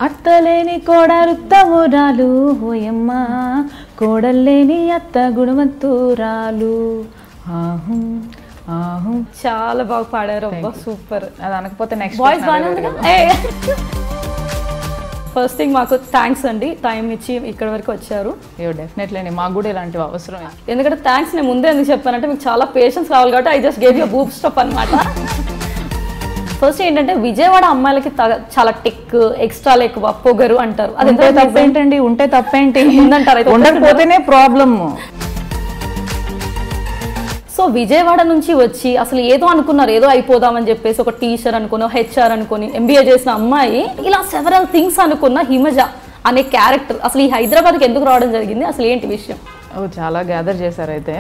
అత్తలేని కోడలుత్తమురాలు ఓయమ్మ, కోడల్లేని అత్త గుణవంతురాలు. ఆహు ఆహు చాలా బాగా పాడారు అబ్బా, సూపర్. అది అనకపోతే నెక్స్ట్ వాయిస్ బాగానే ఉంది కదా. ఫస్ట్ థింగ్ మాకు థ్యాంక్స్ అండి, టైం ఇచ్చి ఇక్కడ వరకు వచ్చారు. డెఫినెట్లీ అండి, మాకు కూడా ఇలాంటివి అవసరం. ఎందుకంటే థ్యాంక్స్ నేను ముందే ఎందుకు చెప్పానంటే మీకు చాలా పేషెన్స్ కావాలి కాబట్టి I just gave you boop stop అనమాట. ఫస్ట్ ఏంటంటే విజయవాడ అమ్మాయిలకి చాలా టెక్ ఎక్స్ట్రా ఎక్కువ పొగరు అంటారు. అది ఉంటే తప్పేంటండి, ఉంటే తప్పేంటి ఉందంటారు, ఉండకపోతేనే ప్రాబ్లమ్. సో విజయవాడ నుంచి వచ్చి అసలు ఏదో అనుకున్నారు, ఏదో అయిపోదామని చెప్పేసి ఒక టీచర్ అనుకుని హెచ్ఆర్ అనుకుని ఎంబీఏ చేసిన అమ్మాయి ఇలా సెవెరల్ థింగ్స్ అనుకున్న హిమజ అనే క్యారెక్టర్ అసలు ఈ హైదరాబాద్కి ఎందుకు రావడం జరిగింది, అసలు ఏంటి విషయం? చాలా గ్యాదర్ చేశారు. అయితే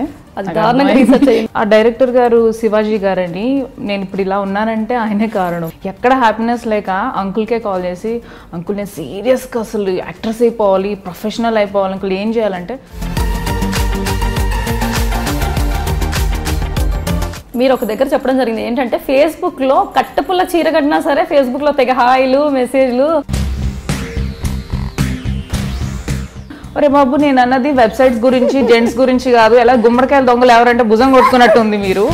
ఆ డైరెక్టర్ గారు శివాజీ గారని, నేను ఇప్పుడు ఇలా ఉన్నానంటే ఆయనే కారణం. ఎక్కడ హ్యాపీనెస్ లేక అంకుల్కే కాల్ చేసి, అంకుల్ నేను సీరియస్గా అసలు యాక్ట్రెస్ అయిపోవాలి, ప్రొఫెషనల్ అయిపోవాలి అంకుల్, ఏం చేయాలంటే మీరు ఒక దగ్గర చెప్పడం జరిగింది ఏంటంటే ఫేస్బుక్లో కట్టపుల్ల చీర కట్టినా సరే ఫేస్బుక్లో తెగ హాయిలు మెసేజ్లు. అరే బాబు, నేను అన్నది వెబ్సైట్స్ గురించి జెంట్స్ గురించి కాదు. ఎలా గుమ్మడికాయల దొంగలు ఎవరంటే భుజం కొట్టుకున్నట్టు ఉంది మీరు.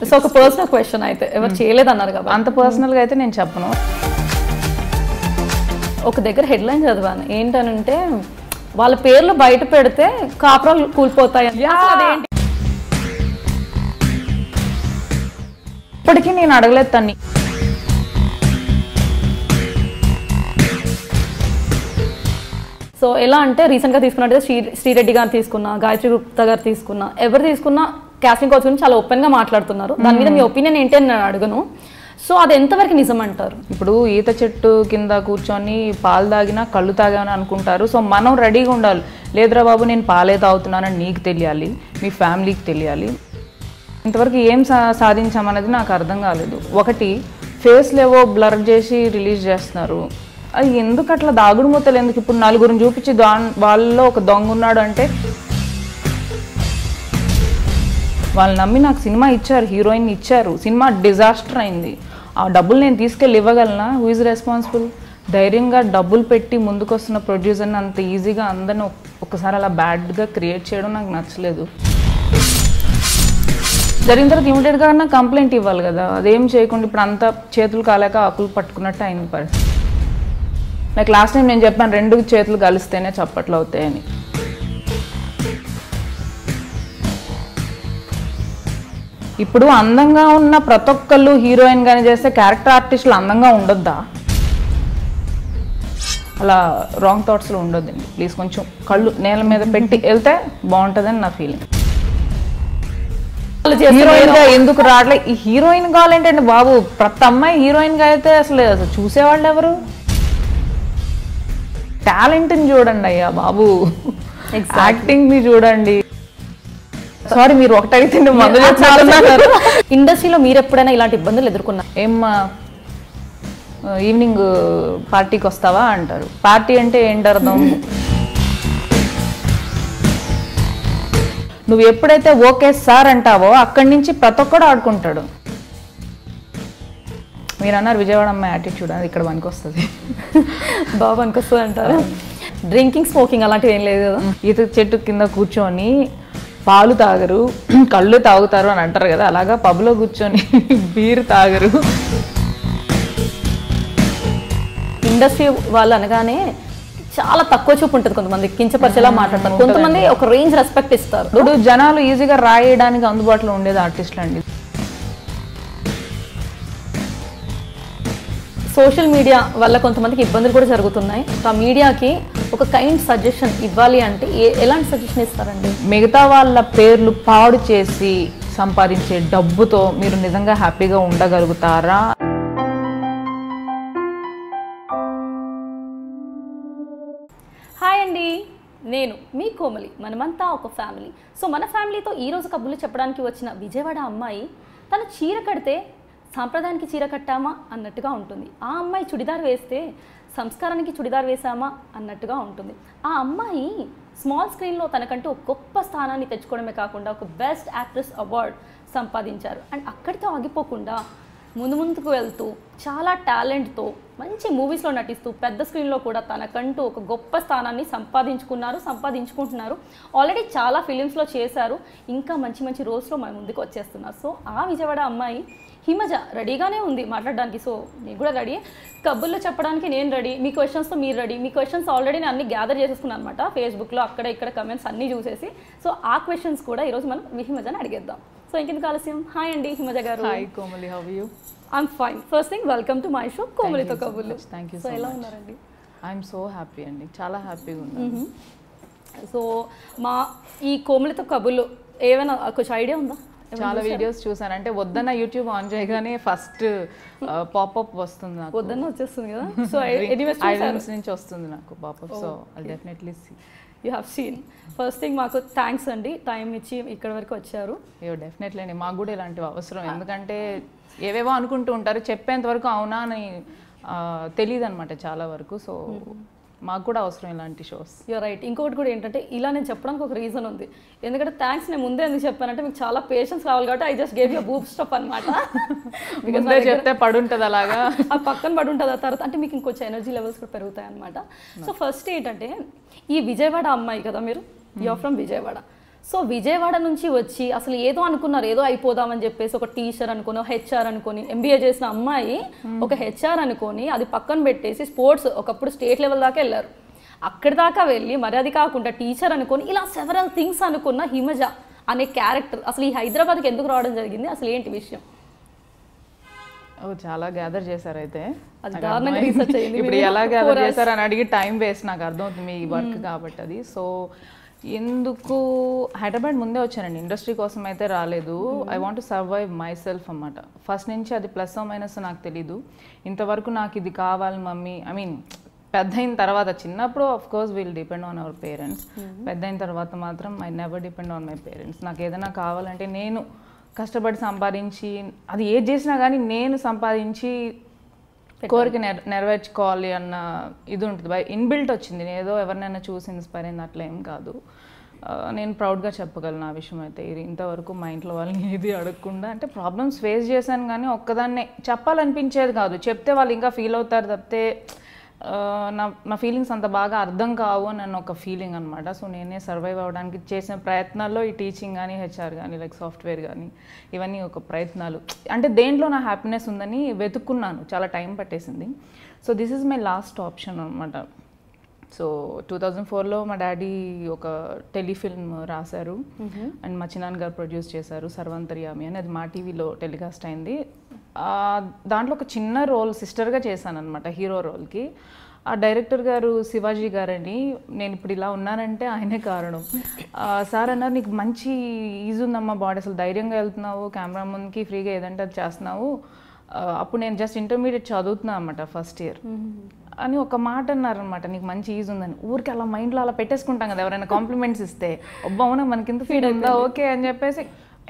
సో ఒక పర్సనల్ క్వశ్చన్ అయితే ఎవరు చేయలేదన్నారు కదా, అంత పర్సనల్గా అయితే నేను చెప్పను. ఒక దగ్గర హెడ్లైన్ చదివాను ఏంటనంటే వాళ్ళ పేర్లు బయట పెడితే కాపురాలు కూలిపోతాయి. ఇప్పటికీ నేను అడగలేదు తన్ని. సో ఎలా అంటే రీసెంట్గా తీసుకున్నట్టు శ్రీరెడ్డి గారు తీసుకున్నా, గాయత్రి గుప్తా గారు తీసుకున్నా, ఎవరు తీసుకున్నా కాస్టింగ్ కౌచ్ గురించి చాలా ఓపెన్గా మాట్లాడుతున్నారు. దాని మీద మీ ఒపీనియన్ ఏంటి అని నేను అడగను. సో అది ఎంతవరకు నిజం అంటారు? ఇప్పుడు ఈత చెట్టు కింద కూర్చొని పాలు తాగినా కళ్ళు తాగాని అనుకుంటారు. సో మనం రెడీగా ఉండాలి. లేదురా బాబు నేను పాలే తాగుతున్నానని నీకు తెలియాలి, మీ ఫ్యామిలీకి తెలియాలి. ఇంతవరకు ఏం సాధించామనేది నాకు అర్థం కాలేదు. ఒకటి ఫేస్లు ఏవో బ్లర్ చేసి రిలీజ్ చేస్తున్నారు. అది ఎందుకు అట్లా దాగుడు మూతలు ఎందుకు? ఇప్పుడు నలుగురిని చూపించి వాళ్ళలో ఒక దొంగ ఉన్నాడు అంటే వాళ్ళు నమ్మి నాకు సినిమా ఇచ్చారు, హీరోయిన్ ఇచ్చారు, సినిమా డిజాస్టర్ అయింది. ఆ డబ్బులు నేను తీసుకెళ్ళి ఇవ్వగలనా? Who is responsible? ధైర్యంగా డబ్బులు పెట్టి ముందుకు వస్తున్న ప్రొడ్యూసర్ని అంత ఈజీగా అందరిని ఒక్కసారి అలా బ్యాడ్గా క్రియేట్ చేయడం నాకు నచ్చలేదు. జరిగిన తర్వాత ఇమీడియట్గా నాకు కంప్లైంట్ ఇవ్వాలి కదా, అదేం చేయకుండా ఇప్పుడు అంతా చేతులు కాలేక ఆకులు పట్టుకున్నట్టు అయింది పరిస్థితి. నాకు లాస్ట్ టైం నేను చెప్పాను 2 చేతులు కలిస్తేనే చప్పట్లు అవుతాయని. ఇప్పుడు అందంగా ఉన్న ప్రతి ఒక్కళ్ళు హీరోయిన్ గానే చేస్తే క్యారెక్టర్ ఆర్టిస్టులు అందంగా ఉండొద్దా? అలా రాంగ్ థాట్స్లో ఉండొద్దండి ప్లీజ్. కొంచెం కళ్ళు నేల మీద పెట్టి వెళ్తే బాగుంటుందని నా ఫీలింగ్. హీరోయిన్ గా ఎందుకు రావట్లే? ఈ హీరోయిన్ కావాలంటే బాబు ప్రతి అమ్మాయి హీరోయిన్ గా అయితే అసలు చూసేవాళ్ళు ఎవరు? టాలెంట్ని చూడండి అయ్యా బాబు, యాక్టింగ్ ని చూడండి. సారీ మీరు ఒకటి అడిగితే ఇండస్ట్రీలో మీరు ఎప్పుడైనా ఇలాంటి ఇబ్బందులు ఎదుర్కొన్నారు? ఏమ్మా ఈవినింగ్ పార్టీకి వస్తావా అంటారు. పార్టీ అంటే ఏంటి అర్థం? నువ్వు ఎప్పుడైతే ఓకే సార్ అంటావో అక్కడి నుంచి ప్రతి ఒక్కడు ఆడుకుంటాడు. మీరు అన్నారు విజయవాడ అమ్మాయి యాటిట్యూడ్, అది ఇక్కడ పనికి వస్తుంది. బాగా పనికి వస్తుంది అంటారు. డ్రింకింగ్ స్మోకింగ్ అలాంటివి ఏం లేదు కదా? ఈత చెట్టు కింద కూర్చొని పాలు తాగరు, కళ్ళు తాగుతారు అని అంటారు కదా, అలాగా పబ్లో కూర్చొని బీర్ తాగరు. ఇండస్ట్రీ వాళ్ళు అనగానే చాలా తక్కువ చూపు ఉంటుంది, కొంతమంది కించపరిచేలా మాట్లాడతారు, కొంతమంది ఒక రేంజ్ రెస్పెక్ట్ ఇస్తారు. ఇప్పుడు జనాలు ఈజీగా రాయడానికి అందుబాటులో ఉండేది ఆర్టిస్టులు అండి. సోషల్ మీడియా వల్ల కొంతమందికి ఇబ్బందులు కూడా జరుగుతున్నాయి. ఆ మీడియాకి ఒక కైండ్ సజెషన్ ఇవ్వాలి అంటే ఎలాంటి సజెషన్ ఇస్తారండి? మిగతా వాళ్ళ పేర్లు పాడు చేసి సంపాదించే డబ్బుతో మీరు నిజంగా హ్యాపీగా ఉండగలుగుతారా? హాయ్ అండి, నేను మీ కోమలి. మనమంతా ఒక ఫ్యామిలీ. సో మన ఫ్యామిలీతో ఈరోజు కబుర్లు చెప్పడానికి వచ్చిన విజయవాడ అమ్మాయి తను చీర కడితే సాంప్రదాయానికి చీర కట్టామా అన్నట్టుగా ఉంటుంది. ఆ అమ్మాయి చుడిదార్ వేస్తే సంస్కారానికి చుడిదార్ వేసామా అన్నట్టుగా ఉంటుంది. ఆ అమ్మాయి స్మాల్ స్క్రీన్లో తనకంటూ ఒక గొప్ప స్థానాన్ని తెచ్చుకోవడమే కాకుండా ఒక బెస్ట్ యాక్ట్రెస్ అవార్డ్ సంపాదించారు. అండ్ అక్కడితో ఆగిపోకుండా ముందు ముందుకు వెళ్తూ చాలా టాలెంట్తో మంచి మూవీస్లో నటిస్తూ పెద్ద స్క్రీన్లో కూడా తనకంటూ ఒక గొప్ప స్థానాన్ని సంపాదించుకుంటున్నారు. ఆల్రెడీ చాలా ఫిలిమ్స్లో చేశారు, ఇంకా మంచి మంచి రోల్స్లో మన ముందుకు వచ్చేస్తున్నారు. సో ఆ విజయవాడ అమ్మాయి హిమజ రెడీగానే ఉంది మాట్లాడడానికి. సో నేను కూడా రెడీ, కబుర్లో చెప్పడానికి నేను రెడీ, మీ క్వశ్చన్స్తో మీరు రెడీ. మీ క్వశ్చన్స్ ఆల్రెడీ నేను అన్ని గ్యాదర్ చేసేసుకున్నాను అనమాట, ఫేస్బుక్లో అక్కడ ఇక్కడ కమెంట్స్ అన్నీ చూసేసి. సో ఆ క్వశ్చన్స్ కూడా ఈరోజు మనం హిమజని అడిగేద్దాం. సో ఇంకెందుకు ఆలస్యం, హాయ్ అండి హిమజ గారు. Hi Komali, how are you? I'm fine. First thing welcome to my show కోమలితో కబుర్లు. థ్యాంక్ యూ సో సో ఎలా మచ్. ఉన్నారండి? ఐఎమ్ సో హ్యాపీ అండి, చాలా హ్యాపీగా ఉన్నాను. సో మా ఈ కోమలితో కబుర్లు ఏమైనా కొంచెం ఐడియా ఉందా? చాలా వీడియోస్ చూసాను, అంటే వద్దన్న యూట్యూబ్ ఆన్ చేయగానే ఫస్ట్ పాపప్ వస్తుంది నాకు, వద్దన్న వచ్చేస్తుంది కదా. సో ఐడమ్స్ నుంచి వస్తుంది నాకు popup. So I definitely see. You have seen. First thing మాకు థ్యాంక్స్ అండి, టైం ఇచ్చి ఇక్కడ వరకు వచ్చారు. అయ్యో డెఫినెట్లీ అండి, మాకు కూడా ఇలాంటివి అవసరం. ఎందుకంటే ఏవేవో అనుకుంటూ ఉంటారు, చెప్పేంత వరకు అవునా అని తెలియదు అనమాట చాలా వరకు. సో మాకు కూడా అవసరం ఇలాంటి షోస్. You're right. ఇంకొకటి కూడా ఏంటంటే ఇలా నేను చెప్పడానికి ఒక రీజన్ ఉంది. ఎందుకంటే థ్యాంక్స్ నేను ముందే ఎందుకు చెప్పానంటే మీకు చాలా పేషెన్స్ కావాలి కాబట్టి I just gave you boop stop అనమాట. ముందే చెప్తే పడుంటుంది అలాగా, ఆ పక్కన పడుంటుంది. ఆ తర్వాత అంటే మీకు ఇంకొంచెం ఎనర్జీ లెవెల్స్ కూడా పెరుగుతాయి అనమాట. సో ఫస్ట్ ఏంటంటే ఈ విజయవాడ అమ్మాయి కదా మీరు, you're from Vijayawada. So Vijayawada నుంచి వచ్చి అసలు ఏదో అనుకున్నారు, ఏదో అయిపోదామని చెప్పేసి ఒక టీచర్ అనుకుని హెచ్ఆర్ అనుకొని ఎంబీఏ చేసిన అమ్మాయి ఒక హెచ్ఆర్ అనుకొని అది పక్కన పెట్టేసి స్పోర్ట్స్ ఒకప్పుడు స్టేట్ లెవెల్ దాకా వెళ్ళారు. అక్కడి దాకా వెళ్ళి మరి అది కాకుండా టీచర్ అనుకొని ఇలా సెవరల్ థింగ్స్ అనుకున్న హిమజ అనే క్యారెక్టర్ అసలు ఈ హైదరాబాద్కి ఎందుకు రావడం జరిగింది, అసలు ఏంటి విషయం? చాలా గ్యాదర్ చేశారు అయితే. అది దారుణంగా రీసెర్చ్ అయ్యింది. ఇప్పుడు ఎలా గ్యాదర్ చేశారు అని అడిగి టైం వేస్ట్, నాకు అర్థమవుతుంది మీ వర్క్ కాబట్టి అది. సో ఎందుకు హైదరాబాద్ ముందే వచ్చానండి, ఇండస్ట్రీ కోసం అయితే రాలేదు. I want to survive my self అన్నమాట. ఫస్ట్ నుంచి అది ప్లస్ మైనస్ నాకు తెలీదు. ఇంతవరకు నాకు ఇది కావాలి మమ్మీ, ఐ మీన్ పెద్ద అయిన తర్వాత, చిన్నప్పుడు of course will depend on our parents. పెద్ద అయిన తర్వాత మాత్రం I never depend on my parents. నాకు ఏదైనా కావాలంటే నేను కష్టపడి సంపాదించి, అది ఏది చేసినా కానీ నేను సంపాదించి కోరిక నెరవేర్చుకోవాలి అన్న ఇది ఉంటుంది, బై ఇన్బిల్ట్ వచ్చింది. నేను ఏదో ఎవరినైనా చూసి ఇన్స్పైర్ అయింది అట్లా ఏం కాదు. నేను ప్రౌడ్గా చెప్పగలను ఆ విషయం అయితే. ఇది ఇంతవరకు మా ఇంట్లో వాళ్ళని ఇది అడగకుండా, అంటే ప్రాబ్లమ్స్ ఫేస్ చేశాను కానీ ఒక్కదాన్నే చెప్పాలనిపించేది కాదు. చెప్తే వాళ్ళు ఇంకా ఫీల్ అవుతారు తప్పితే నా ఫీలింగ్స్ అంత బాగా అర్థం కావు అని నన్ను ఒక ఫీలింగ్ అనమాట. సో నేనే సర్వైవ్ అవ్వడానికి చేసిన ప్రయత్నాల్లో ఈ టీచింగ్ కానీ హెచ్ఆర్ కానీ లైక్ సాఫ్ట్వేర్ కానీ ఇవన్నీ ఒక ప్రయత్నాలు. అంటే దేంట్లో నా హ్యాపీనెస్ ఉందని వెతుక్కున్నాను, చాలా టైం పట్టేసింది. So this is my last option అనమాట. సో 2004లో మా డాడీ ఒక టెలిఫిల్మ్ రాశారు అండ్ మా చిన్నాన్నగారు ప్రొడ్యూస్ చేశారు, సర్వంతర్యామి అని. అది మా టీవీలో టెలికాస్ట్ అయింది. దాంట్లో ఒక చిన్న రోల్ సిస్టర్గా చేశాను అనమాట, హీరో రోల్కి. ఆ డైరెక్టర్ గారు శివాజీ గారని, నేను ఇప్పుడు ఇలా ఉన్నానంటే ఆయనే కారణం. సార్ అన్నారు, నీకు మంచి ఈజీ ఉందమ్మా బాడీ, అసలు ధైర్యంగా వెళ్తున్నావు, కెమెరా ముందుకి ఫ్రీగా ఏదంటే అది చేస్తున్నావు. అప్పుడు నేను జస్ట్ ఇంటర్మీడియట్ చదువుతున్నాను అనమాట, ఫస్ట్ ఇయర్ అని ఒక మాట అన్నారనమాట, నీకు మంచి ఈజీ ఉందని. ఊరికి అలా మైండ్లో అలా పెట్టేసుకుంటాం కదా, ఎవరైనా కాంప్లిమెంట్స్ ఇస్తే, అబ్బా అవునా మనకింత ఫీల్ ఉందా, ఓకే అని చెప్పేసి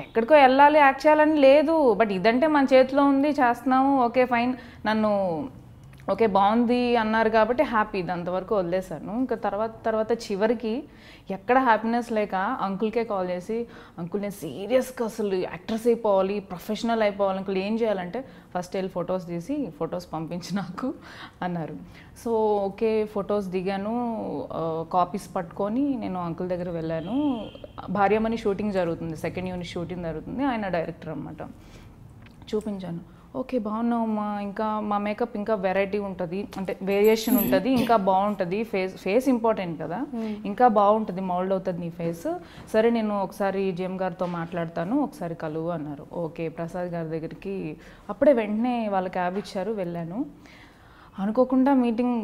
ఎక్కడికో వెళ్ళాలి యాక్ట్ చేయాలని లేదు. బట్ ఇదంటే మన చేతిలో ఉంది, చేస్తున్నాము, ఓకే ఫైన్, నన్ను ఓకే బాగుంది అన్నారు కాబట్టి హ్యాపీ, అంతవరకు వదిలేశాను. ఇంకా తర్వాత చివరికి ఎక్కడ హ్యాపీనెస్ లేక అంకుల్కే కాల్ చేసి, అంకుల్ నేను సీరియస్గా అసలు యాక్ట్రెస్ అయిపోవాలి, ప్రొఫెషనల్ అయిపోవాలి అంకుల్, ఏం చేయాలంటే ఫస్ట్ వెళ్ళి ఫొటోస్ తీసి ఫొటోస్ పంపించి నాకు అన్నారు. సో ఓకే ఫొటోస్ దిగాను, కాపీస్ పట్టుకొని నేను అంకుల్ దగ్గర వెళ్ళాను. భార్యమణి షూటింగ్ జరుగుతుంది, సెకండ్ యూనిట్ షూటింగ్ జరుగుతుంది, ఆయన డైరెక్టర్ అన్నమాట. చూపించాను, ఓకే బాగున్నావమ్మా, ఇంకా మా మేకప్ ఇంకా వెరైటీ ఉంటుంది, అంటే వేరియేషన్ ఉంటుంది, ఇంకా బాగుంటుంది, ఫేస్ ఇంపార్టెంట్ కదా, ఇంకా బాగుంటుంది, మౌల్డ్ అవుతుంది నీ ఫేస్, సరే నేను ఒకసారి జేమ్ గారితో మాట్లాడతాను, ఒకసారి కలువు అన్నారు. ఓకే ప్రసాద్ గారి దగ్గరికి అప్పుడే వెంటనే వాళ్ళ క్యాబ్ ఇచ్చారు, వెళ్ళాను. అనుకోకుండా మీటింగ్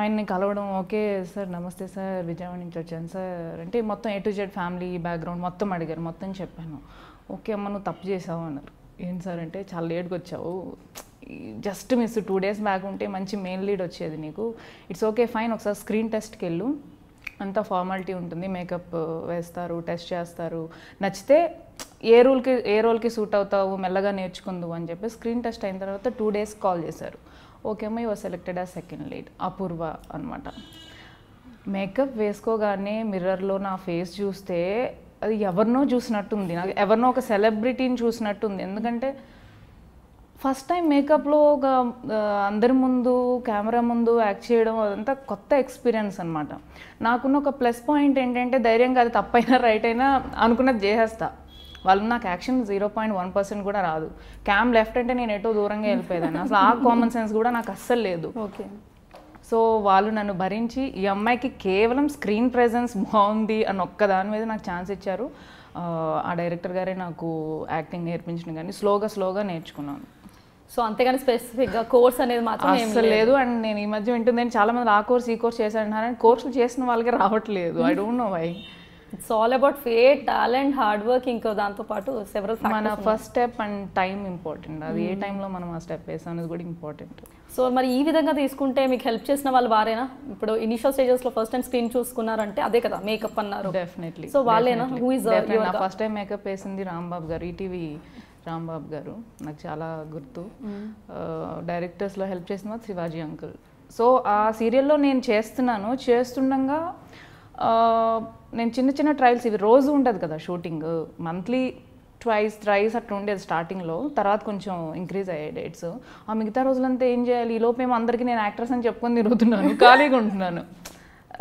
ఆయన్ని కలవడం, ఓకే సార్ నమస్తే సార్ విజయవాడ నుంచి వచ్చాను సార్ అంటే మొత్తం A to Z family background మొత్తం అడిగారు, మొత్తం చెప్పాను. ఓకే అమ్మ నువ్వు తప్పు చేసావు అన్నారు. ఏంటి సార్ అంటే చాలా లేట్గా వచ్చావు, జస్ట్ మిస్ 2 days బ్యాక్ ఉంటే మంచి మెయిన్ లీడ్ వచ్చేది నీకు, ఇట్స్ ఓకే ఫైన్, ఒకసారి స్క్రీన్ టెస్ట్కి వెళ్ళు, అంత ఫార్మాలిటీ ఉంటుంది, మేకప్ వేస్తారు, టెస్ట్ చేస్తారు, నచ్చితే ఏ రోల్కి సూట్ అవుతావు మెల్లగా నేర్చుకుందువు అని చెప్పి స్క్రీన్ టెస్ట్ అయిన తర్వాత 2 days కాల్ చేశారు. ఓకే అమ్మ your selected as second lead, Apoorva అనమాట. మేకప్ వేసుకోగానే మిర్రర్లో నా ఫేస్ చూస్తే అది ఎవరినో చూసినట్టుంది, నాకు ఎవరినో ఒక సెలబ్రిటీని చూసినట్టుంది. ఎందుకంటే ఫస్ట్ టైం మేకప్లో ఒక అందరి ముందు కెమెరా ముందు యాక్ట్ చేయడం అదంతా కొత్త ఎక్స్పీరియన్స్ అనమాట. నాకున్న ఒక ప్లస్ పాయింట్ ఏంటంటే ధైర్యంగా అది తప్పైనా రైట్ అయినా అనుకున్నది చేసేస్తా. వాళ్ళు నాకు యాక్షన్ 0.1% కూడా రాదు. క్యామ్ లెఫ్ట్ అంటే నేను ఎటో దూరంగా వెళ్ళిపోయేదాన్ని. అసలు ఆ కామన్ సెన్స్ కూడా నాకు అస్సలు లేదు. ఓకే. సో వాళ్ళు నన్ను భరించి ఈ అమ్మాయికి కేవలం స్క్రీన్ ప్రెజెన్స్ బాగుంది అని ఒక్క దాని మీద నాకు ఛాన్స్ ఇచ్చారు. ఆ డైరెక్టర్ గారే నాకు యాక్టింగ్ నేర్పించిన కానీ స్లోగా నేర్చుకున్నాను. సో అంతేగాని స్పెసిఫిక్గా కోర్స్ అనేది మాత్రం అసలు లేదు. అండ్ నేను ఈ మధ్య వింటుంది చాలా మంది ఆ కోర్స్ ఈ కోర్స్ చేశారంటున్నారని కోర్సులు చేసిన వాళ్ళకి రావట్లేదు. I don't know why. It's all about fate, talent, hard work, ఇంకా దాంతోపాటు సెవరల్ మన first step and time important. అది ఏ టైంలో మనం ఆ స్టెప్ వేసాం అనేది కూడా ఇంపార్టెంట్. సో మరి ఈ విధంగా తీసుకుంటే మీకు హెల్ప్ చేసిన వాళ్ళు వారేనా? ఇప్పుడు ఇనిషియల్ స్టేజెస్లో ఫస్ట్ టైం స్క్రీన్ చూసుకున్నారంటే అదే కదా మేకప్ అన్నారు. డెఫినెట్లీ. సో వాళ్ళేనా? హూ ఇస్ నా ఫస్ట్ టైం మేకప్ వేసింది రాంబాబు గారు, ఈటీవీ రాంబాబు గారు. నాకు చాలా గుర్తు. డైరెక్టర్స్లో హెల్ప్ చేసిన శివాజీ అంకుల్. సో ఆ సీరియల్లో నేను చేస్తుండగా నేను చిన్న ట్రయల్స్, ఇవి రోజు ఉంటుంది కదా షూటింగ్, మంత్లీ థ్రైస్ అట్లా ఉండేది స్టార్టింగ్లో. తర్వాత కొంచెం ఇంక్రీజ్ అయ్యాయి డేట్స్. ఆ మిగతా రోజులంతా ఏం చేయాలి, ఈ లోపేమో అందరికీ నేను యాక్ట్రెస్ అని చెప్పుకొని తిరుగుతున్నాను, ఖాళీగా ఉంటున్నాను.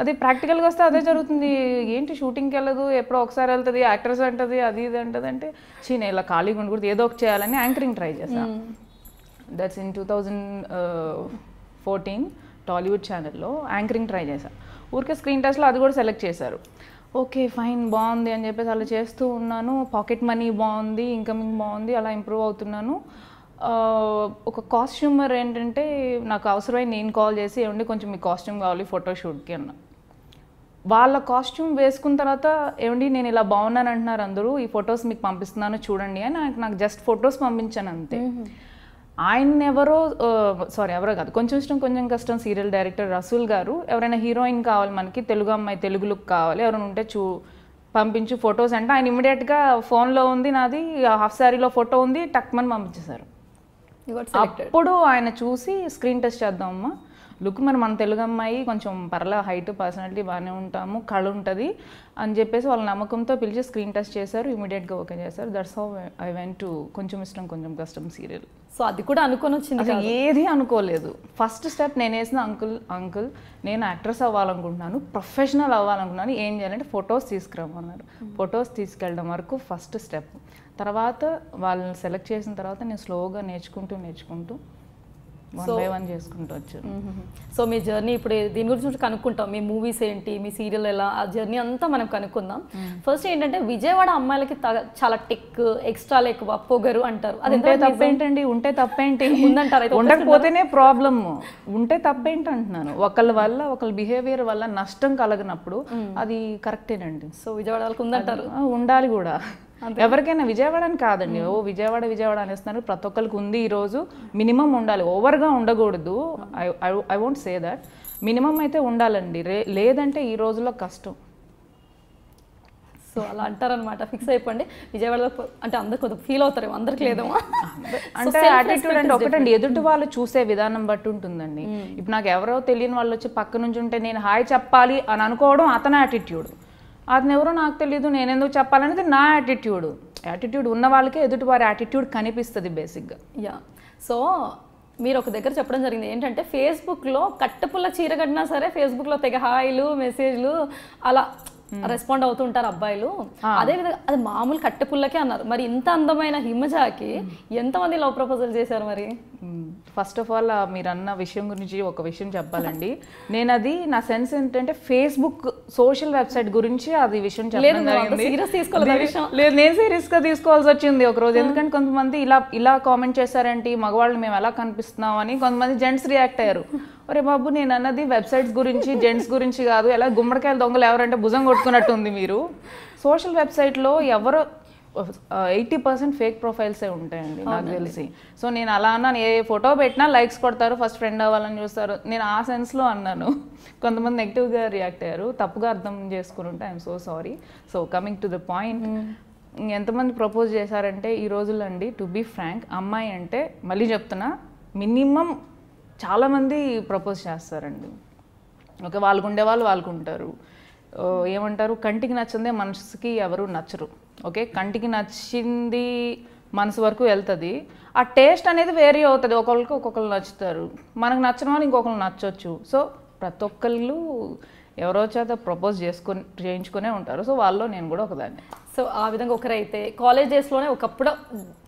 అది ప్రాక్టికల్గా వస్తే అదే జరుగుతుంది. ఏంటి షూటింగ్కి వెళ్ళదు, ఎప్పుడో ఒకసారి వెళ్తుంది, యాక్ట్రెస్ అంటుంది, అది ఇది అంటుంది. అంటే నేను ఇలా ఖాళీగా ఉండకూడదు, ఏదో ఒకటి చేయాలని యాంకరింగ్ ట్రై చేశాను. దట్స్ ఇన్ 2014 టాలీవుడ్ ఛానల్లో యాంకరింగ్ ట్రై చేశాను. ఊరికే స్క్రీన్ టెస్ట్లో అది కూడా సెలెక్ట్ చేశారు. ఓకే ఫైన్, బాగుంది అని చెప్పేసి అలా చేస్తూ ఉన్నాను. పాకెట్ మనీ బాగుంది, ఇన్కమింగ్ బాగుంది, అలా ఇంప్రూవ్ అవుతున్నాను. ఒక కాస్ట్యూమర్ ఏంటంటే నాకు అవసరమై నేను కాల్ చేసి ఏమండి కొంచెం మీ కాస్ట్యూమ్ కావాలి ఫోటోషూట్కి అన్న. వాళ్ళ కాస్ట్యూమ్ వేసుకున్న తర్వాత ఏమండి నేను ఇలా బాగున్నాను అంటున్నారు అందరూ, ఈ ఫొటోస్ మీకు పంపిస్తున్నాను చూడండి అని నాకు జస్ట్ ఫొటోస్ పంపించాను అంతే. ఆయన ఎవరో కాదు, కొంచెం ఇష్టం కొంచెం కష్టం సీరియల్ డైరెక్టర్ రసూల్ గారు, ఎవరైనా హీరోయిన్ కావాలి మనకి, తెలుగు అమ్మాయి, తెలుగు లుక్ కావాలి, ఎవరైనా ఉంటే పంపించు ఫొటోస్ అంటే ఆయన ఇమ్మీడియట్గా ఫోన్లో ఉంది నాది, హాఫ్ శారీలో ఫోటో ఉంది, టక్మని పంపించేశారు. అప్పుడు ఆయన చూసి స్క్రీన్ టెస్ట్ చేద్దామమ్మా, లుక్ మరి మన తెలుగు అమ్మాయి కొంచెం పర్లే, హైట్ పర్సనాలిటీ బాగానే ఉంటాము, కళ ఉంటుంది అని చెప్పేసి వాళ్ళ నమ్మకంతో పిలిచి స్క్రీన్ టెస్ట్ చేశారు, ఇమీడియట్గా ఓకే చేశారు. That's how I went to కొంచెం ఇష్టం కొంచెం కష్టం సీరియల్. సో అది కూడా అనుకొని వచ్చింది, ఏది అనుకోలేదు. ఫస్ట్ స్టెప్ నేను వేసిన అంకుల్ నేను యాక్ట్రెస్ అవ్వాలనుకుంటున్నాను, ప్రొఫెషనల్ అవ్వాలనుకున్నాను, ఏం చేయాలంటే ఫొటోస్ తీసుకురమ్మన్నారు. ఫొటోస్ తీసుకెళ్ళడం వరకు ఫస్ట్ స్టెప్. తర్వాత వాళ్ళని సెలెక్ట్ చేసిన తర్వాత నేను స్లోగా నేర్చుకుంటూ 1 by 1 చేసుకుంటూ వచ్చాను. సో మీ జర్నీ ఇప్పుడు దీని గురించి కనుక్కుంటాం, మీ మూవీస్ ఏంటి, మీ సీరియల్ ఎలా, ఆ జర్నీ అంతా మనం కనుక్కుందాం. ఫస్ట్ ఏంటంటే విజయవాడ అమ్మాయిలకి చాలా టెక్ ఎక్స్ట్రా ఎక్కువ పొగరు అంటారు. అది తప్పేంటండి? ఉంటే తప్పేంటి ఉందంటారు, ఉండకపోతేనే ప్రాబ్లమ్. ఉంటే తప్పేంటి అంటున్నాను. ఒకళ్ళ వల్ల ఒకళ్ళ బిహేవియర్ వల్ల నష్టం కలగనప్పుడు అది కరెక్టేనండి. సో విజయవాడ వాళ్ళకి ఉందంటారు, ఉండాలి కూడా. ఎవరికైనా విజయవాడ అని కాదండి, విజయవాడ అనేస్తున్నారు, ప్రతి ఒక్కరికి ఉంది. ఈరోజు మినిమం ఉండాలి, ఓవర్గా ఉండకూడదు. I won't say that, minimum అయితే ఉండాలండి, లేదంటే ఈ రోజుల్లో కష్టం. సో అలా అంటారనమాట, ఫిక్స్ అయిపోండి. విజయవాడలో అంటే అందరు కొద్దిగా ఫీల్ అవుతారు, అందరికి లేదేమో. అంటే యాటిట్యూడ్ అంటే ఒకటండి, ఎదుటి వాళ్ళు చూసే విధానం బట్టి ఉంటుందండి. ఇప్పుడు నాకు ఎవరో తెలియని వాళ్ళు వచ్చి పక్క నుంచి ఉంటే నేను హాయ్ చెప్పాలి అని అనుకోవడం అతని యాటిట్యూడ్, అతను ఎవరో నాకు తెలియదు నేను ఎందుకు చెప్పాలనేది నా యాటిట్యూడ్ ఉన్న వాళ్ళకే ఎదుటి వారి యాటిట్యూడ్ కనిపిస్తుంది బేసిక్గా. యా. సో మీరు ఒక దగ్గర చెప్పడం జరిగింది ఏంటంటే ఫేస్బుక్లో కట్టపుల్ల చీర కట్టినా సరే ఫేస్బుక్లో తెగ హాయిలు మెసేజ్లు అలా రెస్పాండ్ అవుతుంటారు అబ్బాయిలు. అదేవిధంగా అది మామూలు కట్టెపుల్లకే అన్నారు. మరి ఇంత అందమైన హిమజాకి ఎంతమంది లవ్ ప్రపోజల్ చేశారు మరి? ఫస్ట్ ఆఫ్ ఆల్ మీరు అన్న విషయం గురించి ఒక విషయం చెప్పాలండి. నేను అది నా సెన్స్ ఏంటంటే ఫేస్బుక్ సోషల్ వెబ్సైట్ గురించి అది విషయం చెప్పడం జరిగింది. లేదు, నేను సీరియస్గా తీసుకోవాల్సి వచ్చింది ఒకరోజు. ఎందుకంటే కొంతమంది ఇలా కామెంట్ చేశారంటే మగవాళ్ళు మేము ఎలా కనిపిస్తున్నాం అని కొంతమంది జెంట్స్ రియాక్ట్ అయ్యారు. ఒరే బాబు, నేను అన్నది వెబ్సైట్స్ గురించి జెంట్స్ గురించి కాదు. ఎలా గుమ్మడికాయల దొంగలు ఎవరంటే భుజం కొట్టుకున్నట్టు ఉంది మీరు. సోషల్ వెబ్సైట్లో ఎవరో 80% ఫేక్ ప్రొఫైల్సే ఉంటాయండి నాకు తెలిసి. సో నేను అలా అన్నాను, ఏ ఫోటో పెట్టినా లైక్స్ కొడతారు, ఫస్ట్ ఫ్రెండ్ అవ్వాలని చూస్తారు, నేను ఆ సెన్స్లో అన్నాను. కొంతమంది నెగిటివ్గా రియాక్ట్ అయ్యారు, తప్పుగా అర్థం చేసుకుని ఉంటే I'm so sorry. So coming to the point, ఎంతమంది ప్రపోజ్ చేశారంటే ఈ రోజుల్లో అండి, టు బీ ఫ్రాంక్, అమ్మాయి అంటే మళ్ళీ చెప్తున్నా మినిమం చాలామంది ప్రపోజ్ చేస్తారండి. ఓకే, వాళ్ళకు ఉండేవాళ్ళు వాళ్ళకు ఉంటారు. ఏమంటారు, కంటికి నచ్చిందే మనసుకి ఎవరు నచ్చరు. ఓకే, కంటికి నచ్చింది మనసు వరకు వెళ్తుంది. ఆ టేస్ట్ అనేది వేరీ అవుతుంది, ఒకరికి ఒక్కొక్కరు నచ్చుతారు, మనకు నచ్చిన వాళ్ళు ఇంకొకరు నచ్చవచ్చు. సో ప్రతి ఒక్కళ్ళు ఎవరో చేత ప్రపోజ్ చేయించుకునే ఉంటారు. సో వాళ్ళలో నేను కూడా ఒకదాన్ని. సో ఆ విధంగా ఒకరైతే కాలేజ్ డేస్లోనే ఒకప్పుడు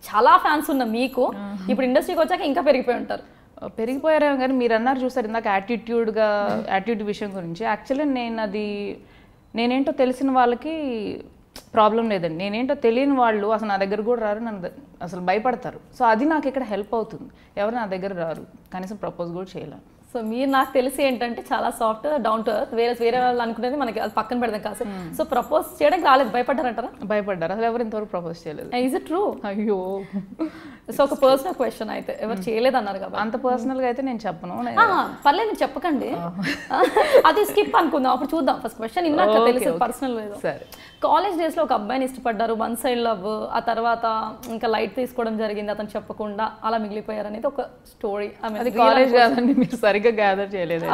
చాలా ఫ్యాన్స్ ఉన్న మీకు ఇప్పుడు ఇండస్ట్రీకి వచ్చాక ఇంకా పెరిగిపోయి ఉంటారు. పెరిగిపోయారేమో కానీ మీరు అన్నారు చూసారు ఇందాక యాటిట్యూడ్ విషయం గురించి. యాక్చువల్లీ నేనేంటో తెలిసిన వాళ్ళకి ప్రాబ్లం లేదండి, నేనేంటో తెలియని వాళ్ళు అసలు నా దగ్గర కూడా రారు, నన్ను అసలు భయపడతారు. సో అది నాకు ఇక్కడ హెల్ప్ అవుతుంది. ఎవరు నా దగ్గర రారు, కనీసం ప్రపోజ్ కూడా చేయలేను. సో మీరు నాకు తెలిసి ఏంటంటే చాలా సాఫ్ట్ డౌన్ టు ఎర్త్, వేరే వాళ్ళు అనుకునేది మనకి అది పక్కన పెడదాం కాదు. సో ప్రపోజ్ చేయడానికి రాలేదు, భయపడ్డారంటారా? భయపడ్డారు, అసలు ఎవరు ఇంతవరకు ప్రపోజ్ చేయలేదు. Is it true? అయ్యో. సో ఒక పర్సనల్ క్వశ్చన్ అయితే ఎవరు చేయలేదు అన్నారు కదా, అంత పర్సనల్గా అయితే నేను చెప్పను. పర్లేదు మీరు చెప్పకండి, అది స్కిప్ అనుకుందాం, అప్పుడు చూద్దాం. ఫస్ట్ క్వశ్చన్ ఇందాక తెలిసి పర్సనల్ లేదు. సరే, కాలేజ్ డేస్లో ఒక అబ్బాయిని ఇష్టపడ్డారు, వన్ సైడ్ లవ్, ఆ తర్వాత ఇంకా లైట్ తీసుకోవడం జరిగింది, అతను చెప్పకుండా అలా మిగిలిపోయారు అనేది ఒక స్టోరీ. అది కాలేజ్ కాదండి, మీరు సరిగ్గా గ్యాదర్ చేయలేదు.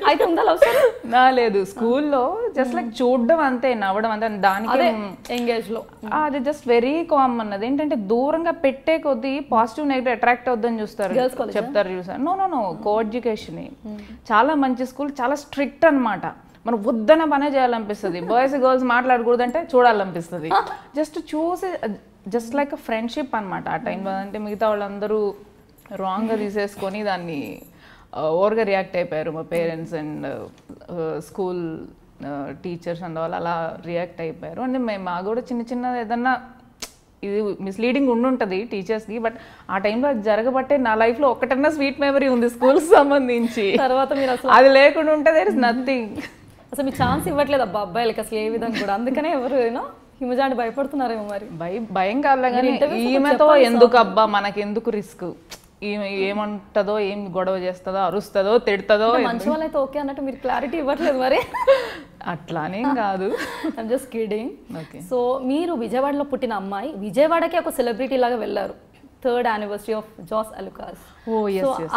అయితే ఉందా లవ్ స్టోరీ? నా లేదు, స్కూల్లో జస్ట్ లైక్ చూడడం అంతే, నవ్వడం అంతే, దానికి ఎంగేజ్ లో అది జస్ట్ వెరీ కామన్. అది ఏంటంటే దూరంగా పెట్టే కొద్దీ పాజిటివ్ నెగిటివ్ అట్రాక్ట్ అవుద్దని చూస్తారు, చెప్తారు చూసారు. నో కో ఎడ్యుకేషన్, చాలా మంచి స్కూల్, చాలా స్ట్రిక్ట్ అనమాట. మనం వద్దన పనే చేయాలనిపిస్తుంది, బాయ్స్ గర్ల్స్ మాట్లాడకూడదంటే చూడాలనిపిస్తుంది. జస్ట్ లైక్ అ ఫ్రెండ్షిప్ అనమాట ఆ టైంలో. అంటే మిగతా వాళ్ళందరూ రాంగ్గా తీసేసుకొని దాన్ని ఓవర్గా రియాక్ట్ అయిపోయారు. మా parents and school teachers and వాళ్ళు అలా రియాక్ట్ అయిపోయారు. అంటే మా కూడా చిన్న ఏదన్నా ఇది మిస్లీడింగ్ ఉండుంటుంది టీచర్స్కి, బట్ ఆ టైంలో అది జరగబట్టే నా లైఫ్లో ఒక్కటన్నా స్వీట్ మెమరీ ఉంది స్కూల్కి సంబంధించి. తర్వాత మీరు అసలు అది లేకుండా ఉంటే దేర్ ఇస్ నథింగ్. అసలు మీ ఛాన్స్ ఇవ్వట్లేదు అబ్బా అబ్బాయిలకి అసలు ఏ విధంగా కూడా, అందుకనే ఎవరు హిమజాని భయపడుతున్నారేమో. మరి భయం కాదు కానీ ఈమెతో ఎందుకు అబ్బా, మనకెందుకు రిస్క్, ఈమె ఏమంటదో, ఏం గొడవ చేస్తుందో, అరుస్తుందో, తిడుతుందో. మంచి వాళ్ళైతే ఓకే అన్నట్టు మీరు క్లారిటీ ఇవ్వట్లేదు మరి. అట్లానేం కాదు, ఐమ్ జస్ట్ కిడింగ్. సో మీరు విజయవాడలో పుట్టిన అమ్మాయి విజయవాడకి ఒక సెలబ్రిటీ లాగా వెళ్ళారు, 3rd anniversary of Jos Alukkas.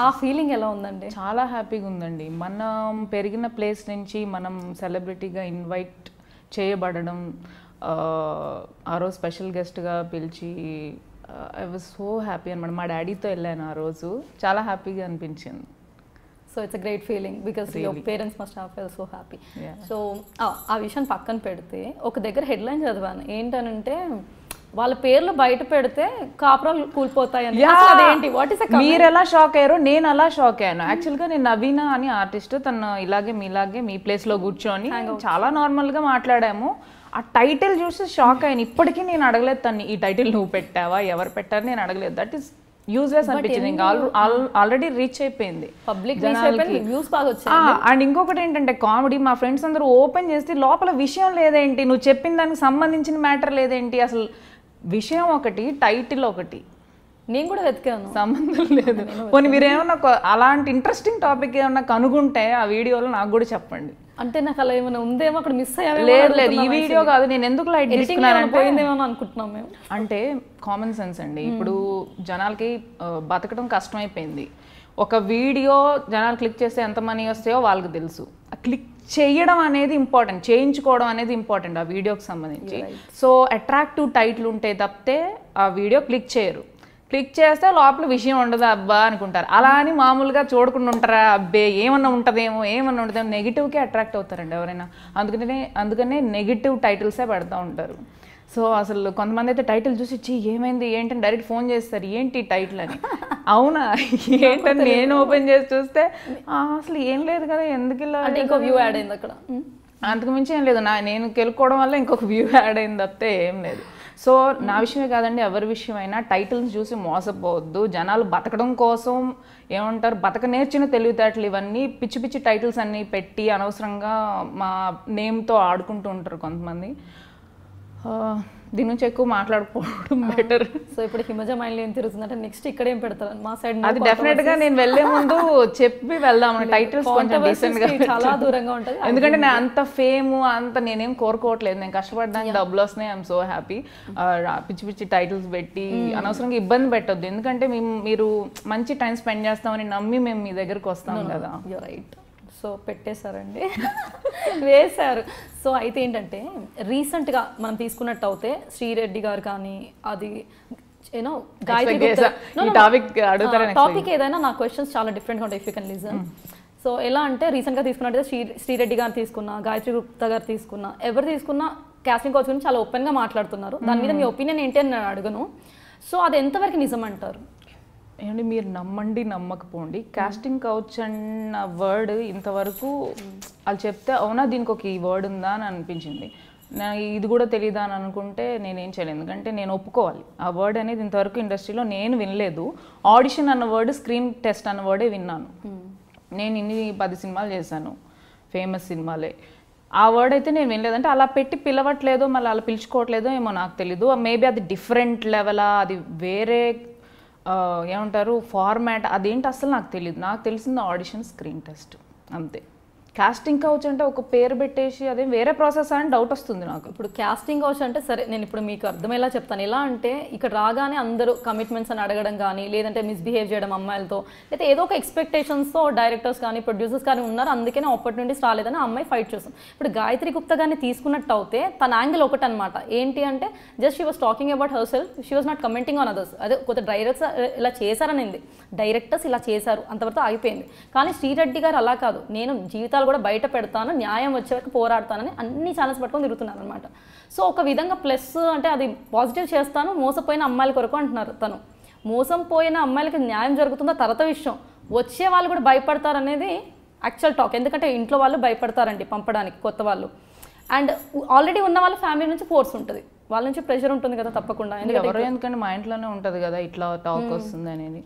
ఆ ఫీలింగ్ ఎలా ఉందండి? చాలా హ్యాపీగా ఉందండి. మనం పెరిగిన ప్లేస్ నుంచి మనం సెలబ్రిటీగా ఇన్వైట్ చేయబడడం, ఆ రోజు స్పెషల్ గెస్ట్గా పిలిచి ఐ వాజ్ సో హ్యాపీ అనమాట. మా డాడీతో వెళ్ళాను ఆ రోజు, చాలా హ్యాపీగా అనిపించింది. So it's a great feeling because your parents must have felt so happy. So ఆ విషయం పక్కన పెడితే ఒక దగ్గర హెడ్లైన్ చదివాను, ఏంటనంటే వాళ్ళ పేర్లు బయట పెడితే కాపురాలు కూలిపోతాయని. అదేంటి, వాట్ ఇస్ మీరు ఎలా షాక్ అయ్యారో నేను అలా షాక్ అయ్యాను. యాక్చువల్గా నేను నవీన అని ఆర్టిస్ట్, తను ఇలాగే మీలాగే మీ ప్లేస్లో కూర్చొని చాలా నార్మల్గా మాట్లాడాము. ఆ టైటిల్ చూసి షాక్ అయ్యాను. ఇప్పటికీ నేను అడగలేదు తన్ని, ఈ టైటిల్ నువ్వు పెట్టావా, ఎవరు పెట్టారు, నేను అడగలేదు. దట్ ఈస్ యూజ్లెస్ అనిపించింది. ఇంకా ఆల్రెడీ రీచ్ అయిపోయింది పబ్లిక్. అండ్ ఇంకొకటి ఏంటంటే కామెడీ, మా ఫ్రెండ్స్ అందరూ ఓపెన్ చేస్తే లోపల విషయం లేదేంటి, నువ్వు చెప్పిన దానికి సంబంధించిన మ్యాటర్ లేదేంటి, అసలు విషయం ఒకటి, టైటిల్ ఒకటి. నేను కూడా వెతికాను, సంబంధం లేదు. పోనీ మీరు ఏమన్నా అలాంటి ఇంట్రెస్టింగ్ టాపిక్ ఏమన్నా కనుగొంటే ఆ వీడియోలో నాకు కూడా చెప్పండి. అంటే నాకు అలా ఏమైనా ఉందేమో అక్కడ మిస్ అయ్యా. లేదు ఈ వీడియో కాదు, నేను ఎందుకు లైట్ తీసుకున్నాను అనుకుంటున్నాం మేము. అంటే కామన్ సెన్స్ అండి. ఇప్పుడు జనాలకి బతకడం కష్టమైపోయింది. ఒక వీడియో జనాలు క్లిక్ చేస్తే ఎంత మనీ వస్తాయో వాళ్ళకి తెలుసు. క్లిక్ చేయడం అనేది ఇంపార్టెంట్, చేయించుకోవడం అనేది ఇంపార్టెంట్ ఆ వీడియోకి సంబంధించి. సో అట్రాక్టివ్ టైటిల్ ఉంటే తప్పితే ఆ వీడియో క్లిక్ చేయరు. క్లిక్ చేస్తే లోపల విషయం ఉండదు అబ్బా అనుకుంటారు. అలా అని మామూలుగా చూడకుండా ఉంటారా, అబ్బే ఏమన్నా ఉంటుందేమో నెగిటివ్కి అట్రాక్ట్ అవుతారండి ఎవరైనా. అందుకనే నెగిటివ్ టైటిల్సే పెడతా ఉంటారు. సో అసలు కొంతమంది అయితే టైటిల్ చూసి ఏమైంది ఏంటని డైరెక్ట్ ఫోన్ చేస్తారు, ఏంటి టైటిల్ అని. అవునా ఏంటని నేను ఓపెన్ చేసి చూస్తే అసలు ఏం లేదు కదా, ఎందుకు ఇలా ఇంకో వ్యూ యాడ్ అయింది అక్కడ. అంతకుమించి ఏం లేదు, నేను కెలుక్కోవడం వల్ల ఇంకొక వ్యూ యాడ్ అయింది తప్పితే ఏం లేదు. సో నా విషయమే కాదండి, ఎవరి విషయమైనా టైటిల్స్ చూసి మోసపోవద్దు. జనాలు బతకడం కోసం ఏమంటారు, బతక నేర్చిన తెలివితేటలు ఇవన్నీ పిచ్చి పిచ్చి టైటిల్స్ అన్నీ పెట్టి అనవసరంగా మా నేమ్తో ఆడుకుంటూ ఉంటారు కొంతమంది. దీని నుంచి ఎక్కువ మాట్లాడుకోవడం బెటర్. సో ఇప్పుడు హిమజ మైండ్లో ఏం తిరుగుతుందంటే నెక్స్ట్ ఇక్కడ ఏం పెడతారు మా సైడ్. అది డెఫినెట్గా నేను వెళ్ళే ముందు చెప్పి వెళ్దాం, టైటిల్స్ కొంచెం డీసెంట్గా చాలా దూరంగా ఉంటుంది. ఎందుకంటే నేను అంత ఫేమ్ అంత నేనేం కోరుకోవట్లేదు, నేను కష్టపడడానికి డబ్బులు వస్తున్నాయి, ఐఎమ్ సో హ్యాపీ. పిచ్చి పిచ్చి టైటిల్స్ పెట్టి అనవసరంగా ఇబ్బంది పెట్టొద్దు. ఎందుకంటే మీరు మంచి టైం స్పెండ్ చేస్తామని నమ్మి మేము మీ దగ్గరకు వస్తాం కదా. రైట్. సో పెట్టేశారండి, వేశారు. సో అయితే ఏంటంటే రీసెంట్గా మనం తీసుకున్నట్టు అయితే శ్రీరెడ్డి గారు కానీ, అది యూనో టాపిక్ ఏదైనా నా క్వశ్చన్స్ చాలా డిఫరెంట్గా ఉంటాయి if you can listen. So ఎలా అంటే రీసెంట్గా తీసుకున్నట్టు శ్రీరెడ్డి గారు తీసుకున్నా, గాయత్రి గుప్తా గారు తీసుకున్నా, ఎవరు తీసుకున్నా కాస్టింగ్ కౌచ్ గురించి చాలా ఓపెన్గా మాట్లాడుతున్నారు. దాని మీద మీ ఒపీనియన్ ఏంటి అని నేను అడగను. సో అది ఎంతవరకు నిజం అంటారు? ఏమండి, మీరు నమ్మండి నమ్మకపోండి, కాస్టింగ్ కౌచ్ అన్న వర్డ్ ఇంతవరకు వాళ్ళు చెప్తే అవునా దీనికి ఒక ఈ వర్డ్ ఉందా అని అనిపించింది. ఇది కూడా తెలియదా అని అనుకుంటే నేనేం చేయలేదు, ఎందుకంటే నేను ఒప్పుకోవాలి ఆ వర్డ్ అనేది ఇంతవరకు ఇండస్ట్రీలో నేను వినలేదు. ఆడిషన్ అన్న వర్డ్, స్క్రీన్ టెస్ట్ అన్న వర్డే విన్నాను. నేను ఇన్ని 10 సినిమాలు చేశాను, ఫేమస్ సినిమాలే. ఆ వర్డ్ అయితే నేను వినలేదంటే అలా పెట్టి పిలవట్లేదో మళ్ళీ అలా పిలుచుకోవట్లేదో ఏమో నాకు తెలీదు. మేబీ అది డిఫరెంట్ లెవెలా, అది వేరే ఏమంటారు ఫార్మాట్, అదేంటి అసలు నాకు తెలియదు. నాకు తెలిసింది ఆడిషన్, స్క్రీన్ టెస్ట్ అంతే. కాస్టింగ్ కౌచ్ అంటే ఒక పేరు పెట్టేసి అదే వేరే ప్రాసెస్ అని డౌట్ వస్తుంది నాకు. ఇప్పుడు కాస్టింగ్ కౌచ్ అంటే సరే, నేను ఇప్పుడు మీకు అర్థమయ్యేలా చెప్తాను. ఎలా అంటే ఇక్కడ రాగానే అందరూ కమిట్మెంట్స్ అని అడగడం కానీ, లేదంటే మిస్బిహేవ్ చేయడం అమ్మాయిలతో, లేకపోతే ఏదో ఒక ఎక్స్పెక్టేషన్స్తో డైరెక్టర్స్ కానీ ప్రొడ్యూసర్స్ కానీ ఉన్నారు, అందుకనే ఆపర్చునిటీస్ రాలేదని ఆ అమ్మాయి ఫైట్ చేస్తాం. ఇప్పుడు గాయత్రి గుప్తా గారిని తీసుకున్నట్టు అవుతే తన యాంగిల్ ఒకటి అనమాట. ఏంటి అంటే just she was talking about her self, she was not commenting on others. అదే కొత్త డైరెక్టర్స్ ఇలా చేశారనింది, డైరెక్టర్స్ ఇలా చేశారు, అంతవరకు ఆగిపోయింది. కానీ శ్రీరెడ్డి గారు అలా కాదు, నేను జీవితాలు కూడా బయట పెడతాను, న్యాయం వచ్చే వరకు పోరాడతానని అన్ని ఛానల్స్ పట్టుకొని తిరుగుతున్నారు అనమాట. సో ఒక విధంగా ప్లస్ అంటే అది పాజిటివ్ చేస్తాను, మోసపోయిన అమ్మాయిల కొరకు అంటున్నారు. తను మోసం పోయిన అమ్మాయిలకి న్యాయం జరుగుతుందో తర్వాత విషయం, వచ్చే వాళ్ళు కూడా భయపడతారు అనేది యాక్చువల్ టాక్. ఎందుకంటే ఇంట్లో వాళ్ళు భయపడతారండి పంపడానికి కొత్త వాళ్ళు, అండ్ ఆల్రెడీ ఉన్న వాళ్ళ ఫ్యామిలీ నుంచి ఫోర్స్ ఉంటుంది, వాళ్ళ నుంచి ప్రెషర్ ఉంటుంది కదా తప్పకుండా. ఎందుకంటే మా ఇంట్లోనే ఉంటుంది కదా ఇట్లా టాక్ వస్తుంది అనేది.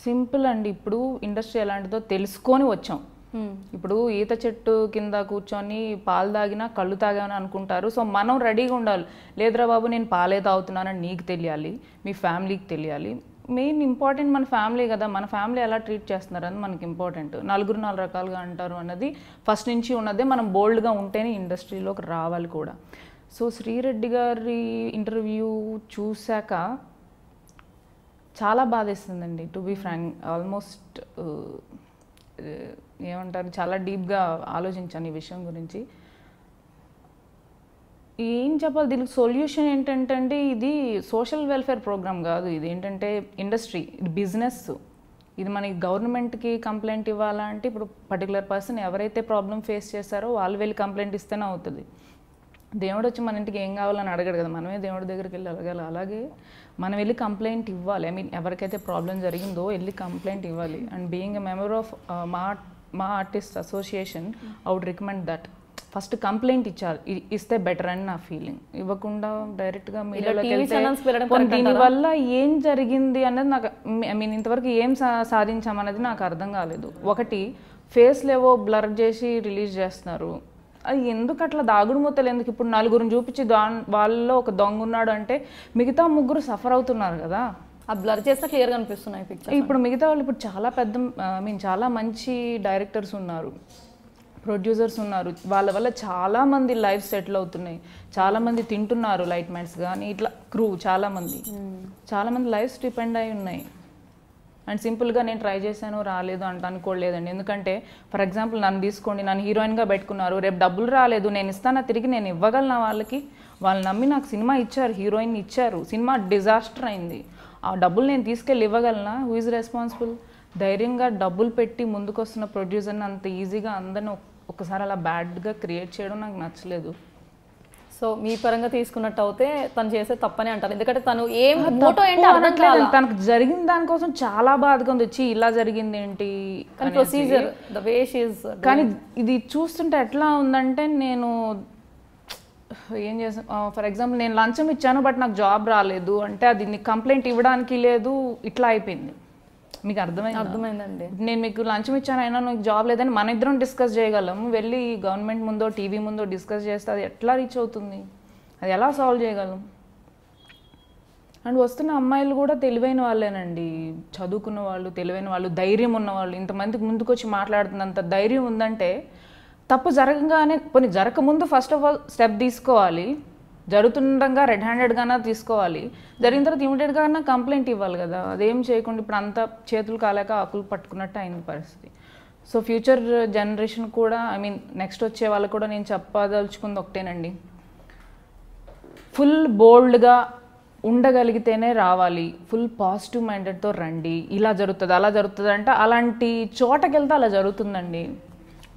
సింపుల్ అండి, ఇప్పుడు ఇండస్ట్రీ ఎలాంటిదో తెలుసుకొని వచ్చాం. ఇప్పుడు ఈత చెట్టు కింద కూర్చొని పాలు తాగినా కళ్ళు తాగామని అనుకుంటారు. సో మనం రెడీగా ఉండాలి. లేదురా బాబు నేను పాలే తాగుతున్నానని నీకు తెలియాలి, మీ ఫ్యామిలీకి తెలియాలి. మెయిన్ ఇంపార్టెంట్ మన ఫ్యామిలీ కదా, మన ఫ్యామిలీ ఎలా ట్రీట్ చేస్తున్నారు అని మనకి ఇంపార్టెంట్. నలుగురు 4 రకాలుగా అంటారు అన్నది ఫస్ట్ నుంచి ఉన్నదే. మనం బోల్డ్గా ఉంటేనే ఇండస్ట్రీలోకి రావాలి కూడా. సో శ్రీరెడ్డి గారి ఇంటర్వ్యూ చూశాక చాలా బాధేస్తుందండి, టు బీ ఫ్రాంక్. ఆల్మోస్ట్ ఏమంటారు, చాలా డీప్గా ఆలోచించాను ఈ విషయం గురించి. ఏం చెప్పాలి దీనికి సొల్యూషన్ ఏంటంటే అండి, ఇది సోషల్ వెల్ఫేర్ ప్రోగ్రామ్ కాదు, ఇది ఏంటంటే ఇండస్ట్రీ, ఇది బిజినెస్. ఇది మనకి గవర్నమెంట్కి కంప్లైంట్ ఇవ్వాలంటే ఇప్పుడు పర్టికులర్ పర్సన్ ఎవరైతే ప్రాబ్లం ఫేస్ చేస్తారో వాళ్ళు వెళ్ళి కంప్లైంట్ ఇస్తేనే అవుతుంది. దేవుడు వచ్చి మన ఇంటికి ఏం కావాలని అడగడు కదా, మనమే దేవుడి దగ్గరికి వెళ్ళి అడగాలి. అలాగే మనం వెళ్ళి కంప్లైంట్ ఇవ్వాలి. ఐ మీన్ ఎవరికైతే ప్రాబ్లం జరిగిందో వెళ్ళి కంప్లైంట్ ఇవ్వాలి. And being a member of Maa artist association I would recommend that first complaint ఇస్తే బెటర్ అని నా ఫీలింగ్. ఇవ్వకుండా డైరెక్ట్గా మీడియాలోకి వెళ్తే దీనివల్ల ఏం జరిగింది అనేది నాకు, ఐ మీన్ ఇంతవరకు ఏం సాధించామనేది నాకు అర్థం కాలేదు. ఒకటి ఫేస్లేవో బ్లర్ చేసి రిలీజ్ చేస్తున్నారు, అది ఎందుకు అట్లా దాగుడు మూతలు ఎందుకు? ఇప్పుడు 4 చూపించి వాళ్ళలో ఒక దొంగ ఉన్నాడు అంటే మిగతా 3 సఫర్ అవుతున్నారు కదా. ఆ బ్లర్ చేస్తే క్లియర్గా అనిపిస్తున్నాయి పిక్చర్. ఇప్పుడు మిగతా వాళ్ళు ఇప్పుడు చాలా పెద్ద చాలా మంచి డైరెక్టర్స్ ఉన్నారు, ప్రొడ్యూసర్స్ ఉన్నారు, వాళ్ళ వల్ల చాలామంది లైఫ్ సెటిల్ అవుతున్నాయి, చాలామంది తింటున్నారు, లైట్ మ్యాన్స్ కానీ ఇట్లా క్రూ చాలామంది లైఫ్స్ డిపెండ్ అయి ఉన్నాయి. అండ్ సింపుల్గా నేను ట్రై చేశాను రాలేదు అంటే అనుకోలేదండి. ఎందుకంటే ఫర్ ఎగ్జాంపుల్ నన్ను తీసుకోండి, నన్ను హీరోయిన్గా పెట్టుకున్నారు, రేపు డబ్బులు రాలేదు, నేను ఇస్తానా తిరిగి, నేను ఇవ్వగలను వాళ్ళకి? వాళ్ళు నమ్మి నాకు సినిమా ఇచ్చారు, హీరోయిన్ ఇచ్చారు, సినిమా డిజాస్టర్ అయింది, ఆ డబ్బులు నేను తీసుకెళ్ళి ఇవ్వగలనా? Who is responsible? ధైర్యంగా డబ్బులు పెట్టి ముందుకు వస్తున్న ప్రొడ్యూసర్ని అంత ఈజీగా అందరిని ఒకసారి అలా బ్యాడ్గా క్రియేట్ చేయడం నాకు నచ్చలేదు. సో మీ పరంగా తీసుకున్నట్టు అయితే తను చేసే తప్పని అంటారు, ఎందుకంటే తను ఏం మోటో ఏంటి అనట్లేదు, తనకు జరిగిన దానికోసం చాలా బాధగా ఉంది, వచ్చి ఇలా జరిగింది ఏంటి procedure the way she is. కానీ ఇది చూస్తుంటే ఎట్లా ఉందంటే, నేను ఏం చేసాను, ఫర్ ఎగ్జాంపుల్ నేను లంచం ఇచ్చాను బట్ నాకు జాబ్ రాలేదు అంటే అది నీకు కంప్లైంట్ ఇవ్వడానికి లేదు, ఇట్లా అయిపోయింది. మీకు అర్థమైందండి. నేను మీకు లంచం ఇచ్చాను అయినా నీకు జాబ్ లేదని మన ఇద్దరం డిస్కస్ చేయగలము, వెళ్ళి గవర్నమెంట్ ముందో టీవీ ముందో డిస్కస్ చేస్తే అది ఎట్లా రీచ్ అవుతుంది, అది ఎలా సాల్వ్ చేయగలం? అండ్ వస్తున్న అమ్మాయిలు కూడా తెలివైన వాళ్ళేనండి, చదువుకున్న వాళ్ళు, తెలివైన వాళ్ళు, ధైర్యం ఉన్నవాళ్ళు. ఇంతమందికి ముందుకు వచ్చి మాట్లాడుతున్నంత ధైర్యం ఉందంటే తప్పు జరగగానే కొన్ని జరగకముందు ఫస్ట్ ఆఫ్ ఆల్ స్టెప్ తీసుకోవాలి, జరుగుతుండగా రెడ్ హ్యాండెడ్గానే తీసుకోవాలి, జరిగిన తర్వాత ఇమీడియట్గా కంప్లైంట్ ఇవ్వాలి కదా. అదేం చేయకుండా ఇప్పుడు అంతా చేతులు కాలేక ఆకులు పట్టుకున్నట్టు అయింది పరిస్థితి. సో ఫ్యూచర్ జనరేషన్ కూడా, ఐ మీన్ నెక్స్ట్ వచ్చే వాళ్ళకు కూడా నేను చెప్పదలుచుకుంది ఒకటేనండి, ఫుల్ బోల్డ్గా ఉండగలిగితేనే రావాలి, ఫుల్ పాజిటివ్ మైండెడ్తో రండి, ఇలా జరుగుతుంది అలా జరుగుతుంది అంటే అలాంటి చోటకి వెళ్తే అలా జరుగుతుందండి.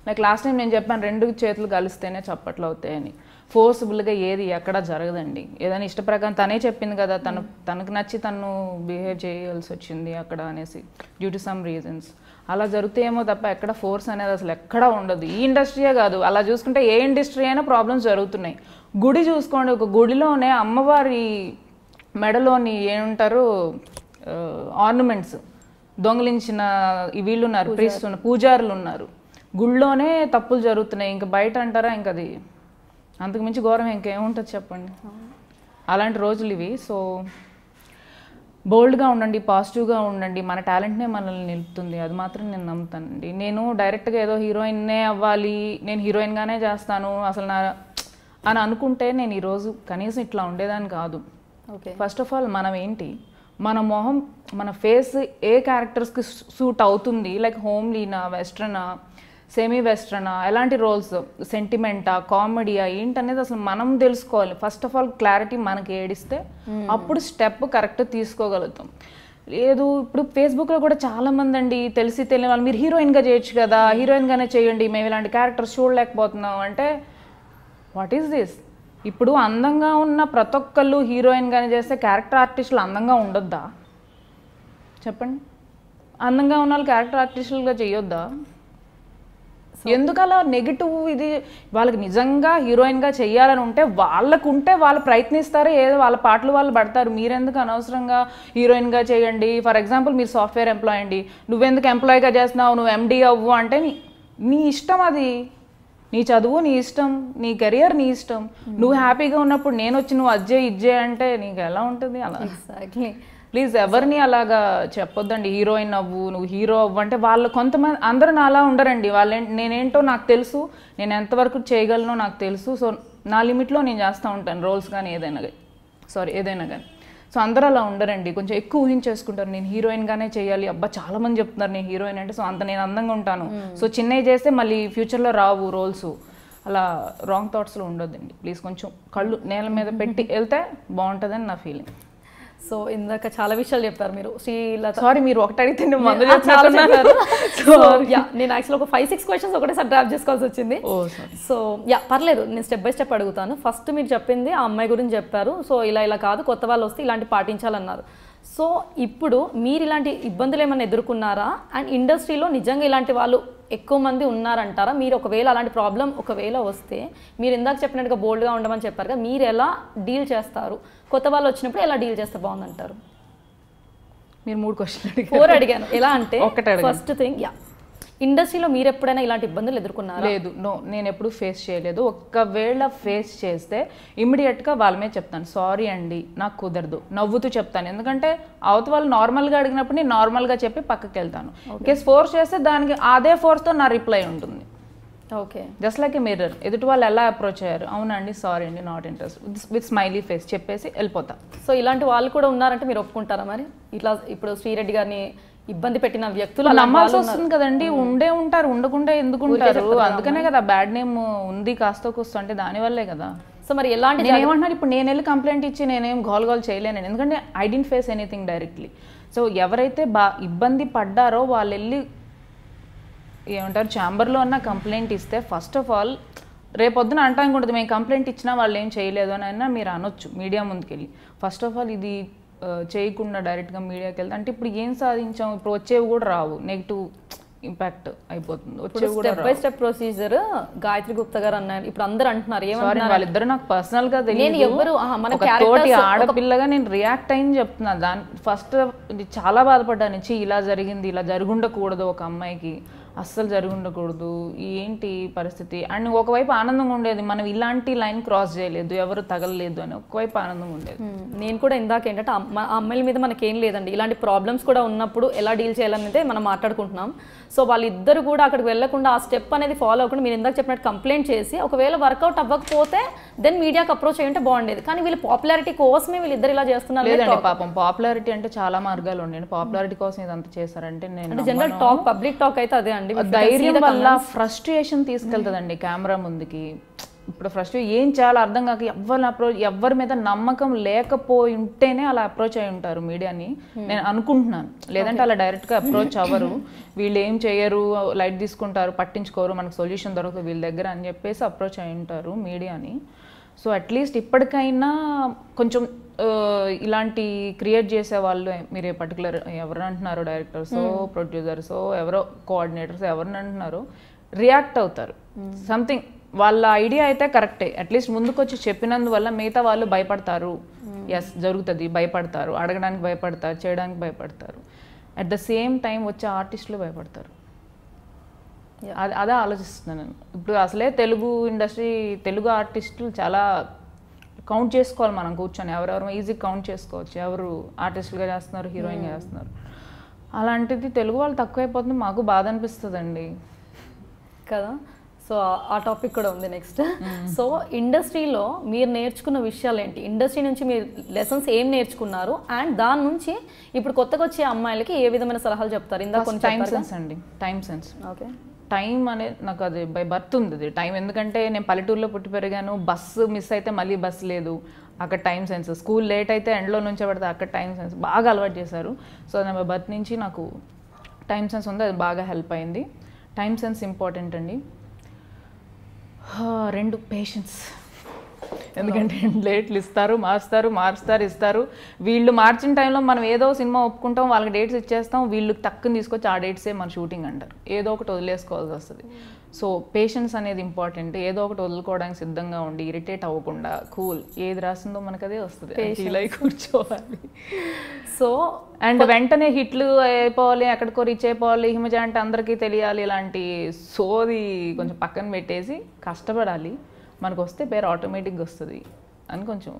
నాకు లాస్ట్ టైం నేను చెప్పాను 2 చేతులు కలిస్తేనే చప్పట్లు అవుతాయని. ఫోర్స్ఫుల్గా ఏది ఎక్కడ జరగదండి. ఏదైనా ఇష్ట ప్రకారం తనే చెప్పింది కదా, తనకు నచ్చి తను బిహేవ్ చేయాల్సి వచ్చింది అక్కడ అనేసి డ్యూ టు సమ్ రీజన్స్. అలా జరుగుతాయేమో తప్ప ఎక్కడ ఫోర్స్ అనేది అసలు ఎక్కడా ఉండదు. ఈ ఇండస్ట్రీయే కాదు, అలా చూసుకుంటే ఏ ఇండస్ట్రీ అయినా ప్రాబ్లమ్స్ జరుగుతున్నాయి. గుడి చూసుకోండి, ఒక గుడిలోనే అమ్మవారి మెడలోని ఏమంటారు ఆర్నమెంట్స్ దొంగిలించిన వీళ్ళు ఉన్నారు, ప్రీస్ట్ పూజారులు ఉన్నారు. గుళ్ళోనే తప్పులు జరుగుతున్నాయి, ఇంకా బయట అంటారా ఇంకా అది అంతకుమించి ఘోరం ఇంకేముంటుంది చెప్పండి. అలాంటి రోజులు ఇవి. సో బోల్డ్గా ఉండండి, పాజిటివ్గా ఉండండి, మన టాలెంట్నే మనల్ని నిలుపుతుంది, అది మాత్రం నేను నమ్ముతానండి. నేను డైరెక్ట్గా ఏదో హీరోయిన్నే అవ్వాలి, నేను హీరోయిన్గానే చేస్తాను అసలు అని అనుకుంటే నేను ఈరోజు కనీసం ఇట్లా ఉండేదాన్ని కాదు. ఫస్ట్ ఆఫ్ ఆల్ మనం ఏంటి, మన మొహం మన ఫేస్ ఏ క్యారెక్టర్స్కి సూట్ అవుతుంది, లైక్ హోమ్లీనా, వెస్ట్రనా, సెమీ వెస్ట్రనా, ఎలాంటి రోల్స్, సెంటిమెంటా, కామెడీయా ఏంటనేది అసలు మనం తెలుసుకోవాలి. ఫస్ట్ ఆఫ్ ఆల్ క్లారిటీ మనకి ఏడిస్తే అప్పుడు స్టెప్ కరెక్ట్ తీసుకోగలుగుతాం. లేదు ఇప్పుడు ఫేస్బుక్లో కూడా చాలామంది అండి తెలిసి తెలియని వాళ్ళు మీరు హీరోయిన్గా చేయొచ్చు కదా, హీరోయిన్గానే చేయండి, మేము ఇలాంటి క్యారెక్టర్స్ చూడలేకపోతున్నాం అంటే వాట్ ఈస్ దిస్? ఇప్పుడు అందంగా ఉన్న ప్రతి ఒక్కళ్ళు హీరోయిన్గానే చేస్తే క్యారెక్టర్ ఆర్టిస్టులు అందంగా ఉండొద్దా చెప్పండి? అందంగా ఉన్న వాళ్ళు క్యారెక్టర్ ఆర్టిస్టులుగా చేయొద్దా? ఎందుకలా నెగిటివ్ ఇది? వాళ్ళకి నిజంగా హీరోయిన్గా చెయ్యాలని ఉంటే వాళ్ళు ప్రయత్నిస్తారు, ఏదో వాళ్ళ పాటలు వాళ్ళు పడతారు. మీరెందుకు అనవసరంగా హీరోయిన్గా చేయండి? ఫర్ ఎగ్జాంపుల్ మీరు సాఫ్ట్వేర్ ఎంప్లాయ్ అండి, నువ్వెందుకు ఎంప్లాయ్గా చేస్తున్నావు, నువ్వు ఎండి అవ్వు అంటే నీ ఇష్టం, అది నీ చదువు నీ ఇష్టం, నీ కెరియర్ నీ ఇష్టం. నువ్వు హ్యాపీగా ఉన్నప్పుడు నేను వచ్చి నువ్వు అజ్జే ఇజ్జే అంటే నీకు ఎలా ఉంటుంది? అలా ప్లీజ్ ఎవరిని అలాగా చెప్పొద్దండి. హీరోయిన్ అవ్వు, నువ్వు హీరో అవ్వు అంటే వాళ్ళు కొంతమంది అందరూ అలా ఉండరండి. నేనేంటో నాకు తెలుసు, నేను ఎంతవరకు చేయగలనో నాకు తెలుసు. సో నా లిమిట్లో నేను చేస్తూ ఉంటాను రోల్స్ కానీ ఏదైనా కానీ. సో అందరూ అలా ఉండరండి, కొంచెం ఎక్కువ ఊహించేసుకుంటారు. నేను హీరోయిన్గానే చేయాలి, అబ్బా చాలామంది చెప్తున్నారు నేను హీరోయిన్ అంటే, సో అంత నేను అందంగా ఉంటాను, సో చిన్నవి చేస్తే మళ్ళీ ఫ్యూచర్లో రావు రోల్స్. అలా రాంగ్ థాట్స్లో ఉండొద్దండి ప్లీజ్. కొంచెం కళ్ళు నేల మీద పెట్టి వెళ్తే బాగుంటుందని నా ఫీలింగ్. సో ఇందాక చాలా విషయాలు చెప్పారు మీరు. శ్రీలత సారీ మీరు ఒకటి అడిగితే నేను యాక్చువల్ ఒక 5-6 క్వశ్చన్స్ ఒకటేసారి డ్రాప్ చేసుకోవాల్సి వచ్చింది. సో పర్లేదు, నేను స్టెప్ బై స్టెప్ అడుగుతాను. ఫస్ట్ మీరు చెప్పింది ఆ అమ్మాయి గురించి చెప్పారు. సో ఇలా కాదు, కొత్త వాళ్ళు వస్తే ఇలాంటి పాటించాలన్నారు. సో ఇప్పుడు మీరు ఇలాంటి ఇబ్బందులు ఏమైనా ఎదుర్కొన్నారా? అండ్ ఇండస్ట్రీలో నిజంగా ఇలాంటి వాళ్ళు ఎక్కువ మంది ఉన్నారంటారా? మీరు ఒకవేళ అలాంటి ప్రాబ్లం ఒకవేళ వస్తే మీరు ఇందాక చెప్పినట్టుగా బోల్డ్గా ఉండమని చెప్పారు కదా, మీరు ఎలా డీల్ చేస్తారు? కొత్త వాళ్ళు వచ్చినప్పుడు ఎలా డీల్ చేస్తే బాగుందంటారు? మీరు 3 క్వశ్చన్లు 4 అడిగాను. ఎలా అంటే ఫస్ట్ థింగ్ ఇండస్ట్రీలో మీరు ఎప్పుడైనా ఇలాంటి ఇబ్బందులు ఎదుర్కొన్నారా? లేదు, నో, నేను ఎప్పుడు ఫేస్ చేయలేదు. ఒకవేళ ఫేస్ చేస్తే ఇమ్మీడియట్గా వాళ్ళ మీద చెప్తాను, సారీ అండి నాకు కుదరదు, నవ్వుతూ చెప్తాను. ఎందుకంటే అవతల వాళ్ళు నార్మల్గా అడిగినప్పుడు నేను నార్మల్గా చెప్పి పక్కకి వెళ్తాను. కేసు ఫోర్స్ చేస్తే దానికి అదే ఫోర్స్తో నా రిప్లై ఉంటుంది. Okay, just like a mirror. ఎదుటి వాళ్ళు ఎలా అప్రోచ్ అయ్యారు, అవునండి సారీ అండి not interest with smiley face చెప్పేసి వెళ్ళిపోతా. సో ఇలాంటి వాళ్ళు కూడా ఉన్నారంటే మీరు ఒప్పుకుంటారా? మరి ఇట్లా ఇప్పుడు శ్రీరెడ్డి గారిని ఇబ్బంది పెట్టిన వ్యక్తులు నమ్మాల్సి వస్తుంది కదండి. ఉండే ఉంటారు, ఉండకుండా ఎందుకు ఉంటారు? అందుకనే కదా బ్యాడ్ నేమ్ ఉంది కాస్త కూస్తో, అంటే దానివల్లే కదా. సో మరి ఎలాంటి ఏమంటున్నారు ఇప్పుడు నేను వెళ్ళి కంప్లైంట్ ఇచ్చి నేనేం గోల్ చేయలేను, ఎందుకంటే I didn't face anything directly. So ఎవరైతే ఇబ్బంది పడ్డారో వాళ్ళు వెళ్ళి ఏమంటారు ఛాంబర్లో ఉన్న కంప్లైంట్ ఇస్తే ఫస్ట్ ఆఫ్ ఆల్ రేపొద్దున అంటానికి ఉంటుంది మేము కంప్లైంట్ ఇచ్చినా వాళ్ళు ఏం చేయలేదు అని అయినా మీరు అనొచ్చు మీడియా ముందుకెళ్ళి. ఫస్ట్ ఆఫ్ ఆల్ ఇది చేయకుండా డైరెక్ట్గా మీడియాకి వెళ్తే అంటే ఇప్పుడు ఏం సాధించాం, ఇప్పుడు వచ్చేవి కూడా రావు, నెగిటివ్ ఇంపాక్ట్ అయిపోతుంది. వచ్చేవి కూడా step by step procedure Gayatri Gupta గారు అన్నారు. ఇప్పుడు అందరూ అంటున్నారు ఏమన్నారు, వాళ్ళిద్దరు నాకు పర్సనల్ గా తెలియదు, తోటి ఆడపిల్లగా నేను రియాక్ట్ అయింది చెప్తున్నా. దాని ఫస్ట్ చాలా బాధపడ్డాను, ఇలా జరిగింది, ఇలా జరుగుండకూడదు, ఒక అమ్మాయికి అస్సలు జరుగుండకూడదు, ఏంటి పరిస్థితి. అండ్ ఒకవైపు ఆనందంగా ఉండేది మనం ఇలాంటి లైన్ క్రాస్ చేయలేదు, ఎవరు తగలలేదు అని ఒకవైపు ఆనందంగా ఉండేది. నేను కూడా ఇందాక ఏంటంటే అమ్మాయిల మీద మనకేం లేదండి, ఇలాంటి ప్రాబ్లమ్స్ కూడా ఉన్నప్పుడు ఎలా డీల్ చేయాలనేది మనం మాట్లాడుకుంటున్నాం. సో వాళ్ళిద్దరు కూడా అక్కడికి వెళ్లకుండా ఆ స్టెప్ అనేది ఫాలో అవ్వకుండా మీరు ఇందాక చెప్పినట్టు కంప్లైంట్ చేసి ఒకవేళ వర్కౌట్ అవ్వకపోతే దెన్ మీడియాకి అప్రోచ్ అయ్యి ఉంటే బాగుండేది. కానీ వీళ్ళు పాపులారిటీ కోసమే వీళ్ళిద్దరు ఇలా చేస్తున్నారు. లేదండి పాపం, పాపులారిటీ అంటే చాలా మార్గాలు ఉండండి, పాపులారిటీ కోసం ఇదంతా చేశారంటే నేను జనరల్ టాక్, పబ్లిక్ టాక్ అయితే అదే అండి. ధైర్యం వల్ల ఫ్రస్ట్రేషన్ తీసుకెళ్తుందండి కెమెరా ముందుకి. ఇప్పుడు ఫస్ట్ ఏం చేయాలో అర్థం కాక ఎవరి మీద నమ్మకం లేకపోయి ఉంటేనే అలా అప్రోచ్ అయి ఉంటారు మీడియాని నేను అనుకుంటున్నాను. లేదంటే అలా డైరెక్ట్గా అప్రోచ్ అవ్వరు. వీళ్ళు ఏం చేయరు, లైట్ తీసుకుంటారు, పట్టించుకోరు, మనకు సొల్యూషన్ దొరకదు వీళ్ళ దగ్గర అని చెప్పేసి అప్రోచ్ అయి ఉంటారు మీడియాని. సో అట్లీస్ట్ ఇప్పటికైనా కొంచెం ఇలాంటి క్రియేట్ చేసే వాళ్ళు, మీరు పర్టికులర్ ఎవరు అంటున్నారు, డైరెక్టర్సో ప్రొడ్యూసర్సో ఎవరో కోఆర్డినేటర్స్ ఎవరిని అంటున్నారో రియాక్ట్ అవుతారు. సంథింగ్ వాళ్ళ ఐడియా అయితే కరెక్టే, అట్లీస్ట్ ముందుకు వచ్చి చెప్పినందువల్ల మిగతా వాళ్ళు భయపడతారు. ఎస్ జరుగుతుంది, భయపడతారు, అడగడానికి భయపడతారు, చేయడానికి భయపడతారు. అట్ ద సేమ్ టైం వచ్చే ఆర్టిస్టులు భయపడతారు. అదే ఆలోచిస్తున్నాను నేను. ఇప్పుడు అసలే తెలుగు ఇండస్ట్రీ, తెలుగు ఆర్టిస్టులు చాలా కౌంట్ చేసుకోవాలి మనం కూర్చొని, ఎవరెవరు ఈజీ కౌంట్ చేసుకోవచ్చు, ఎవరు ఆర్టిస్టులుగా చేస్తున్నారు, హీరోయిన్గా చేస్తున్నారు. అలాంటిది తెలుగు వాళ్ళు తక్కువైపోతుంది, మాకు బాధ అనిపిస్తుందండి కదా. సో ఆ టాపిక్ కూడా ఉంది నెక్స్ట్. సో ఇండస్ట్రీలో మీరు నేర్చుకున్న విషయాలు ఏంటి, ఇండస్ట్రీ నుంచి మీరు లెసన్స్ ఏం నేర్చుకున్నారు, అండ్ దాని నుంచి ఇప్పుడు కొత్తగా వచ్చే అమ్మాయిలకి ఏ విధమైన సలహాలు చెప్తారు? ఇందాక టైం సెన్స్ అండి, టైం సెన్స్. ఓకే, టైం అనేది నాకు అది బై బర్త్ ఉంది అది టైం. ఎందుకంటే నేను పల్లెటూరులో పుట్టి పెరిగాను, బస్సు మిస్ అయితే మళ్ళీ బస్సు లేదు, అక్కడ టైం సెన్స్. స్కూల్ లేట్ అయితే ఎండ్లో నుంచే పడితే అక్కడ టైం సెన్స్ బాగా అలవాటు చేశారు. సో నా బర్త్ నుంచి నాకు టైం సెన్స్ ఉంది, అది బాగా హెల్ప్ అయింది. టైం సెన్స్ ఇంపార్టెంట్ అండి. 2 పేషెన్స్. ఎందుకంటే లేట్లు ఇస్తారు, మారుస్తారు, ఇస్తారు. వీళ్ళు మార్చిన టైంలో మనం ఏదో సినిమా ఒప్పుకుంటాం, వాళ్ళకి డేట్స్ ఇచ్చేస్తాం, వీళ్ళు తక్కువ తీసుకొచ్చి ఆ డేట్సే మన షూటింగ్ అంటారు. ఏదో ఒకటి వదిలేసుకోవాల్సి వస్తుంది. సో పేషెన్స్ అనేది ఇంపార్టెంట్. ఏదో ఒకటి వదులుకోవడానికి సిద్ధంగా ఉండి, ఇరిటేట్ అవ్వకుండా కూల్, ఏది రాసిందో మనకు అదే వస్తుంది, ఫీల్ అయి కూర్చోవాలి. సో అండ్ వెంటనే హిట్లు అయిపోవాలి, ఎక్కడికో రీచ్ అయిపోవాలి, హిమజ అంటే అందరికీ తెలియాలి, ఇలాంటి సోది కొంచెం పక్కన పెట్టేసి కష్టపడాలి. మనకు వస్తే పేరు ఆటోమేటిక్గా వస్తుంది అని కొంచెం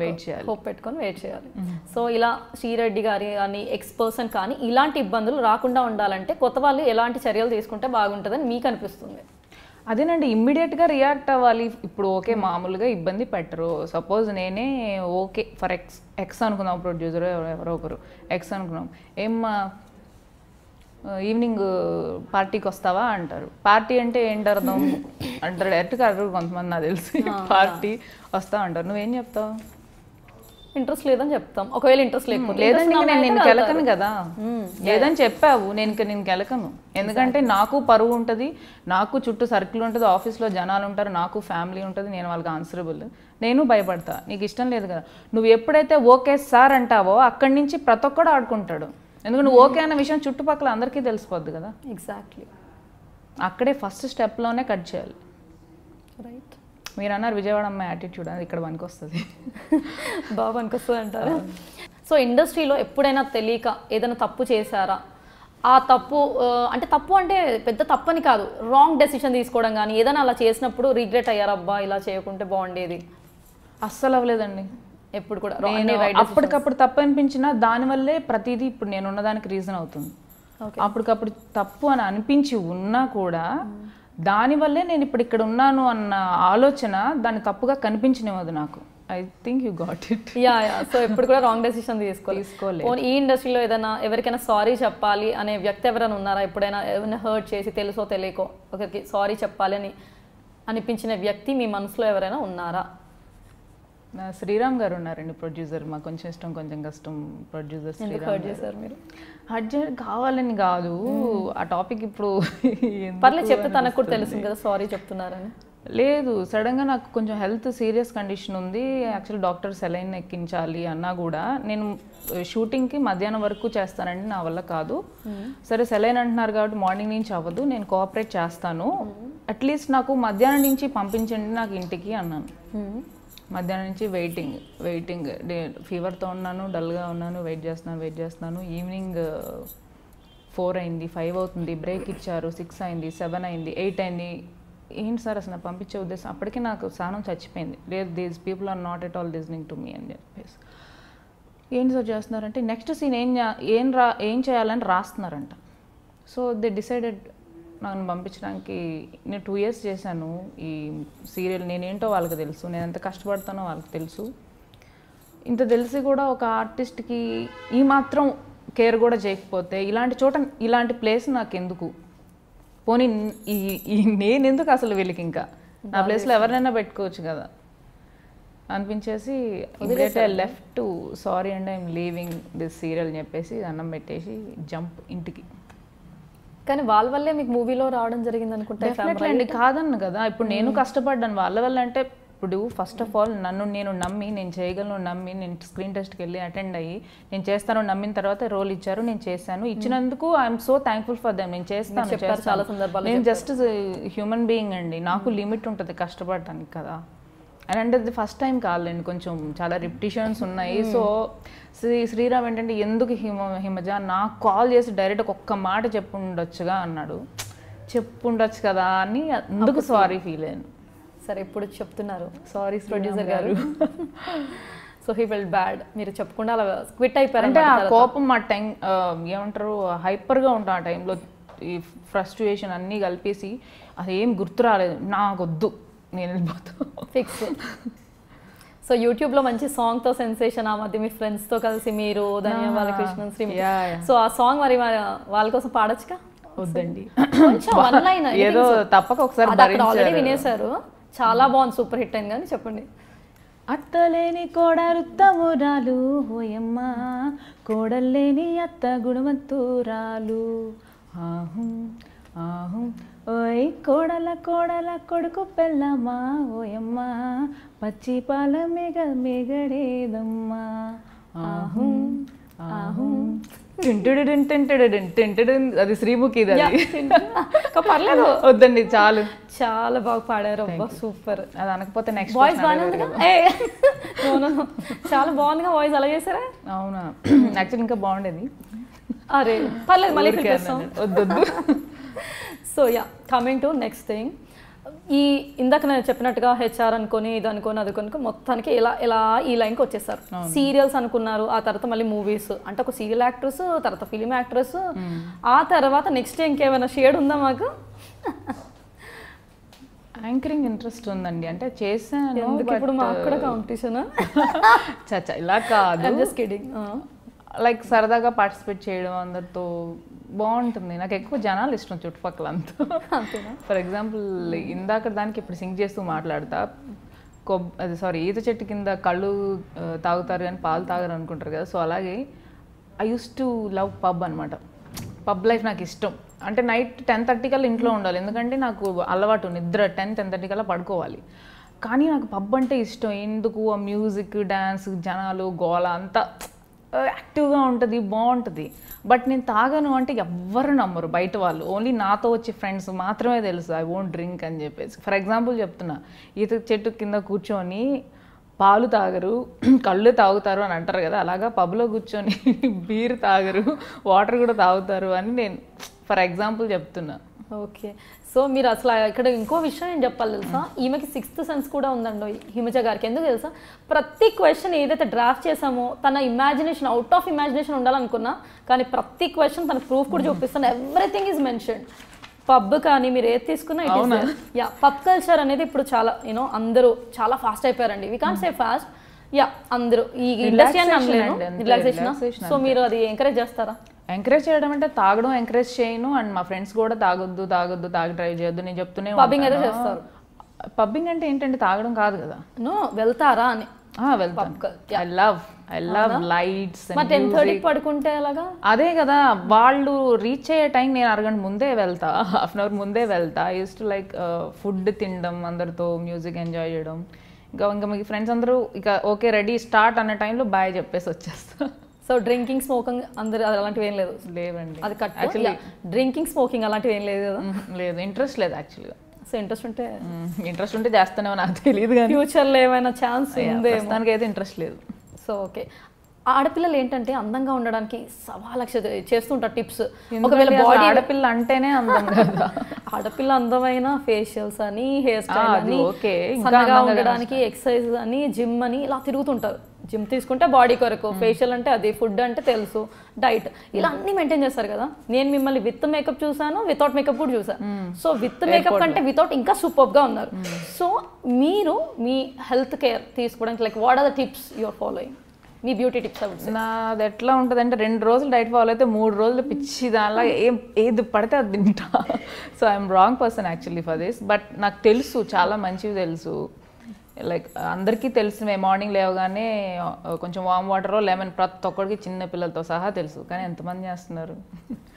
వెయిట్ చేయాలి, హోప్ పెట్టుకొని వెయిట్ చేయాలి. సో ఇలా శ్రీరెడ్డి గారి కానీ ఎక్స్పర్సన్ కానీ ఇలాంటి ఇబ్బందులు రాకుండా ఉండాలంటే కొత్త వాళ్ళు ఎలాంటి చర్యలు తీసుకుంటే బాగుంటుందని మీకు అనిపిస్తుంది? అదేనండి, ఇమ్మీడియట్గా రియాక్ట్ అవ్వాలి. ఇప్పుడు ఓకే మామూలుగా ఇబ్బంది పెట్టరు. సపోజ్ నేనే ఓకే ఫర్ ఎక్స్ అనుకుందాం, ప్రొడ్యూసర్ ఎవరో ఒకరు ఎక్స్ అనుకున్నాం, ఏమ్మా ఈవినింగ్ పార్టీకి వస్తావా అంటారు. పార్టీ అంటే ఏంటి అర్థం అంటారు, డైరెక్ట్గా అడగరు కొంతమంది, నాకు తెలిసి. పార్టీ వస్తావు అంటారు, నువ్వేం చెప్తావు? ఇంట్రెస్ట్ లేదని చెప్తాం. ఒకవేళ ఇంట్రెస్ట్ లేకపోతే లేదండి నేను కెలకను కదా, లేదని చెప్పావు, నేను కెలకను. ఎందుకంటే నాకు పరువు ఉంటుంది, నాకు చుట్టూ సర్కిల్ ఉంటుంది, ఆఫీస్లో జనాలు ఉంటారు, నాకు ఫ్యామిలీ ఉంటుంది, నేను వాళ్ళకి ఆన్సరబుల్. నేను భయపడతా, నీకు ఇష్టం లేదు కదా. నువ్వు ఎప్పుడైతే ఓకే సార్ అంటావో అక్కడి నుంచి ప్రతి ఒక్కడు ఆడుకుంటాడు. ఎందుకంటే నువ్వు ఓకే అన్న విషయం చుట్టుపక్కల అందరికీ తెలిసిపోద్ది కదా. ఎగ్జాక్ట్లీ, అక్కడే ఫస్ట్ స్టెప్లోనే కట్ చేయాలి. రైట్. మీరు అన్నారు విజయవాడ అమ్మాయి యాటిట్యూడ్, అది ఇక్కడ పనికొస్తుంది, బాగా పనికొస్తుంది అంటారు. సో ఇండస్ట్రీలో ఎప్పుడైనా తెలియక ఏదైనా తప్పు చేశారా? ఆ తప్పు అంటే తప్పు అంటే పెద్ద తప్పు అని కాదు, రాంగ్ డెసిషన్ తీసుకోవడం కానీ ఏదైనా అలా చేసినప్పుడు రిగ్రెట్ అయ్యారా, అబ్బా ఇలా చేయకుంటే బాగుండేది? అస్సలు అవ్వలేదండి ఎప్పుడు కూడా. అప్పటికప్పుడు తప్పు అనిపించినా దానివల్లే ప్రతిదీ ఇప్పుడు నేను ఉన్నదానికి రీజన్ అవుతుంది. అప్పటికప్పుడు తప్పు అని అనిపించి ఉన్నా కూడా దానివల్లే నేను ఇప్పుడు ఇక్కడ ఉన్నాను అన్న ఆలోచన దాన్ని తప్పుగా కనిపించనివ్వదు నాకు. I think you got it. Yeah. So ఎప్పుడు కూడా రాంగ్ డెసిషన్ తీసుకోలేదు. ఈ ఇండస్ట్రీలో ఏదైనా ఎవరికైనా సారీ చెప్పాలి అనే వ్యక్తి ఎవరైనా ఉన్నారా? ఎప్పుడైనా ఏమైనా హర్ట్ చేసి తెలుసో తెలియకో ఒకరికి సారీ చెప్పాలి అని అనిపించిన వ్యక్తి మీ మనసులో ఎవరైనా ఉన్నారా? శ్రీరామ్ గారు ఉన్నారండి, ప్రొడ్యూసర్. మాకు కొంచెం ఇష్టం కొంచెం కష్టం ప్రొడ్యూసర్ శ్రీరామ్. మీరు అర్జెంట్ కావాలని కాదు, ఆ టాపిక్ ఇప్పుడు పర్లేదు చెప్తే తనకు కూడా తెలుసు కదా సారీ చెప్తున్నారని. లేదు, సడన్గా నాకు కొంచెం హెల్త్ సీరియస్ కండిషన్ ఉంది. యాక్చువల్లీ డాక్టర్ సెలైన్ ఎక్కించాలి అన్నా కూడా నేను షూటింగ్కి మధ్యాహ్నం వరకు చేస్తానండి, నా వల్ల కాదు. సరే సెలైన్ అంటున్నారు కాబట్టి మార్నింగ్ నుంచి అవ్వదు, నేను కోఆపరేట్ చేస్తాను, అట్లీస్ట్ నాకు మధ్యాహ్నం నుంచి పంపించండి నాకు ఇంటికి అన్నాను. మధ్యాహ్నం నుంచి వెయిటింగ్ ఫీవర్తో ఉన్నాను, డల్గా ఉన్నాను, వెయిట్ చేస్తున్నాను. ఈవినింగ్ 4 అయింది, 5 అవుతుంది, బ్రేక్ ఇచ్చారు, 6 అయింది, 7 అయింది, 8 అయింది. ఏంటి సార్ అసలు పంపించే ఉద్దేశం? అప్పటికి నాకు సహనం చచ్చిపోయింది. లేదు, these people are not at all listening to me అని చెప్పేసి. ఏంటి సార్ చేస్తున్నారంటే నెక్స్ట్ సీన్ ఏం చేయాలని రాస్తున్నారంట. సో దే డిసైడెడ్ నన్ను పంపించడానికి. నేను 2 years చేశాను ఈ సీరియల్, నేనేంటో వాళ్ళకి తెలుసు, నేను ఎంత కష్టపడతానో వాళ్ళకి తెలుసు. ఇంత తెలిసి కూడా ఒక ఆర్టిస్ట్కి ఈ మాత్రం కేర్ కూడా చేయకపోతే ఇలాంటి చోట ఇలాంటి ప్లేస్ నాకు ఎందుకు? పోనీ నేనెందుకు అసలు వీళ్ళకి ఇంకా నా ప్లేస్లో ఎవరినైనా పెట్టుకోవచ్చు కదా అనిపించేసి immediately I left to sorry and I'm leaving this serial అని చెప్పేసి అన్నం పెట్టేసి జంప్ ఇంటికి. కానీ వాళ్ళ వల్లే మీకు మూవీలో రావడం జరిగింది అనుకుంటా. డెఫినెట్లీ అండి, కాదన్న కదా. ఇప్పుడు నేను కష్టపడ్డాను వాళ్ళ వల్ల. అంటే ఇప్పుడు ఫస్ట్ ఆఫ్ ఆల్ నేను నమ్మి నేను చేయగలను నమ్మి నేను స్క్రీన్ టెస్ట్కి వెళ్ళి అటెండ్ అయ్యి నేను చేస్తాను నమ్మిన తర్వాత రోల్ ఇచ్చారు, నేను చేశాను. ఇచ్చినందుకు I'm so thankful for them. నేను చేస్తాను చాలా సందర్భాలు. నేను జస్ట్ హ్యూమన్ బీయింగ్ అండి, నాకు లిమిట్ ఉంటుంది కష్టపడటానికి కదా. అండ్ అంటే అది ఫస్ట్ టైం కాదులేండి, కొంచెం చాలా రిపిటిషన్స్ ఉన్నాయి. సో శ్రీరామ్ ఏంటంటే ఎందుకు హిమజ నాకు కాల్ చేసి డైరెక్ట్ ఒక్క మాట చెప్పుండొచ్చుగా అన్నాడు. చెప్పుండొచ్చు కదా అని అందుకు సారీ ఫీల్ అయ్యాను. సరే ఇప్పుడు చెప్తున్నారు సారీ ప్రొడ్యూసర్ గారు. సో హీ ఫెల్ట్ బ్యాడ్, మీరు చెప్పకుండా అలా క్విట్ అయిపోయారు. అంటే ఆ కోపం ఆ టైం ఏమంటారు హైపర్గా ఉంటాం ఆ టైంలో, ఈ ఫ్రస్ట్రేషన్ అన్నీ కలిపేసి అది ఏం గుర్తు రాలేదు. నాకొద్దు నేను వెళ్ళిపోతాను ఫిక్స్. సో యూట్యూబ్లో మంచి సాంగ్తో సెన్సేషన్ ఆ మధ్య మీ ఫ్రెండ్స్తో కలిసి మీరు ధన్యవాదాలు కృష్ణ శ్రీ. సో ఆ సాంగ్ మరి వాళ్ళ కోసం పాడొచ్చుగా? వద్దండి, కొంచెం వన్ లైన్ ఏదో తప్పక ఒకసారి ఆల్రెడీ వినేశారు, చాలా బాగుంది, సూపర్ హిట్ అయింది. కానీ చెప్పండి. అత్తలేని కోడరుత్తమురాలు ఓయమ్మ, కోడల్లేని అత్త గుణవంతురాలు, ఆహు ఆహు ఓయ్ కోడల కోడల కొడుకు పెళ్ళమ్మా ఓయమ్మ, పచ్చి పాల మేగడేదమ్మా, ఆహు ఆహు అది శ్రీముఖి. పర్లేదు వద్దండి చాలు, చాలా బాగా పాడారు. అబ్బా సూపర్. అది అనకపోతే నెక్స్ట్ వాయిస్ బాగానే చాలా బాగుందిగా వాయిస్. అలా చేసారా? అవునా, యాక్చువల్లీ ఇంకా బాగుండేది. అరే పర్లేదు మళ్ళీ వద్దొద్దు. So yeah, coming to next thing. ఈ ఇందాక నేను చెప్పినట్టుగా హెచ్ఆర్ అనుకొని ఇది అనుకొని అది కొనుక్కొని మొత్తానికి ఇలా ఈ లైన్కి వచ్చేసారు. సీరియల్స్ అనుకున్నారు, ఆ తర్వాత మళ్ళీ మూవీస్. అంటే ఒక సీరియల్ యాక్ట్రెస్, తర్వాత ఫిలిం యాక్ట్రెస్, ఆ తర్వాత నెక్స్ట్ ఇంకేమైనా షేడ్ ఉందా మాకు? యాంకరింగ్ ఇంట్రెస్ట్ ఉందండి, అంటే చేశాను. ఇప్పుడు మాకు కూడా కాంపిటీషన్ చచ్చా ఇలా కాదు, జస్ట్ కిడింగ్. లైక్ సరదాగా పార్టిసిపేట్ చేయడం అందరితో బాగుంటుంది. నాకు ఎక్కువ జనాలు ఇష్టం చుట్టుపక్కల అంతా. ఫర్ ఎగ్జాంపుల్ ఇందాక దానికి ఇప్పుడు సింగ్ చేస్తూ మాట్లాడతా, ఈత చెట్టు కింద కళ్ళు తాగుతారు కానీ పాలు తాగరు అనుకుంటారు కదా. సో అలాగే I use to love pub అనమాట. పబ్ లైఫ్ నాకు ఇష్టం. అంటే నైట్ 10:30 కల్లా ఇంట్లో ఉండాలి, ఎందుకంటే నాకు అలవాటు నిద్ర 10-10:30 కల్లా పడుకోవాలి. కానీ నాకు పబ్ అంటే ఇష్టం. ఎందుకు ఆ మ్యూజిక్, డ్యాన్స్, జనాలు, గోల అంతా యాక్టివ్గా ఉంటుంది, బాగుంటుంది. బట్ నేను తాగను అంటే ఎవ్వరు నమ్మరు బయట వాళ్ళు. ఓన్లీ నాతో వచ్చే ఫ్రెండ్స్ మాత్రమే తెలుసు ఐ వోంట్ డ్రింక్ అని చెప్పేసి. ఫర్ ఎగ్జాంపుల్ చెప్తున్నా, ఈత చెట్టు కింద కూర్చొని పాలు తాగరు కళ్ళు తాగుతారు అని అంటారు కదా, అలాగా పబ్లో కూర్చొని బీర్ తాగరు, వాటర్ కూడా తాగుతారు అని నేను ఫర్ ఎగ్జాంపుల్ చెప్తున్నా. ఓకే. సో మీరు అసలు ఇక్కడ ఇంకో విషయం ఏం చెప్పాలి తెలుసా, ఈమెకి 6th సెన్స్ కూడా ఉందండి హిమజ గారికి. ఎందుకు తెలుసా, ప్రతి క్వశ్చన్ ఏదైతే డ్రాఫ్ట్ చేసామో తన ఇమాజినేషన్, అవుట్ ఆఫ్ ఇమాజినేషన్ ఉండాలనుకున్నా, కానీ ప్రతి క్వశ్చన్ తన ప్రూఫ్ కూడా చూపిస్తాను. Everything is mentioned. పబ్ కానీ మీరు ఏది తీసుకున్నా యా, పబ్ కల్చర్ అనేది ఇప్పుడు చాలా అందరూ చాలా ఫాస్ట్ అయిపోయారండి. We can't say fast, ya అందరూ ఈ ఇండస్ట్రీ అని అనలేను, రిలాక్సేషన్. సో మీరు అది ఎంకరేజ్ చేస్తారా? ఎంకరేజ్ చేయడం అంటే తాగడం ఎంకరేజ్ చేయను, అండ్ మా ఫ్రెండ్స్ కూడా తాగొద్దు తాగి డ్రైవ్ చేయొద్దు నేను చెప్తూనే. పబ్బింగ్ అయితే చేస్తారు. పబ్బింగ్ అంటే ఏంటంటే తాగడం కాదు కదా. నో వెళ్తారా అని. I love lights. 10:30 పడుకుంటే అలాగా అదే కదా, వాళ్ళు రీచ్ అయ్యే టైం నేను అరగంట ముందే వెళ్తా, హాఫ్ అన్ అవర్ ముందే వెళ్తా. యూస్ టు లైక్ ఫుడ్ తినడం, అందరితో మ్యూజిక్ ఎంజాయ్ చేయడం. ఇంకా మీ ఫ్రెండ్స్ అందరూ ఇక ఓకే రెడీ స్టార్ట్ అన్న టైంలో బాయ్ చెప్పేసి వచ్చేస్తా. సో డ్రింకింగ్ స్మోకింగ్ అందరు అలాంటివి ఏం లేదు? లేవండి, అది కట్. యాక్చువల్లీ డ్రింకింగ్ స్మోకింగ్ అలాంటివి ఏం లేదు కదా? లేదు, ఇంట్రెస్ట్ లేదు యాక్చువల్గా. సో ఇంట్రెస్ట్ ఉంటే చేస్తానేమో నాకు తెలియదు, కానీ ఫ్యూచర్లో ఏమైనా ఛాన్స్ ఉంది? దానికి అయితే ఇంట్రెస్ట్ లేదు. So okay. ఆడపిల్లలు ఏంటంటే అందంగా ఉండడానికి సవాలక్ష చేస్తుంటారు టిప్స్. ఒకవేళ బాడీ, ఆడపిల్ల అంటేనే అందం కదా. ఆడపిల్ల అందమైన ఫేషియల్స్ అని, హెయిర్ స్టైల్ అని, సన్నగా ఉండడానికి ఎక్సర్సైజ్ అని, జిమ్ అని ఇలా తిరుగుతుంటారు. జిమ్ తీసుకుంటే బాడీ కొరకు, ఫేషియల్ అంటే అది, ఫుడ్ అంటే తెలుసు, డైట్, ఇలా అన్ని మెయింటైన్ చేస్తారు కదా. నేను మిమ్మల్ని విత్ మేకప్ చూసాను, వితౌట్ మేకప్ కూడా చూసాను. సో విత్ మేకప్ కంటే వితౌట్ ఇంకా సూపర్గా ఉన్నారు. సో మీరు మీ హెల్త్ కేర్ తీసుకోవడానికి like what are the tips you are following? మీ బ్యూటీ టిప్స్ అవి? నాది ఎట్లా ఉంటుంది అంటే 2 రోజులు డైట్ ఫాలో అయితే 3 రోజులు పిచ్చి దానిలా ఏది పడితే అది తింటా. So I'm wrong person actually for this. But నాకు తెలుసు చాలా మంచివి తెలుసు. లైక్ అందరికీ తెలిసినవే, మార్నింగ్ లేవగానే కొంచెం వామ్ వాటర్ లెమన్ ప్రతి ఒక్కరికి చిన్న పిల్లలతో సహా తెలుసు. కానీ ఎంతమంది చేస్తున్నారు?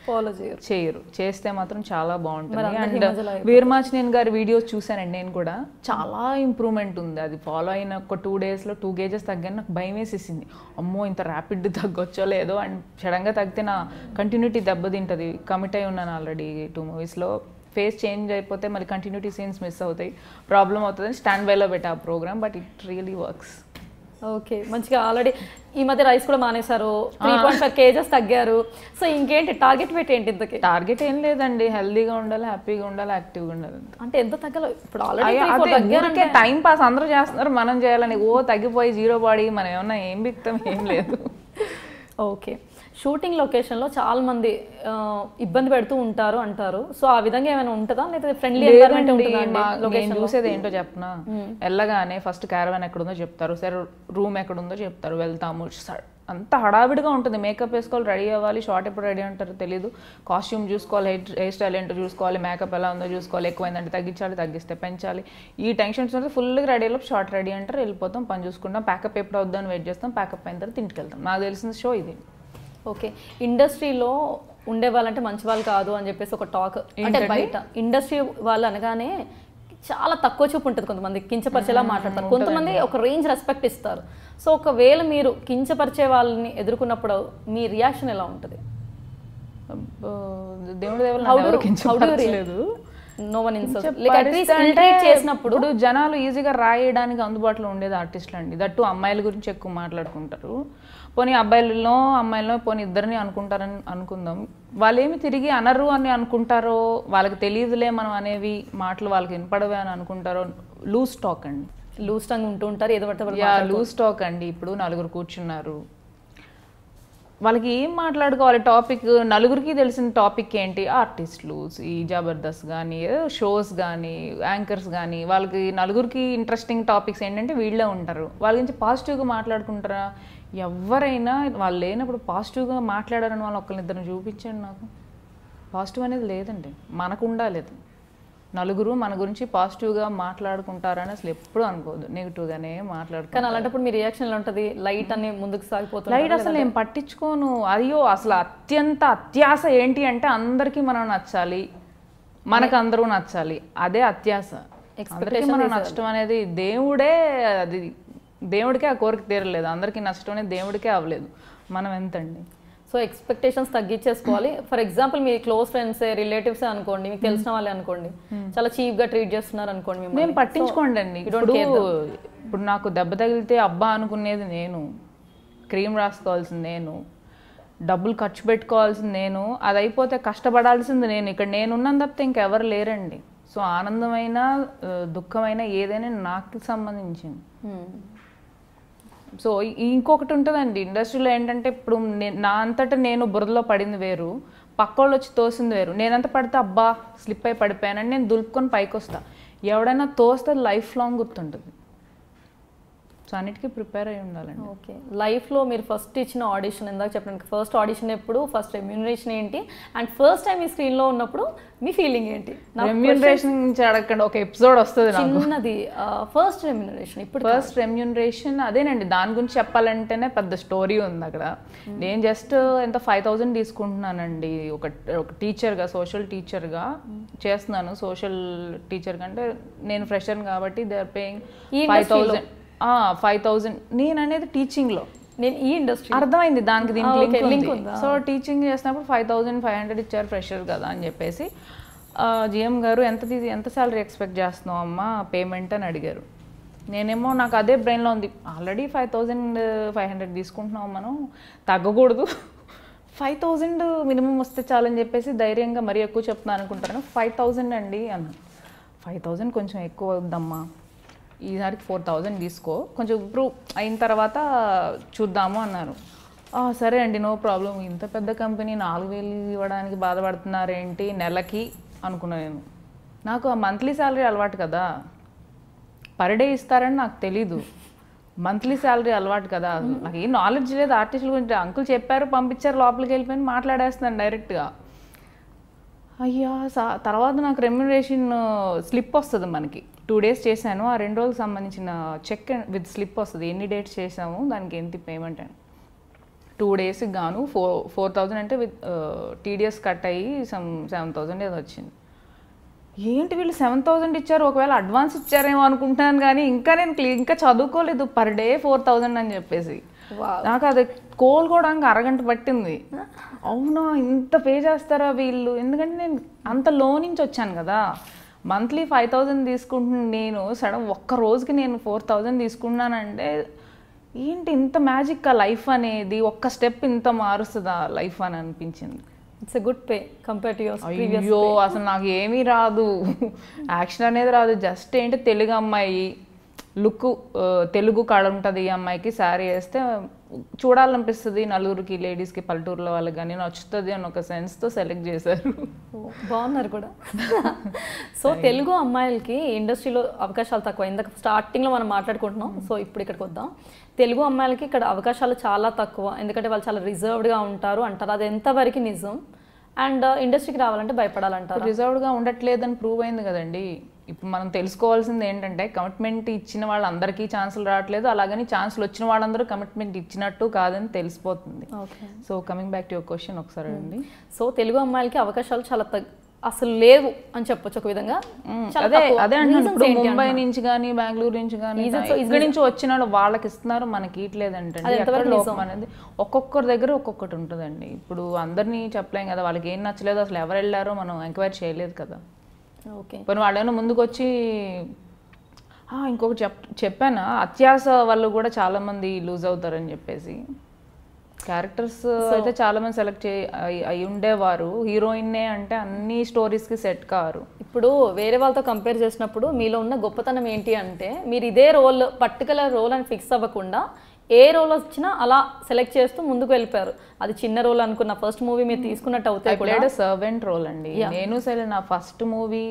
ఫాలో చేయరు. చేస్తే మాత్రం చాలా బాగుంటుంది. అండ్ వీరమాచినేని గారి వీడియోస్ చూసానండి నేను కూడా, చాలా ఇంప్రూవ్మెంట్ ఉంది. అది ఫాలో అయిన ఒక 2 డేస్లో 2 kgs తగ్గాను. నాకు భయం వేసేసింది, అమ్మో ఇంత ర్యాపిడ్ తగ్గొచ్చో లేదో. అండ్ సడన్గా తగ్గితే నా కంటిన్యూటీ దెబ్బతింటుంది. కమిట్ అయి ఉన్నాను ఆల్రెడీ 2 moviesలో. ఫేస్ చేంజ్ అయిపోతే మళ్ళీ కంటిన్యూటీ సీన్స్ మిస్ అవుతాయి, ప్రాబ్లం అవుతుంది. స్టాండ్ బైలో పెట్టా ఆ program, but it really works. Okay, మంచిగా. ఆల్రెడీ ఈ మధ్య రైస్ కూడా మానేశారు, 3.5 kgs తగ్గారు. సో ఇంకేంటి టార్గెట్ పెట్టి ఏంటి ఇంతకి? టార్గెట్ ఏం లేదండి, హెల్దీగా ఉండాలి, హ్యాపీగా ఉండాలి, యాక్టివ్గా ఉండాలి. అంటే ఎంత తగ్గాలో ఇప్పుడు ఆల్రెడీ టైం పాస్ అందరూ చేస్తున్నారు, మనం చేయాలని తగ్గిపోయి 0 బాడీ మనం ఏమన్నా ఏం బిక్తాం? ఏం లేదు. ఓకే, షూటింగ్ లొకేషన్లో చాలా మంది ఇబ్బంది పెడుతూ ఉంటారు అంటారు. సో ఆ విధంగా ఏమైనా ఉంటుందా, లేదా ఫ్రెండ్లీ ఎన్వైరన్మెంట్ ఉంటుందా? నేను చూసేది ఏంటో చెప్పనా, వెళ్ళగానే ఫస్ట్ క్యారవాన్ ఎక్కడుందో చెప్తారు, సరే రూమ్ ఎక్కడుందో చెప్తారు, వెళ్తాము. అంత హడావిడిగా ఉంటుంది. మేకప్ వేసుకోవాలి, రెడీ అవ్వాలి, షార్ట్ ఎప్పుడు రెడీ అంటారో తెలీదు, కాస్ట్యూమ్ చూసుకోవాలి, హెయిర్ స్టైల్ ఏంటో చూసుకోవాలి, మేకప్ ఎలా ఉందో చూసుకోవాలి, ఎక్కువైందంటే తగ్గించాలి, తగ్గిస్తే పెంచాలి. ఈ టెన్షన్స్ ఉంటే ఫుల్గా రెడీ అయ్యి షార్ట్ రెడీ అంటారు, వెళ్ళిపోతాం, పని చూసుకుంటాం, ప్యాకప్ ఎప్పుడు అవుద్దని వెయిట్ చేస్తాం, ప్యాకప్ అయిన తర్వాత ఇంటికి వెళ్తాం. నాకు తెలిసిన షో ఇది. ఓకే, ఇండస్ట్రీలో ఉండే వాళ్ళంటే మంచి వాళ్ళు కాదు అని చెప్పేసి ఒక టాక్. అంటే బయట ఇండస్ట్రీ వాళ్ళు అనగానే చాలా తక్కువ చూపు ఉంటుంది, కొంతమంది కించపరిచేలా మాట్లాడతారు, కొంతమంది ఒక రేంజ్ రెస్పెక్ట్ ఇస్తారు. సో ఒకవేళ మీరు కించపరిచే వాళ్ళని ఎదుర్కొన్నప్పుడు మీ రియాక్షన్ ఎలా ఉంటుంది? దేవుడి దేవుడు కించపరచలేదు, నో వన్ ఇన్సల్ట్ చేసినప్పుడు జనాలు ఈజీగా రాయడానికి అందుబాటులో ఉండేది ఆర్టిస్టులు అండి. దట్టు అమ్మాయిల గురించి ఎక్కువ మాట్లాడుకుంటారు. పోనీ అమ్మాయిలను పోనీ ఇద్దరిని అనుకుంటారని అనుకుందాం, వాళ్ళేమి తిరిగి అనరు అని అనుకుంటారో, వాళ్ళకి తెలియదులే మనం అనేవి మాటలు వాళ్ళకి వినపడవే అని అనుకుంటారో. లూజ్ టాక్ అండి, లూజ్ టంగ్ ఉంటూ ఉంటారు, ఏదో లూజ్ టాక్ అండి. ఇప్పుడు 4 కూర్చున్నారు, వాళ్ళకి ఏం మాట్లాడుకోవాలి టాపిక్? నలుగురికి తెలిసిన టాపిక్ ఏంటి? ఆర్టిస్టులు, ఈ జబర్దస్త్ కానీ షోస్ కానీ యాంకర్స్ కానీ, వాళ్ళకి నలుగురికి ఇంట్రెస్టింగ్ టాపిక్స్ ఏంటంటే వీళ్ళే ఉంటారు. వాళ్ళ గురించి పాజిటివ్గా మాట్లాడుకుంటారా? ఎవరైనా వాళ్ళు లేనప్పుడు పాజిటివ్గా మాట్లాడారని వాళ్ళు ఒకరిద్దరిని చూపించండి నాకు. పాజిటివ్ అనేది లేదండి, మనకు ఉండాలి. నలుగురు మన గురించి పాజిటివ్గా మాట్లాడుకుంటారని అసలు ఎప్పుడు అనుకోదు, నెగిటివ్గానే మాట్లాడుకుంటారు. కానీ అలాంటప్పుడు మీ రియాక్షన్ ఎలా ఉంటుంది? లైట్ అని ముందుకు సాగిపోతుంది. లైట్ అసలు నేను పట్టించుకోను. అయ్యో అసలు అత్యాశ ఏంటి అంటే అందరికీ మనం నచ్చాలి, మనకు అందరూ నచ్చాలి, అదే అత్యాశ. అందరికీ మనం నచ్చడం అనేది దేవుడికే ఆ కోరిక తీరలేదు, అందరికీ నచ్చడం అనేది దేవుడికే అవ్వలేదు, మనం ఎంతండి? సో ఎక్స్పెక్టేషన్స్ తగ్గించేసుకోవాలి. ఫర్ ఎగ్జాంపుల్ మీ క్లోజ్ ఫ్రెండ్స్, రిలేటివ్స్ అనుకోండి, మీకు తెలిసిన వాళ్ళే అనుకోండి, చాలా చీప్గా ట్రీట్ చేస్తున్నారు అనుకోండి, మేము పట్టించుకోండి అండి. ఇప్పుడు నాకు దెబ్బ తగిలితే అబ్బా అనుకునేది నేను, క్రీమ్ రాసుకోవాల్సింది నేను, డబ్బులు ఖర్చు పెట్టుకోవాల్సింది నేను, అది అయిపోతే కష్టపడాల్సింది నేను. ఇక్కడ నేనున్నాను తప్పితే ఇంకెవరు లేరండి. సో ఆనందమైన దుఃఖమైన ఏదైనా నాకు సంబంధించింది. సో ఇంకొకటి ఉంటుందండి ఇండస్ట్రీలో ఏంటంటే, ఇప్పుడు నా అంతటా నేను బురదలో పడింది వేరు, పక్కోళ్ళు వచ్చి తోసింది వేరు. నేనంత పడితే అబ్బా స్లిప్ అయి పడిపోయానని నేను దులుపుకొని పైకి వస్తా. ఎవడైనా తోస్తే లైఫ్ లాంగ్ గుర్తుంటుంది. సో అన్నిటికీ ప్రిపేర్ అయి ఉండాలండి. ఓకే, లైఫ్లో మీరు ఫస్ట్ ఇచ్చిన ఆడిషన్, ఇందాక చెప్పడానికి ఫస్ట్ ఆడిషన్ ఎప్పుడు, ఫస్ట్ రెమ్యూనరేషన్ ఏంటి, అండ్ ఫస్ట్ టైం ఈ స్క్రీన్లో ఉన్నప్పుడు మీ ఫీలింగ్ ఏంటి? రెమ్యూనరేషన్ నుంచి అడగండి, ఒక ఎపిసోడ్ వస్తుంది చిన్నది. ఫస్ట్ రెమ్యూనరేషన్, ఇప్పుడు ఫస్ట్ రెమ్యూనరేషన్ అదేనండి. దాని గురించి చెప్పాలంటేనే పెద్ద స్టోరీ ఉంది అక్కడ. నేను జస్ట్ ఎంత 5,000 తీసుకుంటున్నానండి, ఒక టీచర్గా, సోషల్ టీచర్గా చేస్తున్నాను. సోషల్ టీచర్ కంటే నేను ఫ్రెషర్ కాబట్టి దే ఆర్ పేయింగ్ 5,000. నేను అనేది టీచింగ్లో, నేను ఈ ఇండస్ట్రీ అర్థమైంది దానికి, దీనికి లింక్ ఉంది. సో టీచింగ్ చేసినప్పుడు 5,500 ఇచ్చారు, ఫ్రెషర్ కదా అని చెప్పేసి జిఎం గారు ఎంత శాలరీ ఎక్స్పెక్ట్ చేస్తున్నావు అమ్మా పేమెంట్ అని అడిగారు. నేనేమో నాకు అదే బ్రెయిన్లో ఉంది, ఆల్రెడీ 5,500 తీసుకుంటున్నాం, మనం తగ్గకూడదు, 5,000 మినిమం వస్తే చాలని చెప్పేసి ధైర్యంగా మరీ ఎక్కువ చెప్తున్నాను అనుకుంటాను. 5,000 అండి అన్న. 5,000 కొంచెం ఎక్కువ అవుద్దమ్మా, ఈసారికి 4,000 తీసుకో, కొంచెం ఇంప్రూవ్ అయిన తర్వాత చూద్దాము అన్నారు. సరే అండి, నో ప్రాబ్లం. ఇంత పెద్ద కంపెనీ 4,000 ఇవ్వడానికి బాధపడుతున్నారేంటి నెలకి అనుకున్నాను నేను. నాకు ఆ మంత్లీ శాలరీ అలవాటు కదా, పర్ డే ఇస్తారని నాకు తెలీదు. మంత్లీ శాలరీ అలవాటు కదా, నాకు ఏం నాలెడ్జ్ లేదు ఆర్టిస్టుల గురించి. అంకుల్ చెప్పారు, పంపించారు, లోపలికి వెళ్ళిపోయి మాట్లాడేస్తున్నాను డైరెక్ట్గా. అయ్యా తర్వాత నాకు రెమ్యునరేషన్ స్లిప్ వస్తుంది మనకి. 2 days చేశాను, ఆ 2 రోజులకు సంబంధించిన చెక్ విత్ స్లిప్ వస్తుంది, ఎన్ని డేట్స్ చేసాము, దానికి ఎంత పేమెంట్ అని. 2 daysకి గాను 4,000 అంటే విత్ టీడీఎస్ కట్ అయ్యి 7,000 ఏదో వచ్చింది. ఏంటి వీళ్ళు 7,000 ఇచ్చారు, ఒకవేళ అడ్వాన్స్ ఇచ్చారేమో అనుకుంటున్నాను, కానీ ఇంకా చదువుకోలేదు. పర్ డే 4,000 అని చెప్పేసి నాకు అది కోలుకోవడానికి అరగంట పట్టింది. అవునా ఇంత పే చేస్తారా వీళ్ళు, ఎందుకంటే నేను అంత లో నుంచి వచ్చాను కదా. మంత్లీ 5,000 తీసుకుంటున్నాను నేను, సడన్ ఒక్క రోజుకి నేను 4,000 తీసుకున్నానంటే ఏంటి ఇంత మ్యాజిక్ ఆ లైఫ్ అనేది, ఒక్క స్టెప్ ఇంత మారుస్తుందా లైఫ్ అని అనిపించింది. It's a good pay compare to your previous. అయ్యో అసలు నాకు ఏమీ రాదు, యాక్షన్ అనేది రాదు. జస్ట్ ఏంటి తెలుగు అమ్మాయి లుక్, తెలుగు కళ ఉంటుంది ఈ అమ్మాయికి, శారీ వేస్తే చూడాలనిపిస్తుంది నలుగురికి, లేడీస్కి, పల్లెటూరులో వాళ్ళకి కానీ నచ్చుతుంది అని ఒక సెన్స్తో సెలెక్ట్ చేశారు. బాగున్నారు కూడా. సో తెలుగు అమ్మాయిలకి ఇండస్ట్రీలో అవకాశాలు తక్కువ. ఇందాక స్టార్టింగ్లో మనం మాట్లాడుకుంటున్నాం, సో ఇప్పుడు ఇక్కడికి వద్దాం. తెలుగు అమ్మాయిలకి ఇక్కడ అవకాశాలు చాలా తక్కువ, ఎందుకంటే వాళ్ళు చాలా రిజర్వ్డ్గా ఉంటారు అంటారు. అది ఎంతవరకు నిజం? అండ్ ఇండస్ట్రీకి రావాలంటే భయపడాలంటారు. రిజర్వ్డ్గా ఉండట్లేదని ప్రూవ్ అయింది కదండి. ఇప్పుడు మనం తెలుసుకోవాల్సింది ఏంటంటే, కమిట్మెంట్ ఇచ్చిన వాళ్ళందరికీ ఛాన్సులు రావట్లేదు, అలాగని ఛాన్సులు వచ్చిన వాళ్ళందరూ కమిట్మెంట్ ఇచ్చినట్టు కాదని తెలిసిపోతుంది. So coming back to your question ఒకసారి అండి. సో తెలుగు అమ్మాయిలకి అవకాశాలు చాలా అసలు లేవు అని చెప్పొచ్చు ఒక విధంగా. అదే అంటున్నాను, ఇప్పుడు ముంబై నుంచి కానీ బెంగళూరు నుంచి కానీ ఇక్కడి నుంచి వచ్చిన వాళ్ళకి ఇస్తున్నారు, మనకి ఇట్లేదంటే లోపం అనేది ఒక్కొక్కరి దగ్గర ఒక్కొక్కటి ఉంటుందండి. ఇప్పుడు అందరినీ చెప్పలేం కదా, వాళ్ళకి ఏం నచ్చలేదు, అసలు ఎవరు వెళ్ళారో మనం ఎంక్వైరీ చేయలేదు కదా. ఓకే, కానీ వాళ్ళేమో ముందుకు వచ్చి ఇంకొకటి చెప్పాను, అత్యాస వాళ్ళు కూడా చాలా మంది లూజ్ అవుతారని చెప్పేసి. క్యారెక్టర్స్ అయితే చాలా మంది సెలెక్ట్ అయి ఉండేవారు, హీరోయిన్నే అంటే అన్ని స్టోరీస్కి సెట్ కారు. ఇప్పుడు వేరే వాళ్ళతో కంపేర్ చేసినప్పుడు మీలో ఉన్న గొప్పతనం ఏంటి అంటే, మీరు ఇదే రోల్ పర్టికులర్ రోల్ అని ఫిక్స్ అవ్వకుండా ఏ రోల్ వచ్చినా అలా సెలెక్ట్ చేస్తూ ముందుకు వెళ్ళిపోయారు. అది చిన్న రోల్ అనుకున్న ఫస్ట్ మూవీ మీరు తీసుకున్నట్టు అవుతాయి కూడా. సర్వెంట్ రోల్ అండి నేను. సరే నా ఫస్ట్ మూవీ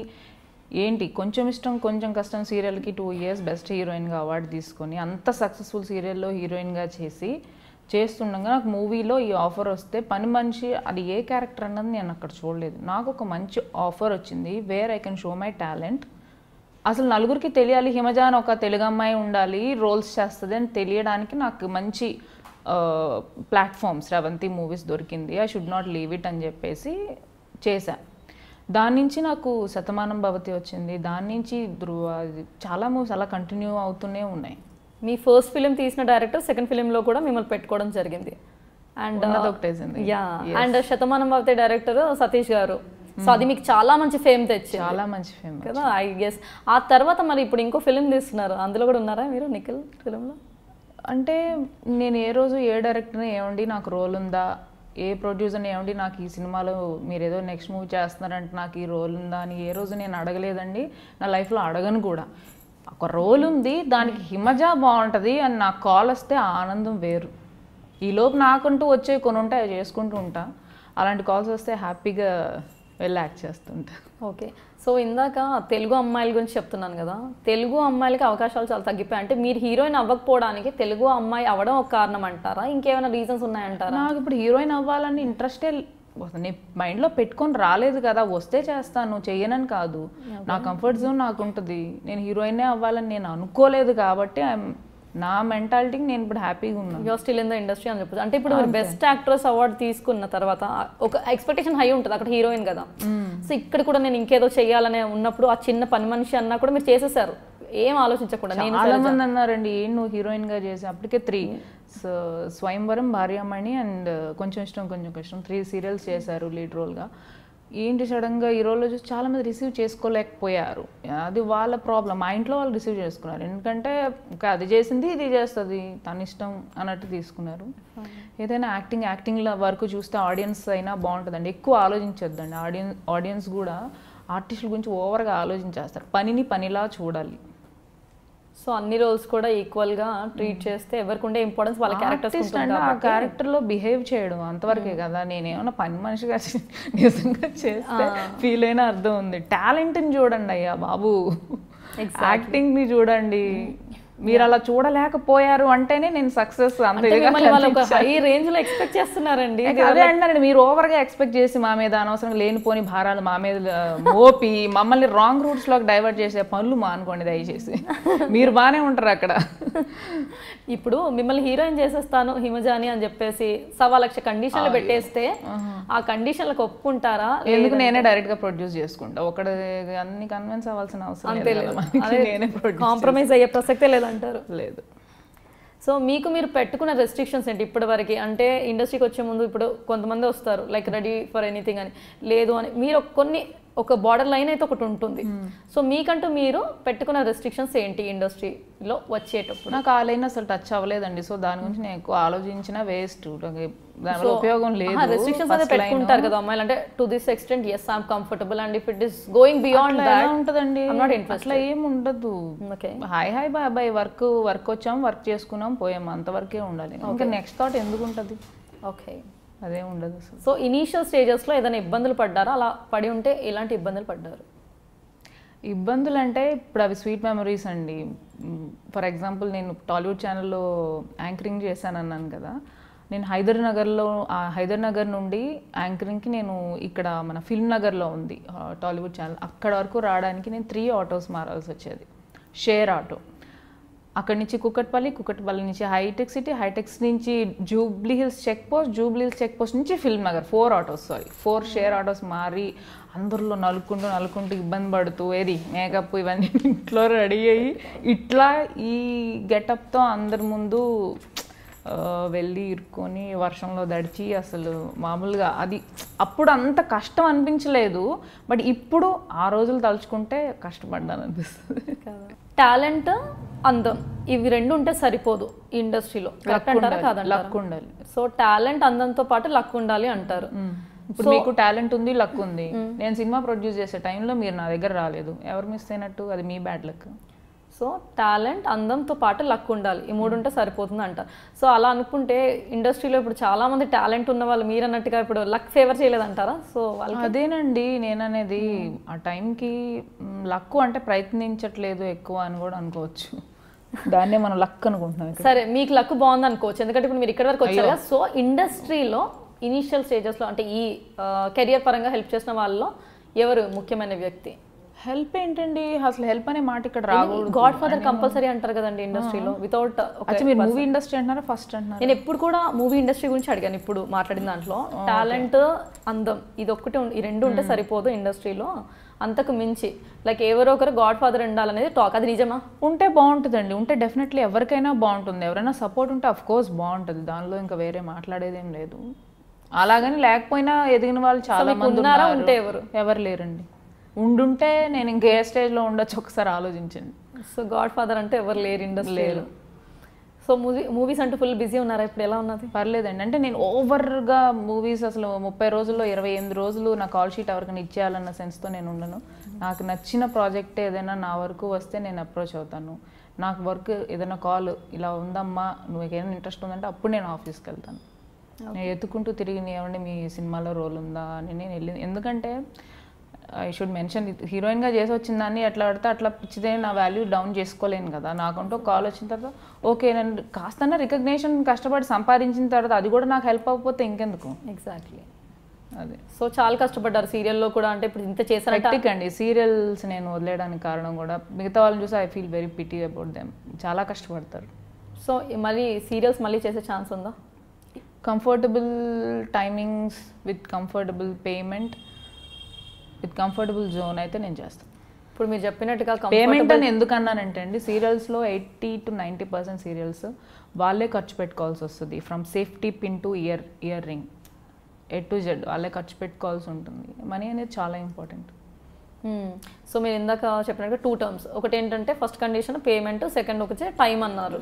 ఏంటి కొంచెం ఇష్టం కొంచెం కష్టం సీరియల్కి 2 years బెస్ట్ హీరోయిన్గా అవార్డు తీసుకొని, అంత సక్సెస్ఫుల్ సీరియల్లో హీరోయిన్గా చేస్తుండగా నాకు మూవీలో ఈ ఆఫర్ వస్తే, పని మనిషి అది ఏ క్యారెక్టర్ అన్నది నేను అక్కడ చూడలేదు. నాకు ఒక మంచి ఆఫర్ వచ్చింది, where I can show my talent. అసలు నలుగురికి తెలియాలి, హిమజ అని ఒక తెలుగు అమ్మాయి ఉండాలి, రోల్స్ చేస్తుంది అని తెలియడానికి నాకు మంచి ప్లాట్ఫామ్ శ్రవంతి మూవీస్ దొరికింది. I should not leave it అని చెప్పేసి చేశా. దాని నుంచి నాకు శతమానం భవతి వచ్చింది, దాని నుంచి ధృవ, చాలా మూవీస్ అలా కంటిన్యూ అవుతూనే ఉన్నాయి. మీ ఫస్ట్ ఫిలిం తీసిన డైరెక్టర్ సెకండ్ ఫిలింలో కూడా మిమ్మల్ని పెట్టుకోవడం జరిగింది. And and Shatamanam Bhavati director Satish గారు. సో అది మీకు చాలా మంచి ఫేమ్ తెచ్చింది, చాలా మంచి ఫేమ్ కదా ఐ గెస్. ఆ తర్వాత మరి ఇప్పుడు ఇంకో ఫిలిం తీస్తున్నారు, అందులో కూడా ఉన్నారా మీరు నిఖిల్ ఫిలింలో? అంటే నేను ఏ రోజు ఏ డైరెక్టర్ని ఏమండి నాకు రోల్ ఉందా, ఏ ప్రొడ్యూసర్ని ఏమండి నాకు ఈ సినిమాలో మీరు ఏదో నెక్స్ట్ మూవీ చేస్తున్నారంటే నాకు ఈ రోల్ ఉందా అని ఏ రోజు నేను అడగలేదండి, నా లైఫ్లో అడగను కూడా. ఒక రోల్ ఉంది, దానికి హిమజ బాగుంటుంది అని నాకు కాల్ వస్తే ఆ ఆనందం వేరు. ఈలోపు నాకంటూ వచ్చే కొన్ని ఉంటాయి, అవి చేసుకుంటూ ఉంటా. అలాంటి కాల్స్ వస్తే హ్యాపీగా వెళ్ళి యాక్ట్ చేస్తుంటా. ఓకే, సో ఇందాక తెలుగు అమ్మాయిల గురించి చెప్తున్నాను కదా, తెలుగు అమ్మాయిలకి అవకాశాలు చాలా తగ్గిపోయాయి. అంటే మీరు హీరోయిన్ అవ్వకపోవడానికి తెలుగు అమ్మాయి అవ్వడం ఒక కారణం అంటారా, ఇంకేమైనా రీజన్స్ ఉన్నాయంటారా? నాకు ఇప్పుడు హీరోయిన్ అవ్వాలని ఇంట్రెస్టే నేను మైండ్లో పెట్టుకొని రాలేదు కదా, వస్తే చేస్తాను, చెయ్యనని కాదు. నా కంఫర్ట్ జోన్ నాకు ఉంటుంది. నేను హీరోయినే అవ్వాలని నేను అనుకోలేదు కాబట్టి నా మెంటాలిటీకి నేను ఇప్పుడు హ్యాపీగా ఉన్నాను. You're still in the industry అని చెప్పచ్చు. అంటే ఇప్పుడు బెస్ట్ యాక్ట్రెస్ అవార్డు తీసుకున్న తర్వాత ఒక ఎక్స్పెక్టేషన్ హై ఉంటుంది, అక్కడ హీరోయిన్ కదా. సో ఇక్కడ కూడా నేను ఇంకేదో చెయ్యాలనే ఉన్నప్పుడు ఆ చిన్న పని మనిషి అన్నా కూడా మీరు చేసేసారు ఏం ఆలోచించకుండా. చాలా మంది అన్నారండి ఏం నువ్వు హీరోయిన్గా చేసి, అప్పటికే 3 స్వయంవరం, భార్యామణి అండ్ కొంచెం ఇష్టం కొంచెం కష్టం 3 సీరియల్స్ చేశారు లీడ్ రోల్గా. ఏంటి సడన్గా ఈ రోల్లో చూసి చాలామంది రిసీవ్ చేసుకోలేకపోయారు. అది వాళ్ళ ప్రాబ్లం. మా ఇంట్లో వాళ్ళు రిసీవ్ చేసుకున్నారు, ఎందుకంటే ఇంకా అది చేసింది ఇది చేస్తుంది తన ఇష్టం అన్నట్టు తీసుకున్నారు. ఏదైనా యాక్టింగ్ వరకు చూస్తే ఆడియన్స్ అయినా బాగుంటుందండి, ఎక్కువ ఆలోచించొద్దండి. ఆడియన్స్ కూడా ఆర్టిస్టుల గురించి ఓవర్గా ఆలోచించేస్తారు, పనిని పనిలా చూడాలి. సో అన్ని రోల్స్ కూడా ఈక్వల్గా ట్రీట్ చేస్తే ఎవరికి ఉండే ఇంపార్టెన్స్ వాళ్ళ క్యారెక్టర్స్ ఆ క్యారెక్టర్లో బిహేవ్ చేయడం అంతవరకే కదా. నేనేమన్నా పని మనిషిగా నిజంగా చేస్తే ఫీల్ అయినా అర్థం ఉంది. టాలెంట్ని చూడండి అయ్యా బాబు, యాక్టింగ్ని చూడండి. మీరు అలా చూడలేకపోయారు అంటేనే నేను సక్సెస్ అంటే మిమ్మల్ని వాళ్ళు ఒక హై రేంజ్ లో ఎక్స్పెక్ట్ చేస్తున్నారండి. అదే అంటారండి, మీరు ఓవర్ గా ఎక్స్పెక్ట్ చేసి మా మీద అనవసరంగా లేనిపోని భారాలు మా మీద మోపి మమ్మల్ని రాంగ్ రూట్స్ లోకి డైవర్ట్ చేసే పనులు మానుకోండి దయచేసి. మీరు బాగానే ఉంటారు అక్కడ. ఇప్పుడు మిమ్మల్ని హీరోయిన్ చేసేస్తాను హిమజాని అని చెప్పేసి 1,00,000 కండిషన్లు పెట్టేస్తే ఆ కండిషన్లకు ఒప్పుకుంటారా? ఎందుకు, నేనే డైరెక్ట్ గా ప్రొడ్యూస్ చేసుకుంటా. ఒకటి అన్ని కన్విన్స్ అవ్వాల్సిన అవసరం లేదు, కాంప్రమైజ్ అయ్యే ప్రసక్తే లేదంటారు. లేదు. సో మీకు మీరు పెట్టుకున్న రెస్ట్రిక్షన్స్ ఏంటి ఇప్పటి వరకు? అంటే ఇండస్ట్రీకి వచ్చే ముందు ఇప్పుడు కొంతమంది వస్తారు లైక్ రెడీ ఫర్ ఎనీథింగ్ అని, లేదు అని మీరు ఒక బార్డర్ లైన్ అయితే ఒకటి ఉంటుంది. సో మీకంటూ మీరు పెట్టుకున్న రెస్ట్రిక్షన్స్ ఏంటి ఇండస్ట్రీలో వచ్చేటప్పుడు? నాకు ఆ లైన్ అసలు టచ్ అవ్వలేదండి. సో దాని గురించి నేను ఎక్కువ ఆలోచించిన వేస్ట్, దానివల్ల ఉపయోగం లేదు. రెస్ట్రిక్షన్స్ అయితే పెట్టుకుంటారు కదా అమ్మాయిలు, అంటే to this extent yes I'm comfortable and if it is going beyond that ఉంటదండి. I'm not interested. అట్లా ఏం ఉండదు. Hi hi bye bye, work వచ్చాం, వర్క్ చేసుకున్నాం, పోయాం, అంతవరకే ఉండాలి. ఇంకా నెక్స్ట్ థాట్ ఎందుకు ఉంటుంది? ఓకే, అదే ఉండదు. సో ఇనీషియల్ స్టేజెస్లో ఏదైనా ఇబ్బందులు పడ్డారా? అలా పడి ఉంటే ఎలాంటి ఇబ్బందులు పడ్డారు? ఇబ్బందులు అంటే ఇప్పుడు అవి స్వీట్ మెమరీస్ అండి. ఫర్ ఎగ్జాంపుల్ నేను టాలీవుడ్ ఛానల్లో యాంకరింగ్ చేశాను అన్నాను కదా. నేను హైదర్ నగర్ నుండి యాంకరింగ్కి నేను ఇక్కడ మన ఫిల్మ్ నగర్లో ఉంది టాలీవుడ్ ఛానల్, అక్కడ వరకు రావడానికి నేను 3 ఆటోస్ మారాల్సి వచ్చేది, షేర్ ఆటో. అక్కడి నుంచి కుకట్పల్లి నుంచి హైటెక్ సిటీ, హైటెక్స్ నుంచి జూబ్లీ హిల్స్ చెక్ పోస్ట్ నుంచి ఫిల్మ్ నగర్ 4 షేర్ ఆటోస్ మారి అందరిలో నలుకుంటూ ఇబ్బంది పడుతూ ఏది మేకప్ ఇవన్నీ ఇంట్లో రెడీ అయ్యి ఇట్లా ఈ గెటప్తో అందరి ముందు వెళ్ళి ఇరుక్కొని వర్షంలో దడిచి అసలు మామూలుగా అది అప్పుడు అంత కష్టం అనిపించలేదు. బట్ ఇప్పుడు ఆ రోజులు తలుచుకుంటే కష్టపడ్డాను అనిపిస్తుంది. టాలెంట్, అందం ఇవి రెండు ఉంటే సరిపోదు ఇండస్ట్రీలో, కరెక్ట్ అంటారా కాదంటారా? లక్ ఉండాలి. సో టాలెంట్ అందంతో పాటు లక్ ఉండాలి అంటారు. ఇప్పుడు మీకు టాలెంట్ ఉంది, లక్ ఉంది. నేను సినిమా ప్రొడ్యూస్ చేసే టైంలో మీరు నా దగ్గర రాలేదు, ఎవరు మిస్ అయినట్టు? అది మీ బ్యాడ్ లక్. సో టాలెంట్, అందంతో పాటు లక్ ఉండాలి, ఈ 3 ఉంటే సరిపోతుంది అంటారు. సో అలా అనుకుంటే ఇండస్ట్రీలో ఇప్పుడు చాలా మంది టాలెంట్ ఉన్న వాళ్ళు మీరు అన్నట్టుగా ఇప్పుడు లక్ ఫేవర్ చేయలేదంటారా? సో అదేనండి నేననేది, ఆ టైంకి లక్ అంటే ప్రయత్నించట్లేదు ఎక్కువ అని కూడా అనుకోవచ్చు. దాన్నే మనం లక్ అనుకుంటున్నాం. సరే, మీకు లక్ బాగుంది అనుకోవచ్చు, ఎందుకంటే ఇప్పుడు మీరు ఇక్కడ వరకు వచ్చారు కదా. సో ఇండస్ట్రీలో ఇనీషియల్ స్టేజెస్లో అంటే ఈ కెరియర్ పరంగా హెల్ప్ చేసిన వాళ్ళలో ఎవరు ముఖ్యమైన వ్యక్తి? హెల్ప్ ఏంటండి అసలు? హెల్ప్ అనే మాట ఇక్కడ రాకూడదు. గాడ్ ఫాదర్ కంపల్సరీ అంటారు కదండి ఇండస్ట్రీలో. వితౌట్ మీరు మూవీ ఇండస్ట్రీ అంటున్నారా ఫస్ట్ అంటున్నారు? నేను ఎప్పుడు కూడా మూవీ ఇండస్ట్రీ గురించి అడిగాను ఇప్పుడు మాట్లాడిన దాంట్లో. టాలెంట్, అందం ఇది ఒక్కటే, ఈ 2 ఉంటే సరిపోదు ఇండస్ట్రీలో, అంతకు మించి లైక్ ఎవరో ఒకరు గాడ్ ఫాదర్ ఉండాలనేది టాక్. అది నిజమా? ఉంటే బాగుంటుందండి, ఉంటే డెఫినెట్లీ ఎవరికైనా బాగుంటుంది. ఎవరైనా సపోర్ట్ ఉంటే అఫ్ కోర్స్ బాగుంటుంది, దానిలో ఇంకా వేరే మాట్లాడేదేం లేదు. అలాగని లేకపోయినా ఎదిగిన వాళ్ళు చాలా మంది ఉన్నారా? ఉంటే ఎవరు లేరండి. ఉండుంటే నేను ఇంకే స్టేజ్లో ఉండొచ్చు, ఒకసారి ఆలోచించండి. సో గాడ్ ఫాదర్ అంటే ఎవరు లేరు ఇండస్ట్రీలో. సో మూవీస్ అంటే ఫుల్ బిజీ ఉన్నారా ఇప్పుడు? ఎలా ఉన్నది? పర్లేదండి, అంటే నేను ఓవర్గా మూవీస్ అసలు 30 రోజుల్లో 28 రోజులు నా కాల్ షీట్ ఎవరికైనా ఇచ్చేయాలన్న సెన్స్తో నేను ఉండను. నాకు నచ్చిన ప్రాజెక్ట్ ఏదైనా నా వరకు వస్తే నేను అప్రోచ్ అవుతాను. నాకు వర్క్ ఏదైనా కాల్ ఇలా ఉందమ్మా నువ్వు ఏదైనా ఇంట్రెస్ట్ ఉందంటే అప్పుడు నేను ఆఫీస్కి వెళ్తాను. నేను ఎత్తుకుంటూ తిరిగి ఏమంటే మీ సినిమాలో రోల్ ఉందా అని నేను వెళ్ళింది. ఎందుకంటే ఐ షుడ్ మెన్షన్, హీరోయిన్గా చేసి వచ్చిన దాన్ని ఎట్లా పడితే అట్లా పిచ్చిదే నా వాల్యూ డౌన్ చేసుకోలేను కదా. నాకంటూ కాల్ వచ్చిన తర్వాత ఓకే నేను కాస్త రికగ్నేషన్ కష్టపడి సంపాదించిన తర్వాత అది కూడా నాకు హెల్ప్ అవ్వకపోతే ఇంకెందుకు? ఎగ్జాక్ట్లీ అదే. సో చాలా కష్టపడ్డారు సీరియల్లో కూడా, అంటే ఇప్పుడు ఇంత చేశారండి. సీరియల్స్ నేను వదిలేయడానికి కారణం కూడా మిగతా వాళ్ళని చూసి I feel very pity about them. చాలా కష్టపడతారు. సో మళ్ళీ సీరియల్స్ మళ్ళీ చేసే ఛాన్స్ ఉందా? Comfortable timings with comfortable payment with comfortable zone అయితే నేను చేస్తాను. ఇప్పుడు మీరు చెప్పినట్టుగా పేమెంట్ అని ఎందుకు అన్నానంటే అండి, సీరియల్స్లో 80 to 90% సీరియల్స్ వాళ్ళే ఖర్చు పెట్టుకోవాల్సి వస్తుంది. From safety pin to ear ring A to Z వాళ్ళే ఖర్చు పెట్టుకోవాల్సి ఉంటుంది. మనీ అనేది చాలా ఇంపార్టెంట్. సో మీరు ఇందాక చెప్పినట్టుగా 2 terms, ఒకటి ఏంటంటే ఫస్ట్ కండిషన్ పేమెంట్, సెకండ్ వచ్చే టైం అన్నారు.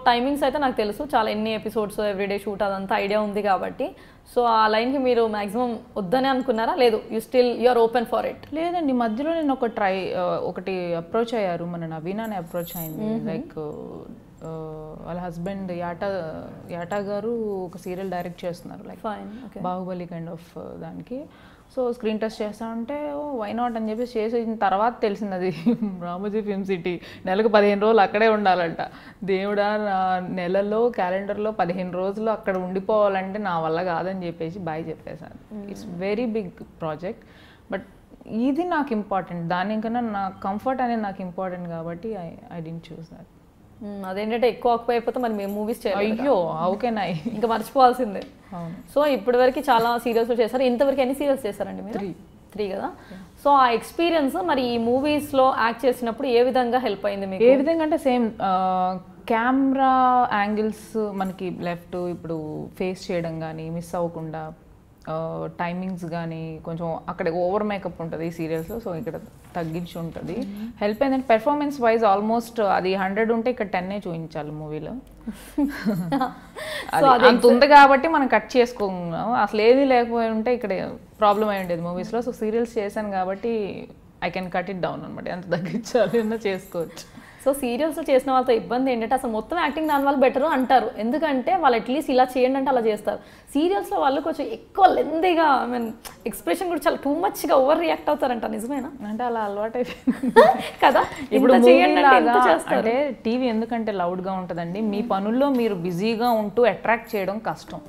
టైమింగ్స్ అయితే నాకు తెలుసు, చాలా ఎన్ని ఎపిసోడ్స్ ఎవ్రీడే షూట్ అదంతా ఐడియా ఉంది కాబట్టి. సో ఆ లైన్కి మీరు మ్యాక్సిమం వద్దనే అనుకున్నారా? లేదు you are open for it? లేదండి, మధ్యలో నేను ఒకటి అప్రోచ్ అయ్యారు, మన నవీన్ అని అప్రోచ్ అయింది. లైక్ వాళ్ళ హస్బెండ్ యాటా గారు ఒక సీరియల్ డైరెక్ట్ చేస్తున్నారు, లైక్ బాహుబలి కైండ్ ఆఫ్ దానికి. సో స్క్రీన్ టెస్ట్ చేస్తా ఉంటే వై నాట్ అని చెప్పేసి చేసిన తర్వాత తెలిసింది అది రామోజీ ఫిల్మ్ సిటీ, నెలకు 15 రోజులు అక్కడే ఉండాలంట. దేవుడా, నా నెలలో క్యాలెండర్లో 15 రోజులు అక్కడ ఉండిపోవాలంటే నా వల్ల కాదని చెప్పేసి బాయ్ చెప్పేశాను. It's very big project, but ఇది నాకు ఇంపార్టెంట్. దానికన్నా నా కంఫర్ట్ అనేది నాకు ఇంపార్టెంట్ కాబట్టి ఐ డింట్ చూస్ దాట్. అదేంటంటే ఎక్కువ ఆక్యుపై అయిపోతే మరి మేము మూవీస్ చేయాలి. అయ్యో ఓకేనాయి, ఇంకా మర్చిపోవాల్సిందే. అవును. సో ఇప్పటి వరకు చాలా సీరియల్స్ చేశారు. ఇంతవరకు ఎన్ని సీరియల్స్ చేశారండి మీరు? 3 కదా. సో ఆ ఎక్స్పీరియన్స్ మరి ఈ మూవీస్లో యాక్ట్ చేసినప్పుడు ఏ విధంగా హెల్ప్ అయింది మీకు? ఏ విధంగా అంటే సేమ్ కెమెరా యాంగిల్స్ మనకి లెఫ్ట్ ఇప్పుడు ఫేస్ చేయడం కానీ మిస్ అవ్వకుండా, టైమింగ్స్ కానీ కొంచెం అక్కడ ఓవర్ మేకప్ ఉంటుంది ఈ సీరియల్స్లో, సో ఇక్కడ తగ్గించి ఉంటుంది. హెల్ప్ అయిందంటే పెర్ఫార్మెన్స్ వైజ్ ఆల్మోస్ట్ అది 100 ఉంటే ఇక్కడ 10 చూపించాలి మూవీలో. అంత ఉంది కాబట్టి మనం కట్ చేసుకోగలం. అసలు ఏది లేకపోయి ఉంటే ఇక్కడ ప్రాబ్లం అయి ఉండేది మూవీస్లో. సో సీరియల్స్ చేశాను కాబట్టి I can cut it down అనమాట. ఎంత తగ్గించాలి అన్నా చేసుకోవచ్చు. సో సీరియల్స్ చేసిన వాళ్ళతో ఇబ్బంది ఏంటంటే అసలు మొత్తం యాక్టింగ్ దాని వాళ్ళు బెటర్ అంటారు. ఎందుకంటే వాళ్ళు అట్లీస్ట్ ఇలా చేయండి అంటే అలా చేస్తారు. సీరియల్స్లో వాళ్ళు కొంచెం ఎక్కువ లెందీగా ఐ మీన్ ఎక్స్ప్రెషన్ కూడా చాలా టూ మచ్గా ఓవర్ రియాక్ట్ అవుతారంట. నిజమేనా? అంటే అలా అలవాటు కదా. ఇప్పుడు అంటే టీవీ ఎందుకంటే లౌడ్గా ఉంటుందండి. మీ పనుల్లో మీరు బిజీగా ఉంటూ అట్రాక్ట్ చేయడం కష్టం.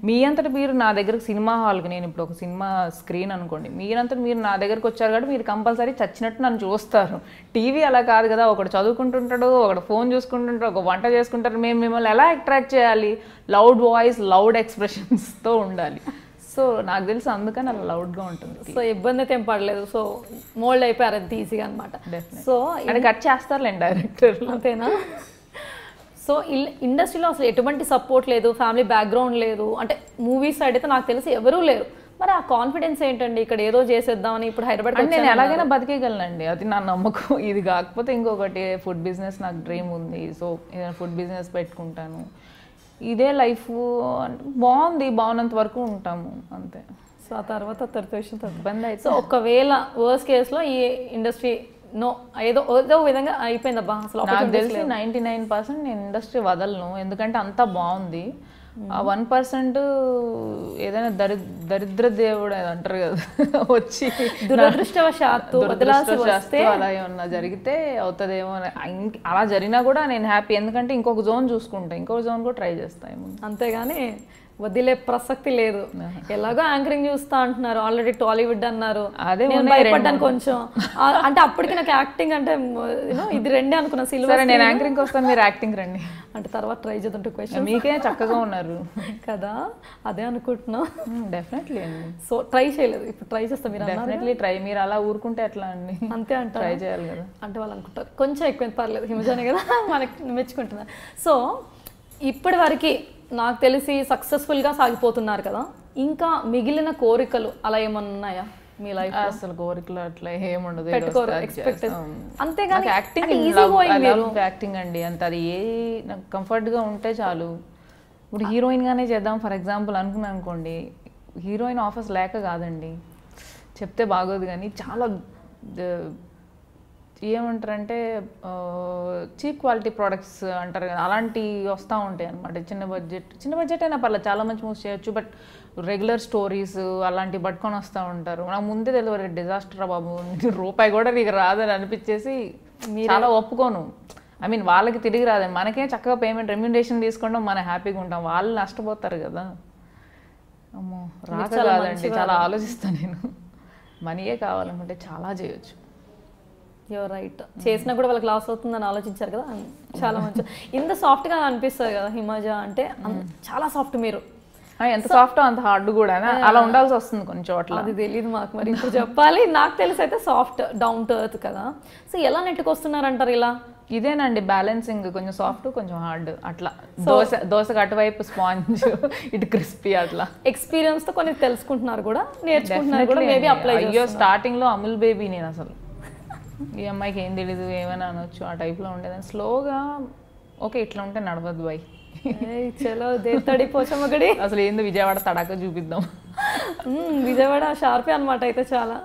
మీ అంతటి మీరు నా దగ్గరకు సినిమా హాల్కి, నేను ఇప్పుడు ఒక సినిమా స్క్రీన్ అనుకోండి, మీరంతటి మీరు నా దగ్గరకు వచ్చారు కాబట్టి మీరు కంపల్సరీ చచ్చినట్టు నన్ను చూస్తారు. టీవీ అలా కాదు కదా, ఒకటి చదువుకుంటుంటాడు, ఒకటి ఫోన్ చూసుకుంటుంటాడు, ఒక వంట చేసుకుంటారు. మేము మిమ్మల్ని ఎలా అట్రాక్ట్ చేయాలి? లౌడ్ వాయిస్, లౌడ్ ఎక్స్ప్రెషన్స్తో ఉండాలి. సో నాకు తెలిసి అందుకని అలా లౌడ్గా ఉంటుంది. సో ఇబ్బంది అయితే ఏం పడలేదు. సో మోల్డ్ అయిపోయారు అంత ఈజీగా అనమాట. సో అది కట్ చేస్తారులేండి డైరెక్టర్, అంతేనా? సో ఇండస్ట్రీలో అసలు ఎటువంటి సపోర్ట్ లేదు, ఫ్యామిలీ బ్యాక్గ్రౌండ్ లేదు, అంటే మూవీ సైడ్ అయితే నాకు తెలిసి ఎవరూ లేరు. మరి ఆ కాన్ఫిడెన్స్ ఏంటండి? ఇక్కడ ఏదో చేసేద్దామని ఇప్పుడు హైదరాబాద్ నేను ఎలాగైనా బతికేయగలనండి, అది నా నమ్మకం. ఇది కాకపోతే ఇంకొకటి ఫుడ్ బిజినెస్ నాకు డ్రీమ్ ఉంది. సో ఏదైనా ఫుడ్ బిజినెస్ పెట్టుకుంటాను. ఇదే లైఫ్ బాగుంది, బాగున్నంత వరకు ఉంటాము అంతే. సో ఆ తర్వాత ఇబ్బంది అయితే. సో ఒకవేళ వర్స్ట్ కేసులో ఈ ఇండస్ట్రీ నో ఏదో విధంగా అయిపోయిందబ్బా అసలు నాకు తెలిసి 99% నేను ఇండస్ట్రీ వదలను. ఎందుకంటే అంతా బాగుంది. ఆ 1% ఏదైనా దరిద్ర దేవుడు అంటారు కదా, వచ్చి దురదృష్టవశాత్తు అలా ఏమన్నా జరిగితే అవుతుందేమో. అలా జరిగినా కూడా నేను హ్యాపీ, ఎందుకంటే ఇంకొక జోన్ చూసుకుంటా, ఇంకొక జోన్ కూడా ట్రై చేస్తాను. అంతేగాని వదిలే ప్రసక్తి లేదు. ఎలాగో యాంకరింగ్ చూస్తా అంటున్నారు, ఆల్రెడీ టాలీవుడ్ అన్నారు. అదే భయపడ్డాను కొంచెం. అంటే అప్పటికి నాకు యాక్టింగ్ అంటే ఇది రెండే అనుకున్నా. సిల్వర్ నేను యాంకరింగ్ వస్తాను, మీరు యాక్టింగ్ రండి అంటే తర్వాత ట్రై చేద్దాం. క్వశ్చన్ మీకే చక్కగా ఉన్నారు కదా, అదే అనుకుంటున్నా. డెఫినెట్లీ అండి. సో ట్రై చేయలేదు, ఇప్పుడు ట్రై చేస్తాం. మీరు డెఫినెట్లీ ట్రై. మీరు అలా ఊరుకుంటే ఎట్లా అండి? అంతే అంటారు, ట్రై చేయాలి కదా. అంటే వాళ్ళు అనుకుంటారు కొంచెం ఎక్కువ పర్లేదు, హిమజానే కదా మనకి మెచ్చుకుంటున్నారు. సో ఇప్పటి వరకు నాకు తెలిసి సక్సెస్ఫుల్గా సాగిపోతున్నారు కదా, ఇంకా మిగిలిన కోరికలు అలా ఏమన్నా ఉన్నాయా మీ లైఫ్? అసలు కోరికలు అట్లా ఏముండదు, అంతేగాని యాక్టింగ్ అండి అంత. అది నాకు కంఫర్ట్గా ఉంటే చాలు. ఇప్పుడు హీరోయిన్గానే చేద్దాం ఫర్ ఎగ్జాంపుల్ అనుకున్నాను అనుకోండి, హీరోయిన్ ఆఫర్స్ లేక కాదండి, చెప్తే బాగోదు కానీ చాలా ఏమంటారంటే చీప్ క్వాలిటీ ప్రోడక్ట్స్ అంటారు కదా, అలాంటివి వస్తూ ఉంటాయి అనమాట. చిన్న బడ్జెట్ అయినా పర్లేదు, చాలా మంచి మూవ్స్ చేయొచ్చు. బట్ రెగ్యులర్ స్టోరీస్ అలాంటివి పట్టుకొని వస్తూ ఉంటారు. నాకు ముందే తెలియదు డిజాస్టర్ బాబు, రూపాయి కూడా నీకు రాదని అనిపించేసి చాలా ఒప్పుకోను. ఐ మీన్ వాళ్ళకి తిరిగి రాదని, మనకే చక్కగా పేమెంట్ రెమ్యునరేషన్ తీసుకోవడం మనం హ్యాపీగా ఉంటాం, వాళ్ళు నష్టపోతారు కదా. అమ్మో రాక కాదండి, చాలా ఆలోచిస్తాను నేను. మనీయే కావాలనుకుంటే చాలా చేయొచ్చు. Your right. చేసినా కూడా వాళ్ళకి లాస్ అవుతుందని ఆలోచించారు కదా, చాలా మంచి. ఇంత సాఫ్ట్గా అనిపిస్తుంది కదా హిమజ అంటే, చాలా సాఫ్ట్. మీరు ఎంత సాఫ్ట్ అంత హార్డ్ కూడా అలా ఉండాల్సి వస్తుంది కొన్ని చోట్ల. అది తెలియదు మాకు, మరి ఇప్పుడు చెప్పాలి. నాకు తెలిసి అయితే సాఫ్ట్ డౌన్ టు ఎర్త్ కదా. సో ఎలా నెట్టుకొస్తున్నారంటారు ఇలా? ఇదేనండి బ్యాలెన్సింగ్, కొంచెం సాఫ్ట్ కొంచెం హార్డ్ అట్లా. దోశకు అటువైపు స్పాంజ్, ఇటు క్రిస్పీ అట్లా. ఎక్స్పీరియన్స్ తో కొన్ని తెలుసుకుంటున్నారు కూడా, నేర్చుకుంటున్నారు కూడా. Maybe apply. అయ్యో స్టార్టింగ్ లో అమూల్ బేబీ నేను అసలు, ఈ అమ్మాయికి ఏం తెలీదు ఏమైనా అనొచ్చు ఆ టైప్లో ఉండేదాన్ని. స్లోగా ఓకే ఇట్లా ఉంటే నడవద్దు బై, చలో దేత్తడి పోచమ్మగడి, అసలు ఏంది విజయవాడ తడాక చూపిద్దాం. విజయవాడ షార్పే అనమాట అయితే చాలా.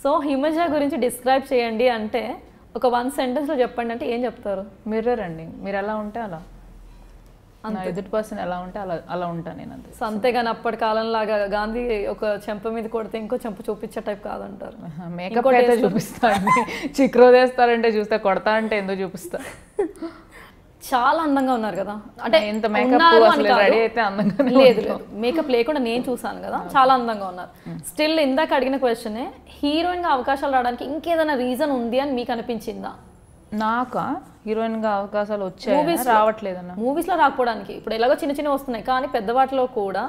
సో హిమజ గురించి డిస్క్రైబ్ చేయండి అంటే ఒక 1 సెంటెన్స్లో చెప్పండి అంటే ఏం చెప్తారు? మిర్రర్ అండి, మీరు ఎలా ఉంటే అలా. నా ఎదుటి పర్సన్ ఎలా ఉంటే అలా అలా ఉంటాను నేను అంతే. సో అంతేగాని అప్పటి కాలంలాగా గాంధీ ఒక చెంప మీద కొడితే ఇంకో చెంప చూపించే టైప్ కాదంటారు. మేకప్ అయితే చూపిస్తా అండి, చిక్రో వేస్తారంటే చూస్తే, కొడతా అంటే ఎందుకు చూపిస్తా. చాలా అందంగా ఉన్నారు కదా, అంటే ఎంత మేకప్ రెడీ అయితే అందంగా లేదు లేదు, మేకప్ లేకుండా నేను చూసాను కదా, చాలా అందంగా ఉన్నారు. స్టిల్ ఇందాక అడిగిన క్వశ్చనే, హీరోయిన్ గా అవకాశాలు రావడానికి ఇంకేదైనా రీజన్ ఉంది అని మీకు అనిపించిందా? నాకా హీరోయిన్ గా అవకాశాలు వచ్చాయి, రావట్లేదన్న. మూవీస్ లో రాకపోవడానికి ఇప్పుడు ఎలాగో చిన్న చిన్న వస్తున్నాయి, కానీ పెద్ద వాటిలో కూడా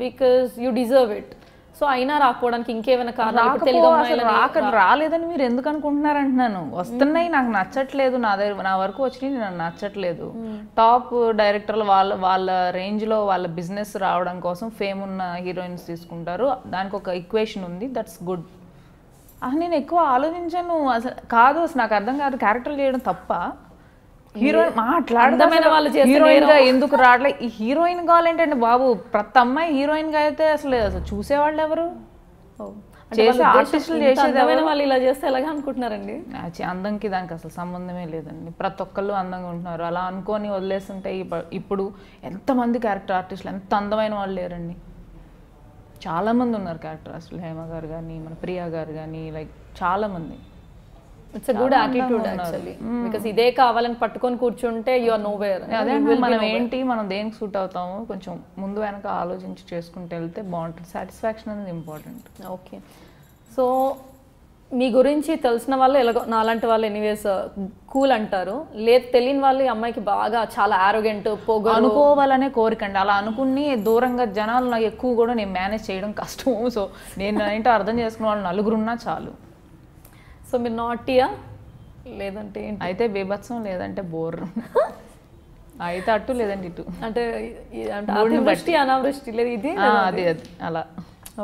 because you deserve it. So అయినా రాకపోవడానికి ఇంకేమైనా కారణం? రాలేదని మీరు ఎందుకు అనుకుంటున్నారు అంటున్నాను. వస్తున్నాయి, నాకు నచ్చట్లేదు, నా వరకు వచ్చినాయి నాకు నచ్చట్లేదు. టాప్ డైరెక్టర్లు వాళ్ళ రేంజ్ లో వాళ్ళ బిజినెస్ రావడం కోసం ఫేమ్ ఉన్న హీరోయిన్స్ తీసుకుంటారు, దానికి ఒక ఈక్వేషన్ ఉంది, దట్స్ గుడ్. నేను ఎక్కువ ఆలోచించాను అసలు. కాదు అసలు నాకు అర్థం కాదు, క్యారెక్టర్ చేయడం తప్ప. హీరోయిన్ హీరోయిన్ గా ఎందుకు రావట్లే? ఈ హీరోయిన్ కావాలంటే బాబు, ప్రతి అమ్మాయి హీరోయిన్ గా అయితే అసలు చూసేవాళ్ళు ఎవరు? చేసే ఆర్టిస్టులు చేసేది వాళ్ళు ఇలా చేస్తే ఎలాగా అనుకుంటున్నారండి? అందంకి దానికి అసలు సంబంధమే లేదండి. ప్రతి ఒక్కళ్ళు అందంగా ఉంటున్నారు, అలా అనుకొని వదిలేస్తుంటే ఇప్పుడు ఎంతమంది క్యారెక్టర్ ఆర్టిస్టులు ఎంత అందమైన వాళ్ళు లేరండి. చాలా మంది ఉన్నారు క్యారెక్టర్ ఆర్టిస్టులు, హేమ గారు కానీ, మన ప్రియా గారు కానీ, లైక్ చాలా మంది. It's a good attitude actually, because ఇదే కావాలని పట్టుకొని కూర్చుంటే యు ఆర్ నోవేర్. అదే మనం ఏంటి, మనం దేనికి సూట్ అవుతామో కొంచెం ముందు వెనక ఆలోచించి చేసుకుంటూ వెళ్తే బాగుంటుంది. సాటిస్ఫాక్షన్ అనేది ఇంపార్టెంట్. ఓకే, సో మీ గురించి తెలిసిన వాళ్ళు ఎలాగో నాలాంటి వాళ్ళు ఎనీవేస్ కూల్ అంటారు, లేదు తెలియని వాళ్ళు ఈ అమ్మాయికి బాగా చాలా ఆరోగెంట్ పొగరు అనుకోవాలనే కోరికండి. అలా అనుకుని దూరంగా జనాలు నాకు ఎక్కువ కూడా నేను మేనేజ్ చేయడం కష్టం. సో నేను ఏంటో అర్థం చేసుకున్న వాళ్ళు నలుగురున్నా చాలు. సో మీరు నాటియా లేదంటే అయితే బీభత్సం, లేదంటే బోర్, అయితే అటు లేదంటే ఇటు, అంటే అతివృష్టి అనావృష్టి లేదు ఇది అది అలా.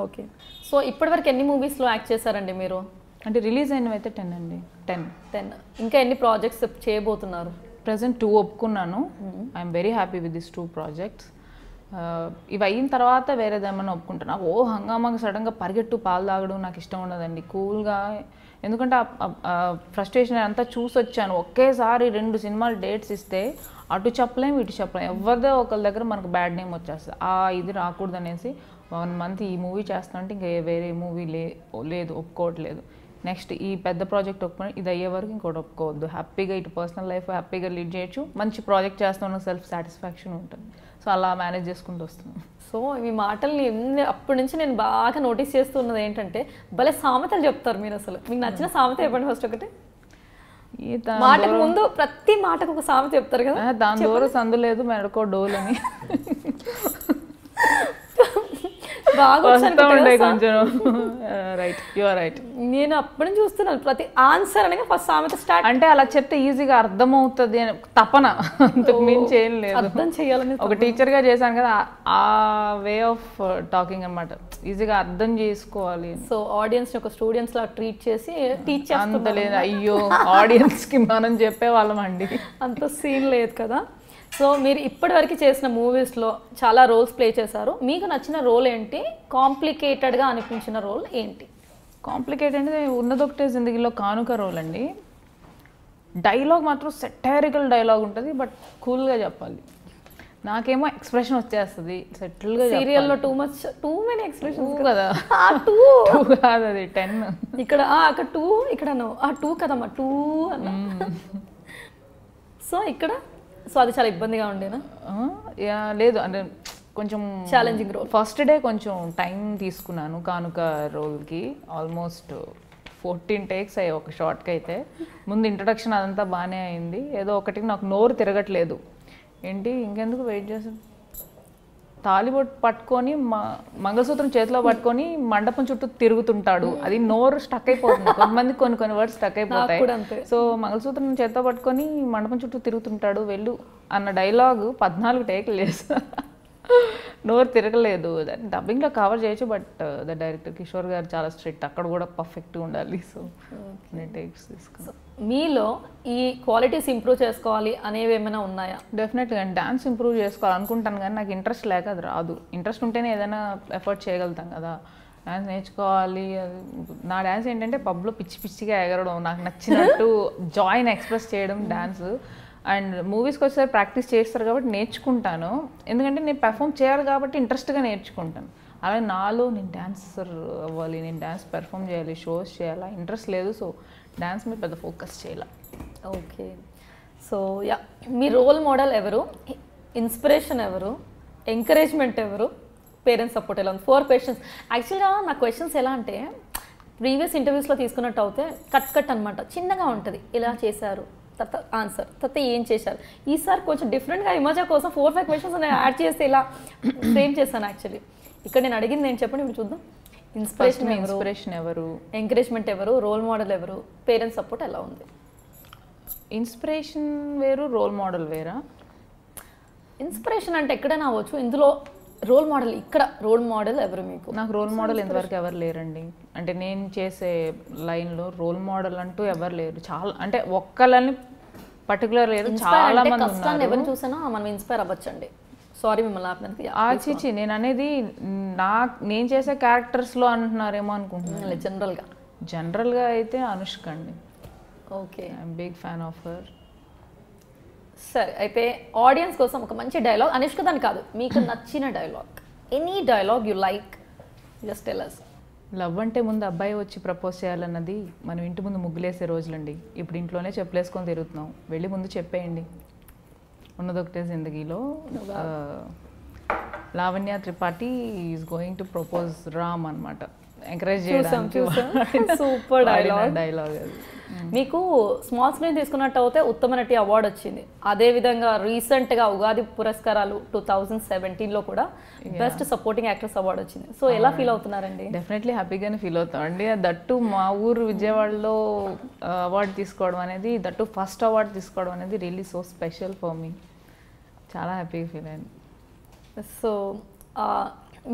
ఓకే, సో ఇప్పటివరకు ఎన్ని మూవీస్లో యాక్ట్ చేశారండి మీరు? అంటే రిలీజ్ అయినవి అయితే 10 అండి. 10. ఇంకా ఎన్ని ప్రాజెక్ట్స్ చేయబోతున్నారు? ప్రెసెంట్ 2 ఒప్పుకున్నాను. I'm very happy with this 2 projects. ఇవి అయిన తర్వాత వేరేదేమన్నా ఒప్పుకుంటాను. హంగామాగా సడన్గా పరిగెట్టు పాలు తాగడం నాకు ఇష్టం ఉండదండి. కూల్గా, ఎందుకంటే ఫ్రస్ట్రేషన్ అంతా చూసి వచ్చాను. ఒకేసారి 2 సినిమాలు డేట్స్ ఇస్తే అటు చెప్పలేము ఇటు చెప్పలేము, ఎవరిదో ఒకరి దగ్గర మనకు బ్యాడ్ నేమ్ వచ్చేస్తుంది. ఇది రాకూడదు అనేసి 1 మంత్ ఈ మూవీ చేస్తానంటే ఇంకా వేరే మూవీ లేదు, ఒప్పుకోవట్లేదు. నెక్స్ట్ ఈ పెద్ద ప్రాజెక్ట్ ఒప్పుకొని ఇది అయ్యే వరకు ఇంకోటి ఒప్పుకోవద్దు. హ్యాపీగా ఇటు పర్సనల్ లైఫ్ హ్యాపీగా లీడ్ చేయొచ్చు, మంచి ప్రాజెక్ట్ చేస్తున్న సెల్ఫ్ సాటిస్ఫాక్షన్ ఉంటుంది. సో అలా మేనేజ్ చేసుకుంటూ వస్తుంది. సో మీ మాటల్ని అప్పటి నుంచి నేను బాగా నోటీస్ చేస్తున్నది ఏంటంటే, భలే సామెతలు చెప్తారు మీరు. అసలు మీకు నచ్చిన సామెత చెప్పండి ఫస్ట్ ఒకటి. మాటకు ముందు ప్రతి మాటకు ఒక సామెత చెప్తారు కదా, దాని ద్వారా సందు లేదు మెడకో డోల్ అని నేను అప్పుడు చూస్తున్నాను ప్రతి ఆన్సర్ అనగా ఫస్ట్ సామెత స్టార్ట్. అంటే అలా చెప్తే ఈజీగా అర్థమవుతుంది అని తపన, అంతకు మించి ఏం లేదు. అర్థం చేయాలని ఒక టీచర్ గా చేశాను కదా, ఆ వే ఆఫ్ టాకింగ్ అన్నమాట, ఈజీగా అర్థం చేసుకోవాలి. సో ఆడియన్స్ ఒక స్టూడెంట్స్ లా ట్రీట్ చేసి టీచ్ అంత లేదు. అయ్యో ఆడియన్స్ కి మనం చెప్పే వాళ్ళం అండి, అంత సీన్ లేదు కదా. సో మీరు ఇప్పటివరకు చేసిన మూవీస్లో చాలా రోల్స్ ప్లే చేశారు, మీకు నచ్చిన రోల్ ఏంటి? కాంప్లికేటెడ్గా అనిపించిన రోల్ ఏంటి? కాంప్లికేటెడ్ అంటే ఉన్నదొకటే జిందగీలో కానుక రోల్ అండి. డైలాగ్ మాత్రం సెటైరికల్ డైలాగ్ ఉంటుంది, బట్ కూల్గా చెప్పాలి. నాకేమో ఎక్స్ప్రెషన్ వచ్చేస్తుంది సెటిల్గా. సీరియల్లో టూ మెనీ ఎక్స్ప్రెషన్ కదా, 2 కాదు అది 10. ఇక్కడ అక్కడ 2, ఇక్కడ 2 కదమ్మా 2 అన్న. సో ఇక్కడ అది చాలా ఇబ్బందిగా ఉండేనా? లేదు, అంటే కొంచెం ఛాలెంజింగ్ రోల్. ఫస్ట్ డే కొంచెం టైం తీసుకున్నాను కానుక రోల్కి, ఆల్మోస్ట్ 14 టేక్స్ అయ్యాయి ఒక షార్ట్కి. అయితే ముందు ఇంట్రడక్షన్ అదంతా బాగానే అయింది, ఏదో ఒకటి నాకు నోరు తిరగట్లేదు. ఏంటి ఇంకెందుకు వెయిట్ చేస్తాను, తాలిబొట్టు పట్టుకొని మంగళసూత్రం చేతిలో పట్టుకొని మండపం చుట్టూ తిరుగుతుంటాడు, అది నోరు స్టక్ అయిపోతుంది. కొంతమంది కొన్ని వర్డ్స్ స్టక్ అయిపోతాయి. సో మంగళసూత్రం చేతిలో పట్టుకొని మండపం చుట్టూ తిరుగుతుంటాడు వెళ్ళు అన్న డైలాగ్ 14 టేకులు చేస్తా, నోరు తిరగలేదు. డబ్బింగ్లో కవర్ చేయొచ్చు, బట్ ద డైరెక్టర్ కిషోర్ గారు చాలా స్ట్రిక్ట్, అక్కడ కూడా పర్ఫెక్ట్గా ఉండాలి. సో నేను టేక్స్ తీసుకున్నాను. మీలో ఈ క్వాలిటీస్ ఇంప్రూవ్ చేసుకోవాలి అనేవి ఏమైనా ఉన్నాయా? డెఫినెట్గా డాన్స్ ఇంప్రూవ్ చేసుకోవాలనుకుంటాను, కానీ నాకు ఇంట్రెస్ట్ లేక అది రాదు. ఇంట్రెస్ట్ ఉంటేనే ఏదైనా ఎఫర్ట్ చేయగలుగుతాం కదా. డ్యాన్స్ నేర్చుకోవాలి. నా డ్యాన్స్ ఏంటంటే పబ్లో పిచ్చిగా ఎగరడం, నాకు నచ్చినట్టు జాయ్ని ఎక్స్ప్రెస్ చేయడం డ్యాన్స్. అండ్ మూవీస్కి వచ్చేసరికి ప్రాక్టీస్ చేస్తారు కాబట్టి నేర్చుకుంటాను, ఎందుకంటే నేను పెర్ఫామ్ చేయాలి కాబట్టి ఇంట్రెస్ట్గా నేర్చుకుంటాను. అలాగే నాలో నేను డాన్సర్ అవ్వాలి, నేను డాన్స్ పెర్ఫామ్ చేయాలి, షోస్ చేయాలి, ఇంట్రెస్ట్ లేదు. సో డాన్స్ మీద పెద్ద ఫోకస్ చేయాలి. ఓకే. సో యా, మీ రోల్ మోడల్ ఎవరు, ఇన్స్పిరేషన్ ఎవరు, ఎంకరేజ్మెంట్ ఎవరు, పేరెంట్స్ సపోర్ట్ ఎలా ఉంది? 4 క్వశ్చన్స్. యాక్చువల్గా నా క్వశ్చన్స్ ఎలా అంటే ప్రీవియస్ ఇంటర్వ్యూస్లో తీసుకున్నట్టు అయితే కట్ అనమాట, చిన్నగా ఉంటుంది. ఇలా చేశారు, తర్వాత ఆన్సర్, తర్వాత ఏం చేశారు. ఈసారి కొంచెం డిఫరెంట్గా ఇమేజ్ కోసం 4-5 క్వశ్చన్స్ నేను యాడ్ చేస్తే ఇలా ఫ్రేమ్ చేశాను. యాక్చువల్లీ ఇక్కడ నేను అడిగింది నేను చెప్పండి, ఇప్పుడు చూద్దాం. ఇన్స్పిరేషన్ ఎవరు, ఎంకరేజ్మెంట్ ఎవరు, రోల్ మోడల్ ఎవరు, పేరెంట్స్ సపోర్ట్ ఎలా ఉంది? ఇన్స్పిరేషన్ వేరు, రోల్ మోడల్ వేరా? ఇన్స్పిరేషన్ అంటే ఎక్కడైనా అవ్వచ్చు, ఇందులో రోల్ మోడల్, ఇక్కడ రోల్ మోడల్ ఎవరు మీకు? నాకు రోల్ మోడల్ ఇంతవరకు ఎవరు లేరండి. అంటే నేను చేసే లైన్లో రోల్ మోడల్ అంటూ ఎవరు లేరు. చాలా అంటే ఒక్కళ్ళని పర్టికులర్ లేరు, చాలా మంది ఉన్నారు. ఎవరు చూసినా మనం ఇన్స్పైర్ అవ్వచ్చండి. సారీ మిమ్మల్ని ఆపినందుకు. ఆచిచి నేను అనేది నేను చేసే క్యారెక్టర్స్లో అంటున్నారేమో అనుకుంటున్నాను. జనరల్గా అయితే అనుష్క అండి. Okay, I'm big fan of her. సరే, అయితే ఆడియన్స్ కోసం ఒక మంచి డైలాగ్, అనుష్క దాని కాదు, మీకు నచ్చిన dialogue, any dialogue you like, just tell us. Love అంటే ముందు అబ్బాయి వచ్చి ప్రపోజ్ చేయాలన్నది మనం ఇంటి ముందు ముగ్గులేసే రోజులండి. ఇప్పుడు ఇంట్లోనే చెప్పులేసుకొని తిరుగుతున్నాం. వెళ్ళి ముందు చెప్పేయండి, ఉన్నదొకటే జిందగీలో. Lavanya Tripathi is going to propose Ram అనమాట, ఎంకరేజ్ చేయడానికి. Super dialogue. అది మీకు స్మాల్ స్క్రీన్ తీసుకున్నట్టు అయితే ఉత్తమ నటి అవార్డు వచ్చింది. అదేవిధంగా రీసెంట్గా ఉగాది పురస్కారాలు 2017లో కూడా బెస్ట్ సపోర్టింగ్ యాక్ట్రెస్ అవార్డు వచ్చింది. సో ఎలా ఫీల్ అవుతున్నారండి? డెఫినెట్లీ హ్యాపీగానే ఫీల్ అవుతామండి. దట్టు మా ఊరు విజయవాడలో అవార్డు తీసుకోవడం అనేది, దట్టు ఫస్ట్ అవార్డు తీసుకోవడం అనేది really so special for me. చాలా హ్యాపీగా ఫీల్ అయింది. సో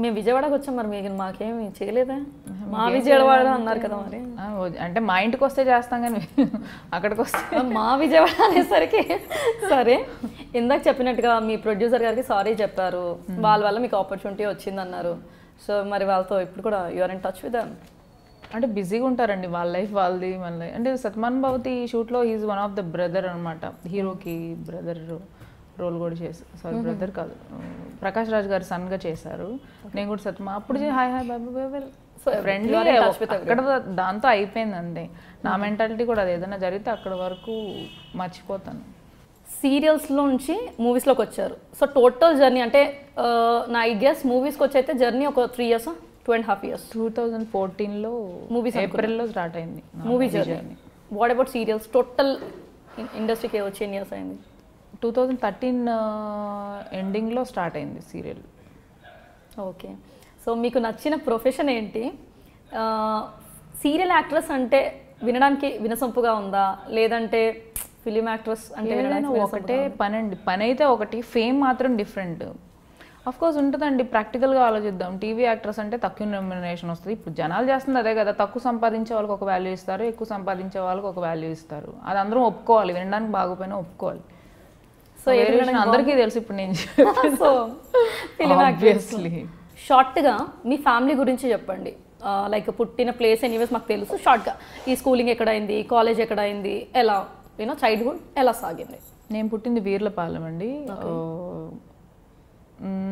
మేము విజయవాడకి వచ్చాం, మరి మీకు మాకేమి చేయలేదా? మా విజయవాడ అన్నారు కదా, మరి అంటే మా ఇంటికి వస్తే చేస్తాం కానీ అక్కడికి వస్తే మా విజయవాడ అనేసరికి సరే. ఇందాక చెప్పినట్టుగా మీ ప్రొడ్యూసర్ గారికి సారీ చెప్పారు, వాళ్ళ వల్ల మీకు ఆపర్చునిటీ వచ్చిందన్నారు. సో మరి వాళ్ళతో ఇప్పుడు కూడా you're in touch with them? అంటే బిజీగా ఉంటారండి, వాళ్ళ లైఫ్ వాళ్ళది, మన లైఫ్. అంటే సత్మాన్ భవతి షూట్లో he's one of the brother అనమాట. హీరోకి బ్రదర్ రోల్ కూడా చేశారు. సారీ, బ్రదర్ కాదు, ప్రకాష్ రాజ్ గారు సన్గా చేశారు. నేను కూడా సత్మా అప్పుడు హాయ్ హాయ్ బాబు ఫ్రెండ్లీ అక్కడ దాంతో అయిపోయింది అంతే. నా మెంటాలిటీ కూడా అది, ఏదైనా జరిగితే అక్కడ వరకు మర్చిపోతాను. సీరియల్స్లో నుంచి మూవీస్లోకి వచ్చారు. సో టోటల్ జర్నీ అంటే నా ఐ గెస్ మూవీస్కి వచ్చి అయితే జర్నీ ఒక 3 years, 2.5 years. 2014లో మూవీస్ ఏప్రిల్లో స్టార్ట్ అయింది movie journey. What about serials? Total ఇండస్ట్రీకి వచ్చి ఎన్ని ఇయర్స్ అయింది? 2013 ఎండింగ్లో స్టార్ట్ అయింది సీరియల్. ఓకే. సో మీకు నచ్చిన ప్రొఫెషన్ ఏంటి? సీరియల్ యాక్ట్రెస్ అంటే వినడానికి వినసొంపుగా ఉందా, లేదంటే ఫిలిం యాక్ట్రెస్ అంటే ఒకటే పని అండి. పని అయితే ఒకటి, ఫేమ్ మాత్రం డిఫరెంట్. అఫ్ కోర్స్ ఉంటుందండి, ప్రాక్టికల్గా ఆలోచిద్దాం. టీవీ యాక్ట్రెస్ అంటే తక్కువ రెమ్యునరేషన్ వస్తుంది. ఇప్పుడు జనాలు చేస్తుంది అదే కదా, తక్కువ సంపాదించే వాళ్ళకి ఒక వాల్యూ ఇస్తారు, ఎక్కువ సంపాదించే వాళ్ళకి ఒక వాల్యూ ఇస్తారు. అది అందరం ఒప్పుకోవాలి, వినడానికి బాగోపోయినా ఒప్పుకోవాలి. సో అందరికీ తెలుసు ఇప్పుడు నేను. సో ఫిలిం యాక్ట్రెస్లీ షార్ట్గా మీ ఫ్యామిలీ గురించి చెప్పండి. లైక్ పుట్టిన ప్లేస్ ఎనీవేస్ మాకు తెలుసు, షార్ట్గా ఈ స్కూలింగ్ ఎక్కడైంది, కాలేజ్ ఎక్కడైంది, ఎలా చైల్డ్హుడ్ ఎలా సాగింది? నేను పుట్టింది వీర్లపాలెం అండి.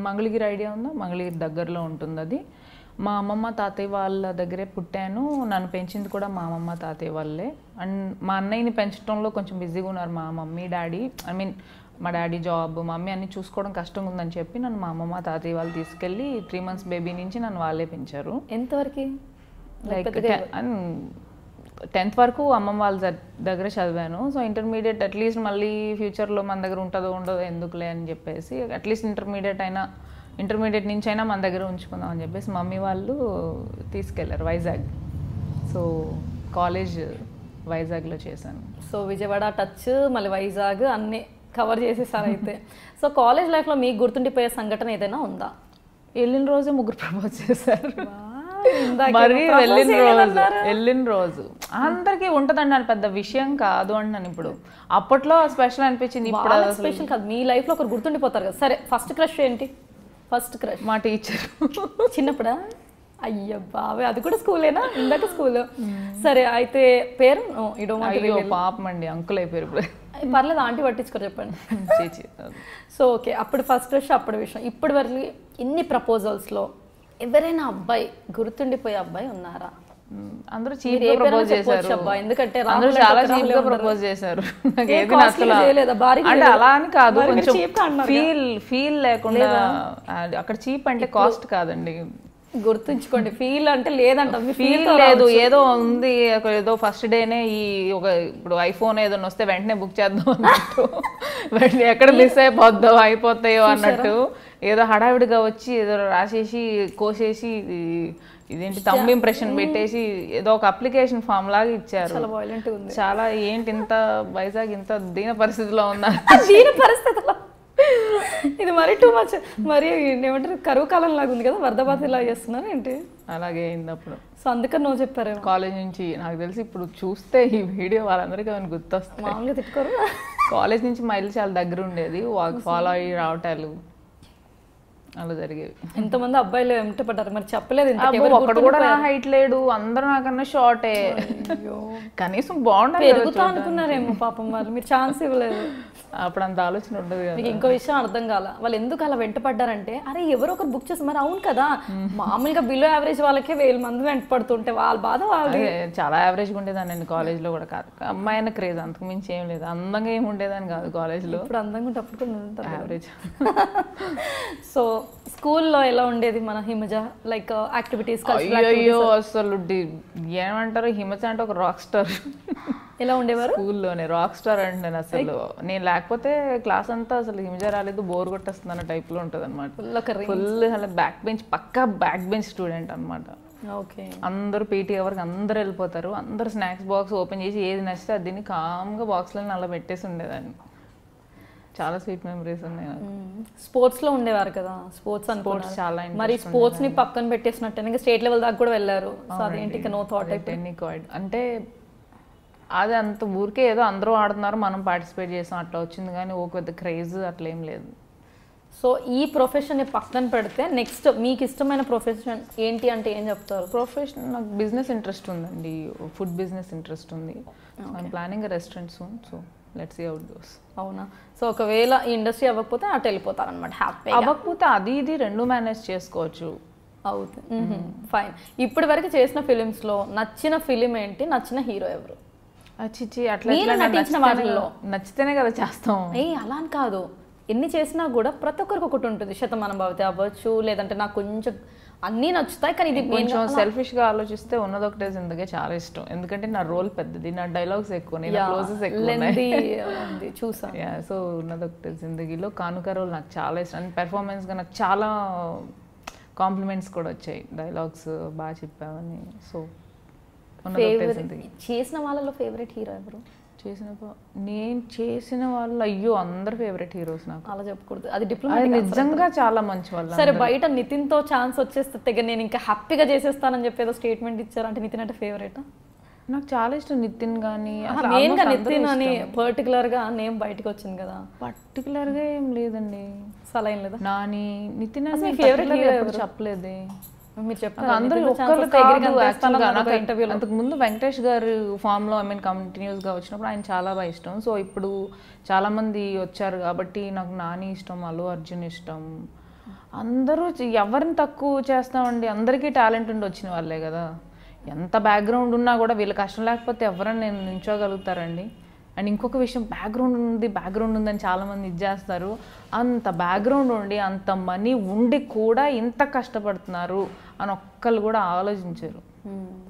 మంగళగిరి ఐడియా ఉందా? మంగళగిరి దగ్గరలో ఉంటుంది అది. మా అమ్మమ్మ తాతయ్య వాళ్ళ దగ్గరే పుట్టాను. నన్ను పెంచింది కూడా మా అమ్మమ్మ తాతయ్య వాళ్ళే. అండ్ మా అన్నయ్యని పెంచడంలో కొంచెం బిజీగా ఉన్నారు మా మమ్మీ డాడీ. మా డాడీ జాబ్, మా మమ్మీ అన్ని చూసుకోవడం కష్టంగా ఉందని చెప్పి నన్ను మా అమ్మమ్మ తాతయ్య వాళ్ళు తీసుకెళ్ళి 3 months బేబీ నుంచి నన్ను వాళ్ళే పెంచారు. ఎంతవరకు? లైక్ 10th వరకు అమ్మమ్మ వాళ్ళ దగ్గర చదివాను. సో ఇంటర్మీడియట్ అట్లీస్ట్ మళ్ళీ ఫ్యూచర్లో మన దగ్గర ఉంటుందో ఉండదో ఎందుకులే అని చెప్పేసి అట్లీస్ట్ ఇంటర్మీడియట్ నుంచి అయినా మన దగ్గర ఉంచుకుందాం అని చెప్పేసి మమ్మీ వాళ్ళు తీసుకెళ్లారు వైజాగ్. సో కాలేజ్ వైజాగ్లో చేశాను. సో విజయవాడ టచ్, మళ్ళీ వైజాగ్ అన్నీ కవర్ చేసేసారు అయితే. సో కాలేజ్ లైఫ్లో మీకు గుర్తుండిపోయే సంఘటన ఏదైనా ఉందా? వెళ్ళిన రోజే 3 ప్రపోజ్ చేశారు. మరి వెళ్ళిన రోజు అందరికీ ఉంటుందండి, అని పెద్ద విషయం కాదు అంటున్నాను. ఇప్పుడు అప్పట్లో స్పెషల్ అనిపించింది, ఇప్పుడు స్పెషల్ కాదు. మీ లైఫ్లో ఒకరు గుర్తుండిపోతారు కదా. సరే, ఫస్ట్ క్రష్ ఏంటి? ఫస్ట్ క్రష్ మా టీచర్. చిన్నప్పుడా? అయ్య బావే, అది కూడా స్కూలేనా? ఇందాక స్కూల్. సరే అయితే పేరు అయ్యో పాపం అండి, అంకుల్ అయిపోయారు ఇప్పుడు. పర్లేదు, ఆంటీ పట్టించుకోరు, చెప్పండి. సో ఓకే, అప్పుడు ఫస్ట్ రష్ అప్పుడు విషయం. ఇప్పటి వరకు ఇన్ని ప్రపోజల్స్లో ఎవరైనా అబ్బాయి గుర్తుండిపోయే అబ్బాయి ఉన్నారా? అందరూ చీప్ గా ప్రపోజ్ చేశారు, ఎందుకంటే అందరూ చాలా చీప్ గా ప్రపోజ్ చేశారు. నాకు ఏది నచ్చలా. అంటే అలా అని కాదు, కొంచెం ఫీల్ లేకుండా. అక్కడ చీప్ అంటే కాస్ట్ కాదండి, గుర్తుంచుకోండి. ఫీల్ అంటే లేదంట, ఫీల్ లేదు, ఏదో ఉంది, ఏదో ఫస్ట్ డేనే ఈ ఒక ఇప్పుడు ఐఫోన్ ఏదైనా వస్తే వెంటనే బుక్ చేద్దాం అన్నట్టు, వెంటనే ఎక్కడ మిస్ అయిపోతాయో అన్నట్టు ఏదో హడావిడిగా వచ్చి ఏదో రాసేసి కోసేసి ఇదేంటి థంబ్ ఇంప్రెషన్ పెట్టేసి ఏదో ఒక అప్లికేషన్ ఫామ్ లాగా ఇచ్చారు. చాలా ఏంటి ఇంత వైజాగ్ ఇంత దీన పరిస్థితిలో ఉందా? దీన పరిస్థితిలో ఇది మరీ టూ మచ్, మరి ఏమంటారు కరువు కాలం లాగా ఉంది కదా, వరదబాధ ఇలా చేస్తున్నారు ఏంటి? అలాగే అయింది అప్పుడు. సో అందుకని నువ్వు చెప్పారు కాలేజ్ నుంచి. నాకు తెలిసి ఇప్పుడు చూస్తే ఈ వీడియో వాళ్ళందరికీ ఏమైనా గుర్తొస్తుంది. మామూలుగా తిట్టుకోరు. కాలేజ్ నుంచి మా ఇల్లు చాలా దగ్గర ఉండేది, వాక్ ఫాలో అయ్యి రావటాలు అలా జరిగేవి. ఎంతమంది అబ్బాయిలు వెంట పడ్డారు మరి చెప్పలేదు? ఒకడు కూడా నా హైట్ లేడు, అందరూ నాకన్నా షార్టే. కనీసం బాగుండాలి పెరుగుతా అనుకున్నారేమో పాపం వాళ్ళు, మీరు ఛాన్స్ ఇవ్వలేదు. అప్పుడు అంత ఆలోచన ఉండదు కదా. ఇంకో విషయం అర్థం కాల, వాళ్ళు ఎందుకు అలా వెంట పడ్డారంటే అరే ఎవరో ఒకరు బుక్ చేసి, మరి అవును కదా మామూలుగా బిలో యావరేజ్ వాళ్ళకే 1000 మంది వెంట పడుతుంటే వాళ్ళ బాధ వాళ్ళది. చాలా యావరేజ్గా ఉండేదాన్ని నేను కాలేజ్లో కూడా. కాదు అమ్మాయిన క్రేజ్, అంతకు మించి ఏం లేదు. అందంగా ఏమి ఉండేదాన్ని కాదు కాలేజ్లో. ఇప్పుడు అందంగా ఉంటే అప్పుడు కూడా ఉంటారు యావరేజ్. సో స్కూల్లో ఎలా ఉండేది మన హిమజ, లైక్ యాక్టివిటీస్? అయ్యో అసలు ఏమంటారు, హిమజ అంటే ఒక రాక్ స్టార్. ఎలా ఉండేవారు స్కూల్లోనే? రాక్ స్టార్ అంటే నేను అసలు, నేను లేకపోతే క్లాస్ అంతా అసలు హిమజ రాలేదు బోర్ కొట్టేస్తుంది అన్న టైప్లో ఉంటుంది అనమాట. ఫుల్ అలా బ్యాక్ బెంచ్, పక్కా బ్యాక్ బెంచ్ స్టూడెంట్ అనమాట. ఓకే. అందరూ పీటీ అవర్కి అందరూ వెళ్ళిపోతారు, అందరు స్నాక్స్ బాక్స్ ఓపెన్ చేసి ఏది నచ్చితే అది దీన్ని కామ్గా బాక్స్లో అలా పెట్టేసి ఉండేదాన్ని. చాలా స్వీట్ మెమరీస్ ఉన్నాయి. స్పోర్ట్స్ లో ఉండేవారు కదా, స్పోర్ట్స్ చాలా. మరి స్పోర్ట్స్ ని పక్కన పెట్టేసినట్టు స్టేట్ లెవెల్ దాకా కూడా వెళ్ళారు. సో అదేంటి నో థాట్? టెన్నికాయిడ్ అంటే అది అంత ఊరికే ఏదో అందరూ ఆడుతున్నారు, మనం పార్టిసిపేట్ చేసాం, అట్లా వచ్చింది కానీ ఒక పెద్ద క్రేజ్ అట్లా ఏం లేదు. సో ఈ ప్రొఫెషన్ పక్కన పెడితే నెక్స్ట్ మీకు ఇష్టమైన ప్రొఫెషన్ ఏంటి అంటే ఏం చెప్తారు? ప్రొఫెషన్ నాకు బిజినెస్ ఇంట్రెస్ట్ ఉందండి, ఫుడ్ బిజినెస్ ఇంట్రెస్ట్ ఉంది. I'm planning restaurant soon, so let's see how it goes. అవునా? సో ఒకవేళ ఈ ఇండస్ట్రీ అవ్వకపోతే అటు వెళ్ళిపోతారు అనమాట? హ్యాపీ అవ్వకపోతే అది ఇది రెండు మేనేజ్ చేసుకోవచ్చు. అవుతుంది. ఫైన్. ఇప్పటి వరకు చేసిన ఫిలిమ్స్లో నచ్చిన ఫిలిం ఏంటి, నచ్చిన హీరో ఎవరు? చిచ్చి అట్లా నటించిన వాటిల్లో నచ్చితేనే కదా చేస్తాం. అలా అని కాదు, ఎన్ని చేసినా కూడా ప్రతి ఒక్కరికి ఒకటి ఉంటుంది. శతమానం భవతి అవ్వచ్చు, లేదంటే నాకు కొంచెం అన్నీ నచ్చుతాయి కానీ ఇది కొంచెం సెల్ఫిష్గా ఆలోచిస్తే ఉన్నది ఒకటే జిందగీ చాలా ఇష్టం. ఎందుకంటే నా రోల్ పెద్దది, నా డైలాగ్స్ ఎక్కువ, నేను క్లోజెస్ ఎక్కువ చూసాను. సో ఉన్నది ఒకటే జిందగీలో కానుక రోల్ నాకు చాలా ఇష్టం. అండ్ పెర్ఫార్మెన్స్గా నాకు చాలా కాంప్లిమెంట్స్ కూడా వచ్చాయి, డైలాగ్స్ బాగా చెప్పావని. సో చేసిన వాళ్ళలో ఫేవరెట్ హీరో ఎవరు? నేను చేసిన వాళ్ళు అయ్యో అందరు ఫేవరెట్ హీరోస్ నాకు. అలా చెప్పకూడదు, అది డిప్లొమాటిక్. నిజంగా చాలా మంచి వాళ్ళు. సరే బయట నితిన్ తో ఛాన్స్ వచ్చేస్తే తెగ నేను ఇంకా హ్యాపీగా చేసేస్తానని చెప్పేదో స్టేట్మెంట్ ఇచ్చారు, అంటే నితిన్ అంటే ఫేవరెట్? నాకు చాలా ఇష్టం నితిన్ కానీ. మెయిన్గా నితిన్ అని పర్టికులర్గా నేమ్ బయటకు వచ్చింది కదా? పర్టికులర్గా ఏం లేదండి, అసలు ఏం లేదా? నాని నితిన్ అని ఫేవరెట్ హీరో చెప్పలేదే. మీరు చెప్పారు అందరూ అంతకు ముందు వెంకటేష్ గారు ఫామ్ లో కంటిన్యూస్ గా వచ్చినప్పుడు ఆయన చాలా బాగా ఇష్టం. సో ఇప్పుడు చాలా మంది వచ్చారు కాబట్టి నాకు నాని ఇష్టం, అల్లు అర్జున్ ఇష్టం. అందరూ ఎవరిని తక్కువ చేస్తామండి, అందరికీ టాలెంట్ ఉండి వచ్చిన వాళ్ళే కదా. ఎంత బ్యాక్గ్రౌండ్ ఉన్నా కూడా వీళ్ళ కష్టం లేకపోతే ఎవరైనా నేను నించోగలుగుతారండి. అండ్ ఇంకొక విషయం, బ్యాక్గ్రౌండ్ ఉందని చాలామంది ఇది చేస్తారు. అంత బ్యాక్గ్రౌండ్ ఉండి అంత మనీ ఉండి కూడా ఇంత కష్టపడుతున్నారు అని ఒక్కళ్ళు కూడా ఆలోచించారు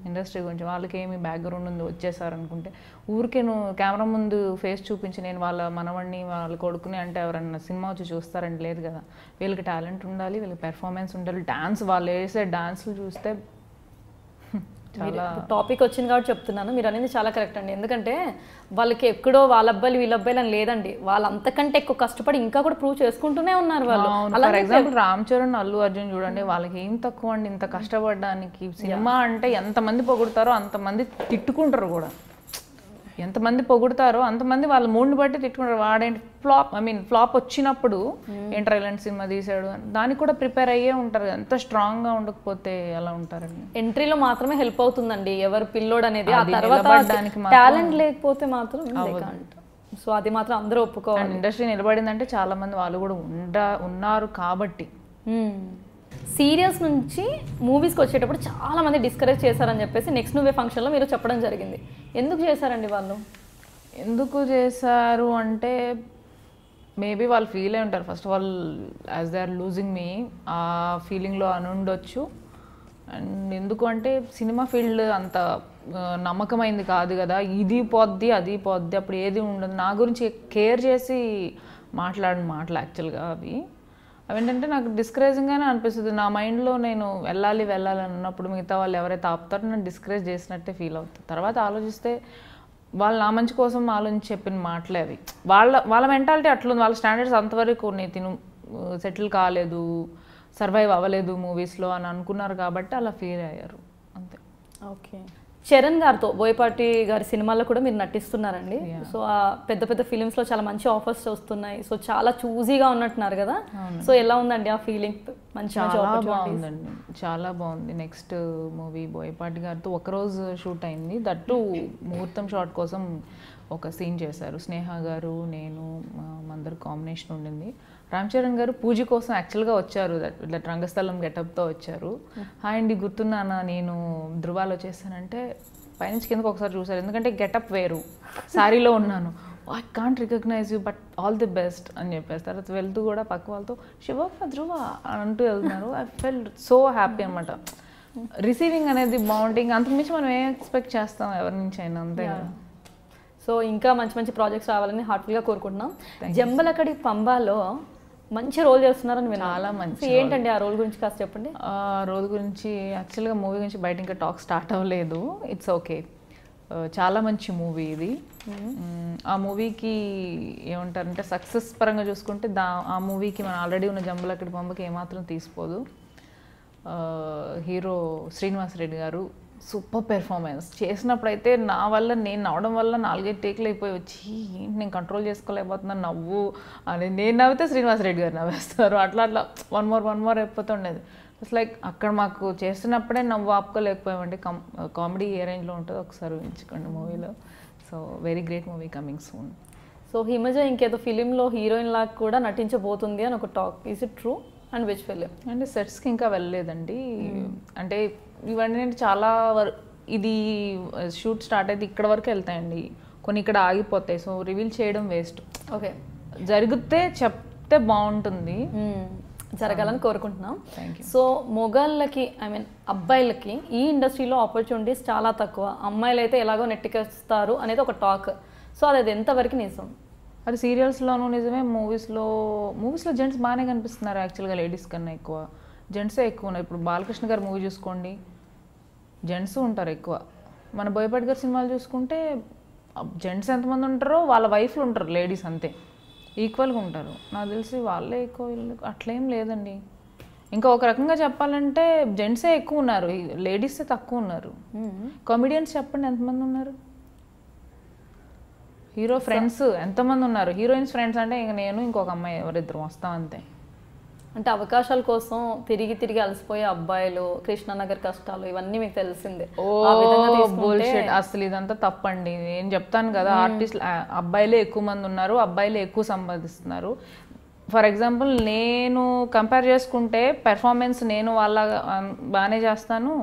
ఇండస్ట్రీ గురించి. వాళ్ళకి ఏమి బ్యాక్గ్రౌండ్ ఉంది వచ్చేసారు అనుకుంటే, ఊరికే నువ్వు కెమెరా ముందు ఫేస్ చూపించి నేను వాళ్ళ మనవడిని వాళ్ళ కొడుకుని అంటే ఎవరన్నా సినిమా వచ్చి చూస్తారంటే లేదు కదా. వీళ్ళకి టాలెంట్ ఉండాలి, వీళ్ళకి పెర్ఫార్మెన్స్ ఉండాలి, డాన్స్ వాళ్ళు వేసే డాన్స్లు చూస్తే చాలా. టాపిక్ వచ్చింది కాబట్టి చెప్తున్నాను, మీరు అనేది చాలా కరెక్ట్ అండి. ఎందుకంటే వాళ్ళకి ఎక్కడో వాళ్ళ అబ్బాయిలు వీళ్ళ అబ్బాయిలు అని లేదండి, వాళ్ళు అంతకంటే ఎక్కువ కష్టపడి ఇంకా కూడా ప్రూవ్ చేసుకుంటూనే ఉన్నారు వాళ్ళు. ఫర్ ఎగ్జాంపుల్ రామ్ చరణ్, అల్లు అర్జున్ చూడండి, వాళ్ళకి ఏం తక్కువ అండి ఇంత కష్టపడడానికి. సినిమా అంటే ఎంతమంది పొగుడతారో అంతమంది తిట్టుకుంటారు కూడా. ఎంతమంది పొగుడతారో అంతమంది వాళ్ళ మూడ్ని బట్టి తిట్టుకుంటారు. వాడేంటి ఫ్లాప్ వచ్చినప్పుడు ఏంట్రా ఇలాంటి సినిమా తీసాడు అని దానికి కూడా ప్రిపేర్ అయ్యే ఉంటారు. ఎంత స్ట్రాంగ్గా ఉండకపోతే ఎలా ఉంటారండి. ఎంట్రీలో మాత్రమే హెల్ప్ అవుతుందండి ఎవరు పిల్లోడు అనేది. ఆ తర్వాత టాలెంట్ లేకపోతే మాత్రం సో అది మాత్రం అందరూ ఒప్పుకోవాలి. ఇండస్ట్రీ నిలబడిందంటే చాలా మంది వాళ్ళు కూడా ఉన్నారు కాబట్టి. సీరియల్స్ నుంచి మూవీస్కి వచ్చేటప్పుడు చాలా మంది డిస్కరేజ్ చేశారని చెప్పేసి నెక్స్ట్ నువ్వే ఫంక్షన్లో మీరు చెప్పడం జరిగింది. ఎందుకు చేశారండి వాళ్ళు? ఎందుకు చేశారు అంటే మేబీ వాళ్ళు ఫీల్ అయి ఉంటారు. First of all as they are losing మీ ఆ ఫీలింగ్లో అని ఉండొచ్చు. అండ్ ఎందుకు అంటే సినిమా ఫీల్డ్ అంత నమ్మకమైంది కాదు కదా, ఇది పోద్ది అది పోద్ది అప్పుడు ఏది ఉండదు. నా గురించి కేర్ చేసి మాట్లాడిన మాటలు యాక్చువల్గా అవేంటంటే నాకు డిస్కరేజింగ్గానే అనిపిస్తుంది. నా మైండ్లో నేను వెళ్ళాలి అన్నప్పుడు మిగతా వాళ్ళు ఎవరైతే ఆపుతారో నన్ను డిస్కరేజ్ చేసినట్టే ఫీల్ అవుతుంది. తర్వాత ఆలోచిస్తే వాళ్ళు నా మంచి కోసం ఆలోచించి చెప్పిన మాటలే అవి. వాళ్ళ మెంటాలిటీ అట్లుంది, వాళ్ళ స్టాండర్డ్స్ అంతవరకు తిను సెటిల్ కాలేదు, సర్వైవ్ అవ్వలేదు మూవీస్లో అని అనుకున్నారు కాబట్టి అలా ఫీల్ అయ్యారు అంతే. ఓకే. చరణ్ గారితో బోయపాటి గారి సినిమాల్లో కూడా మీరు నటిస్తున్నారండి. సో ఆ పెద్ద పెద్ద ఫిలిమ్స్లో చాలా మంచి ఆఫర్స్ వస్తున్నాయి. సో చాలా చూజీగా ఉన్నట్టున్నారు కదా. సో ఎలా ఉందండి ఆ ఫీలింగ్? చాలా బాగుందండి, చాలా బాగుంది. నెక్స్ట్ మూవీ బోయపాటి గారితో ఒకరోజు షూట్ అయింది. దట్టు ముహూర్తం షాట్ కోసం ఒక సీన్ చేశారు. స్నేహ గారు నేను అందరు కాంబినేషన్ ఉండింది. రామ్ చరణ్ గారు పూజ కోసం యాక్చువల్గా వచ్చారు, ఇట్లా రంగస్థలం గెటప్తో వచ్చారు. హాయ్ అండి గుర్తున్నానా నేను ధృవాలో చేశానంటే పైనుంచి కిందకు ఒకసారి చూసారు, ఎందుకంటే గెటప్ వేరు, శారీలో ఉన్నాను. I can't recognise you but all the best అని చెప్పేసి తర్వాత వెళ్తూ కూడా పక్క వాళ్ళతో శివ ధృవ అంటూ వెళ్తున్నారు. ఐ ఫెల్ సో హ్యాపీ అనమాట. రిసీవింగ్ అనేది బాగుంటుంది, అంతకుమించి మనం ఏం ఎక్స్పెక్ట్ చేస్తాం ఎవరి నుంచి అయినా, అంతే కదా. సో ఇంకా మంచి మంచి ప్రాజెక్ట్స్ రావాలని హార్ట్ఫుల్గా కోరుకుంటున్నాం. జంబలకడి పంబాలో మంచి రోల్ చేస్తున్నారని చాలా మంచి. ఏంటండి ఆ రోల్ గురించి కాస్త చెప్పండి. ఆ రోల్ గురించి యాక్చువల్గా మూవీ గురించి బయట ఇంకా టాక్ స్టార్ట్ అవ్వలేదు. ఇట్స్ ఓకే, చాలా మంచి మూవీ ఇది. ఆ మూవీకి ఏమంటారంటే సక్సెస్ పరంగా చూసుకుంటే ఆ మూవీకి మన ఆల్రెడీ ఉన్న జంబలకడి పంబకి ఏమాత్రం తీసిపోదు. హీరో శ్రీనివాస్ రెడ్డి గారు సూపర్ పెర్ఫార్మెన్స్ చేసినప్పుడైతే నా వల్ల నేను నవ్వడం వల్ల 4-5 టేక్లు అయిపోయి వచ్చి ఏంటి నేను కంట్రోల్ చేసుకోలేకపోతున్నాను నవ్వు అని. నేను నవ్వితే శ్రీనివాస్ రెడ్డి గారు నవ్వేస్తారు. అట్లా వన్ మోర్ అయిపోతుండేది. ఇట్స్ లైక్ అక్కడ మాకు చేస్తున్నప్పుడే నవ్వు ఆపుకోలేకపోయామండి. కామెడీ ఏ రేంజ్లో ఉంటుందో ఒకసారి ఊహించుకోండి మూవీలో. So very great movie coming soon. So Himaja ఇంకేదో ఫిలింలో హీరోయిన్ లాగా కూడా నటించబోతుంది అని ఒక talk. Is it true? And which film? అంటే సెట్స్కి ఇంకా వెళ్ళలేదండి. అంటే ఇవన్నీ చాలా ఇది షూట్ స్టార్ట్ అయితే ఇక్కడ వరకు వెళ్తాయండి, కొన్ని ఇక్కడ ఆగిపోతాయి. సో రివీల్ చేయడం వేస్ట్. ఓకే, జరిగితే చెప్తే బాగుంటుంది, జరగాలని కోరుకుంటున్నాం. Thank you. సో మొగాళ్ళకి అబ్బాయిలకి ఈ ఇండస్ట్రీలో ఆపర్చునిటీస్ చాలా తక్కువ, అమ్మాయిలు అయితే ఎలాగో నెట్టికేస్తారు అనేది ఒక టాక్. సో అది ఎంతవరకు నిజం? అది సీరియల్స్లోనూ నిజమే, మూవీస్లో జెంట్స్ బాగానే కనిపిస్తున్నారు యాక్చువల్గా, లేడీస్ కన్నా ఎక్కువ జెంట్సే ఎక్కువ ఉన్నారు. ఇప్పుడు బాలకృష్ణ గారి మూవీ చూసుకోండి, జెంట్స్ ఉంటారు ఎక్కువ. మన బోయపాటి గారి సినిమాలు చూసుకుంటే జెంట్స్ ఎంతమంది ఉంటారో వాళ్ళ వైఫ్లు ఉంటారు, లేడీస్ అంతే ఈక్వల్గా ఉంటారు. నాకు తెలిసి వాళ్ళే ఎక్కువ, అట్లేం లేదండి. ఇంకా ఒక రకంగా చెప్పాలంటే జెంట్సే ఎక్కువ ఉన్నారు, లేడీసే తక్కువ ఉన్నారు. కామెడియన్స్ చెప్పండి ఎంతమంది ఉన్నారు? హీరో ఫ్రెండ్స్ ఎంతమంది ఉన్నారు? హీరోయిన్స్ ఫ్రెండ్స్ అంటే ఇంక నేను ఇంకొక అమ్మాయి ఎవరిద్దరు వస్తాం అంతే. అంటే అవకాశాల కోసం తిరిగి అలసిపోయే అబ్బాయిలు, కృష్ణానగర్ కష్టాలు ఇవన్నీ మీకు తెలిసిందే. అసలు ఇదంతా తప్పండి. నేను చెప్తాను కదా, ఆర్టిస్ట్ అబ్బాయిలే ఎక్కువ మంది ఉన్నారు, అబ్బాయిలే ఎక్కువ సంపాదిస్తున్నారు. ఫర్ ఎగ్జాంపుల్ నేను కంపేర్ చేసుకుంటే పెర్ఫార్మెన్స్ నేను వాళ్ళ బాగానే చేస్తాను,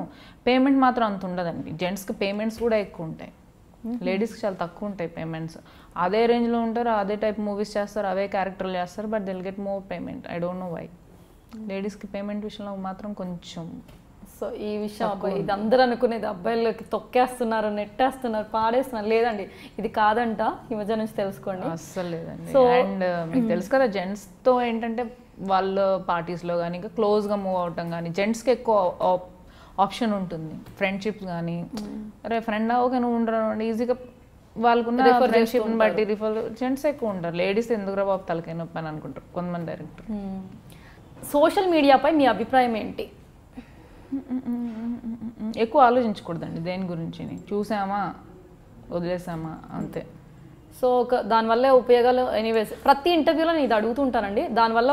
పేమెంట్ మాత్రం అంత ఉండదండి. జెంట్స్కి పేమెంట్స్ కూడా ఎక్కువ ఉంటాయి, లేడీస్కి చాలా తక్కువ ఉంటాయి పేమెంట్స్. అదే రేంజ్లో ఉంటారు, అదే టైప్ మూవీస్ చేస్తారు, అవే క్యారెక్టర్లు చేస్తారు, but they'll get more payment. I don't know why. లేడీస్కి పేమెంట్ విషయంలో మాత్రం కొంచెం. సో ఈ విషయం అబ్బాయి ఇది అందరూ అనుకునేది, అబ్బాయిలకి తొక్కేస్తున్నారు, నెట్టేస్తున్నారు, పాడేస్తున్నారు. లేదండి, ఇది కాదంట, ఈ మధ్య నుంచి తెలుసుకోండి. అస్సలు లేదండి. అండ్ మీకు తెలుసు కదా జెంట్స్తో ఏంటంటే వాళ్ళ పార్టీస్లో కానీ ఇంకా క్లోజ్గా మూవ్ అవటం కానీ జెంట్స్కి ఎక్కువ ఆప్షన్ ఉంటుంది. ఫ్రెండ్షిప్స్ కానీ అరే ఫ్రెండ్ ఓకే నువ్వు ఉండరు ఈజీగా వాళ్ళకున్న ఫ్రెండ్షిప్ని బట్టి రిఫర్ జెంట్స్ ఎక్కువ ఉంటారు. లేడీస్ ఎందుకురా బాబు తలకాయ నొప్పి అని అనుకుంటారు కొంతమంది డైరెక్టర్. సోషల్ మీడియాపై మీ అభిప్రాయం ఏంటి? ఎక్కువ ఆలోచించకూడదండి దేని గురించి. చూసామా వదిలేసామా అంతే. సో దానివల్ల ఉపయోగాలు ఎనీవేస్ ప్రతి ఇంటర్వ్యూలో నేను ఇది అడుగుతుంటానండి. దానివల్ల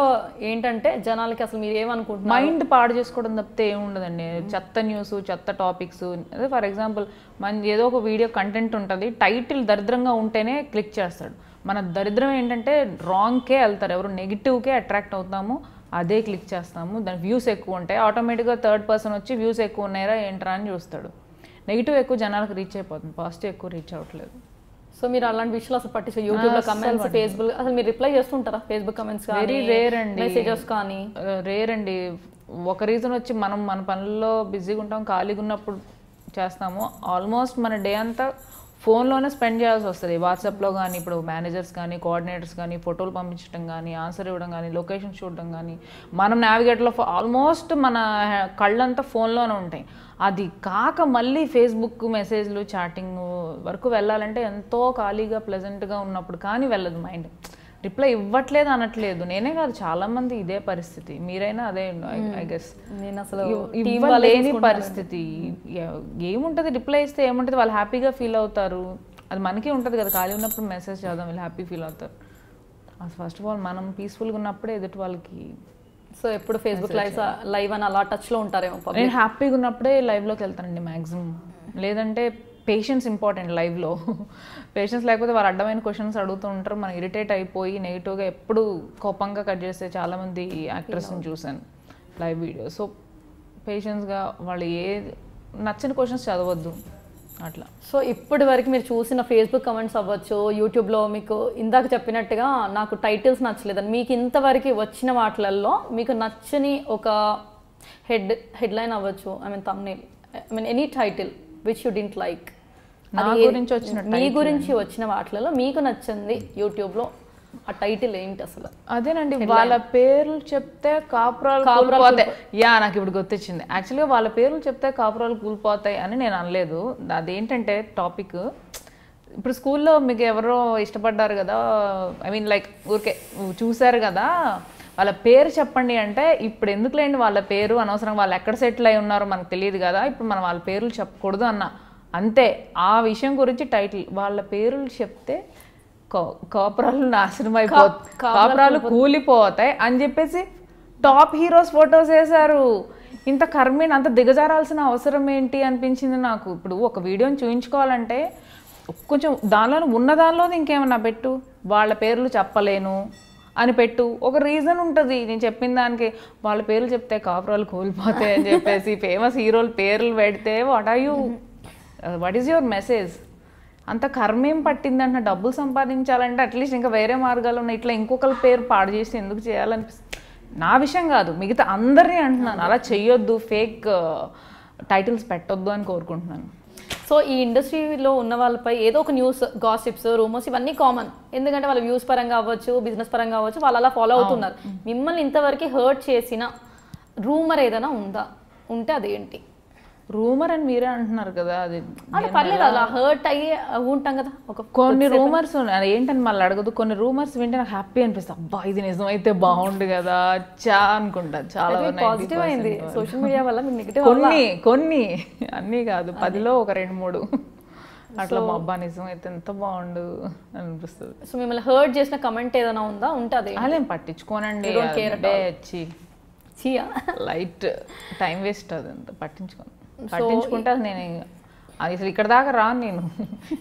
ఏంటంటే జనాలకి అసలు మీరు ఏమనుకుంటున్నారు, మైండ్ పాడు చేసుకోవడం తప్పితే ఏముండదండి. చెత్త న్యూస్, చెత్త టాపిక్స్. అదే ఫర్ ఎగ్జాంపుల్ మన ఏదో ఒక వీడియో కంటెంట్ ఉంటుంది, టైటిల్ దరిద్రంగా ఉంటేనే క్లిక్ చేస్తాడు. మన దరిద్రం ఏంటంటే రాంగ్కే వెళ్తారు, ఎవరు నెగిటివ్కే అట్రాక్ట్ అవుతాము, అదే క్లిక్ చేస్తాము. దాని వ్యూస్ ఎక్కువ ఉంటాయి, ఆటోమేటిక్గా థర్డ్ పర్సన్ వచ్చి వ్యూస్ ఎక్కువ ఉన్నాయరా ఏంట్రా అని చూస్తాడు. నెగిటివ్ ఎక్కువ జనాలకు రీచ్ అయిపోతుంది, పాజిటివ్ ఎక్కువ రీచ్ అవ్వట్లేదు. సో మీరు అలాంటి విషయాలు అసలు పట్టించే యూట్యూబ్లో కమెంట్స్, ఫేస్బుక్ అసలు మీరు రిప్లై చేస్తుంటారా? ఫేస్బుక్ కమెంట్స్ వెరీ రేర్ అండి, మెసేజెస్ కానీ రేర్ అండి. ఒక రీజన్ వచ్చి మనం మన పనుల్లో బిజీగా ఉంటాం, ఖాళీగా ఉన్నప్పుడు చేస్తాము. ఆల్మోస్ట్ మన డే అంతా ఫోన్లోనే స్పెండ్ చేయాల్సి వస్తుంది. వాట్సాప్లో కానీ, ఇప్పుడు మేనేజర్స్ కానీ, కోఆర్డినేటర్స్ కానీ ఫోటోలు పంపించడం కానీ, ఆన్సర్ ఇవ్వడం కానీ, లొకేషన్ చూడడం కానీ, మనం నావిగేటర్లో ఆల్మోస్ట్ మన కళ్ళంతా ఫోన్లోనే ఉంటాయి. అది కాక మళ్ళీ ఫేస్బుక్ మెసేజ్లు, చాటింగ్ వరకు వెళ్ళాలంటే ఎంతో ఖాళీగా ప్లెజెంట్గా ఉన్నప్పుడు కానీ వెళ్ళదు మైండ్. రిప్లై ఇవ్వట్లేదు అనట్లేదు, నేనే కాదు చాలామంది ఇదే పరిస్థితి. మీరైనా అదే ఐ గెస్. నేను అసలు ఇవ్వలేని పరిస్థితి. ఏముంటుంది, రిప్లై ఇస్తే ఏముంటుంది, వాళ్ళు హ్యాపీగా ఫీల్ అవుతారు. అది మనకి ఉంటుంది కదా, ఖాళీ ఉన్నప్పుడు మెసేజ్ చేద్దాం, వీళ్ళు హ్యాపీ ఫీల్ అవుతారు. అసలు ఫస్ట్ ఆఫ్ ఆల్ మనం పీస్ఫుల్గా ఉన్నప్పుడే ఎదుటి వాళ్ళకి. సో ఎప్పుడు ఫేస్బుక్ లైవ్ అని అలా టచ్లో ఉంటారేమో? నేను హ్యాపీగా ఉన్నప్పుడే లైవ్లోకి వెళ్తానండి మ్యాక్సిమం. లేదంటే పేషెన్స్ ఇంపార్టెంట్ లైవ్లో. పేషెన్స్ లేకపోతే వాళ్ళు అడ్డమైన క్వశ్చన్స్ అడుగుతూ ఉంటారు, మనం ఇరిటేట్ అయిపోయి నెగిటివ్గా ఎప్పుడు కోపంగా కట్ చేస్తే చాలామంది యాక్టర్స్ని చూశాను లైవ్ వీడియో. సో పేషెన్స్గా వాళ్ళు నచ్చని క్వశ్చన్స్ చదవద్దు అట్లా. సో ఇప్పటి వరకు మీరు చూసిన ఫేస్బుక్ కమెంట్స్ అవ్వచ్చు, యూట్యూబ్లో మీకు ఇందాక చెప్పినట్టుగా నాకు టైటిల్స్ నచ్చలేదని, మీకు ఇంతవరకు వచ్చిన వాటిలలో మీకు నచ్చని ఒక హెడ్లైన్ అవ్వచ్చు, thumbnail, any title which you didn't like, మీ గురించి వచ్చిన వాటిలలో మీకు నచ్చింది యూట్యూబ్లో ఆ టైటిల్ ఏంటి అసలు? అదేనండి, వాళ్ళ పేర్లు చెప్తే కాపురాలు కూలిపోతాయి. నాకు ఇప్పుడు గుర్తొచ్చింది. యాక్చువల్గా వాళ్ళ పేర్లు చెప్తే కాపురాలు కూలిపోతాయి అని నేను అనలేదు. అదేంటంటే టాపిక్, ఇప్పుడు స్కూల్లో మీకు ఎవరో ఇష్టపడ్డారు కదా, లైక్ ఊరికే చూశారు కదా, వాళ్ళ పేరు చెప్పండి అంటే, ఇప్పుడు ఎందుకులేండి వాళ్ళ పేరు అనవసరం, వాళ్ళు ఎక్కడ సెటిల్ అయి ఉన్నారో మనకు తెలియదు కదా, ఇప్పుడు మనం వాళ్ళ పేర్లు చెప్పకూడదు అన్న అంతే. ఆ విషయం గురించి టైటిల్, వాళ్ళ పేర్లు చెప్తే కాపురాలు నాశనం అయిపోతాయి, కాపురాలు కూలిపోతాయి అని చెప్పేసి టాప్ హీరోస్ ఫొటోస్ వేశారు. ఇంత కర్మీని అంత దిగజారాల్సిన అవసరం ఏంటి అనిపించింది నాకు. ఇప్పుడు ఒక వీడియోని చూయించుకోవాలంటే కొంచెం దానిలో ఉన్న దానిలో ఇంకేమన్నా పెట్టు, వాళ్ళ పేర్లు చెప్పలేను అని పెట్టు, ఒక రీజన్ ఉంటుంది. నేను చెప్పిన దానికి వాళ్ళ పేర్లు చెప్తే కాపురాలు కూలిపోతాయి అని చెప్పేసి ఫేమస్ హీరోల పేర్లు పెడితే వాట్ ఈస్ యువర్ మెసేజ్? అంత కర్మేం పట్టిందంటే, డబ్బులు సంపాదించాలంటే అట్లీస్ట్ ఇంకా వేరే మార్గాలు ఉన్నాయి, ఇట్లా ఇంకొకరి పేరు పాడు చేసి ఎందుకు చేయాలనిపిస్తుంది. నా విషయం కాదు, మిగతా అందరినీ అంటున్నాను, అలా చెయ్యొద్దు, ఫేక్ టైటిల్స్ పెట్టొద్దు అని కోరుకుంటున్నాను. సో ఈ ఇండస్ట్రీలో ఉన్న వాళ్ళపై ఏదో ఒక న్యూస్, గాసిప్స్, రూమర్స్ ఇవన్నీ కామన్. ఎందుకంటే వాళ్ళ వ్యూస్ పరంగా అవ్వచ్చు, బిజినెస్ పరంగా అవ్వచ్చు, వాళ్ళు అలా ఫాలో అవుతున్నారు. మిమ్మల్ని ఇంతవరకు హర్ట్ చేసిన రూమర్ ఏదైనా ఉంటే అదేంటి? రూమర్ అని మీరే అంటున్నారు కదా, అది పర్లేదు, అలా హర్ట్ అయ్యి ఉంటాం కదా. కొన్ని రూమర్స్ ఏంటని మళ్ళీ అడగదు, కొన్ని రూమర్స్ వింటే నాకు హ్యాపీ అనిపిస్తుంది, అబ్బా ఇది నిజమైతే బాగుండు కదా అనుకుంటా. చాలా పాజిటివ్ అయింది సోషల్ మీడియా వల్ల. కొన్ని అన్నీ కాదు, 10లో ఒక 2-3 అట్లా, మా అబ్బా నిజం అయితే ఎంత బాగుండు అనిపిస్తుంది. సో మిమ్మల్ని హర్ట్ చేసిన కమెంట్ ఏదైనా ఉందా? ఉంటే అదే అదేం పట్టించుకోనండి, లైట్ టైం వేస్ట్, అదంతా పట్టించుకుంటే అది నేను అసలు ఇక్కడ దాకా రాను నేను.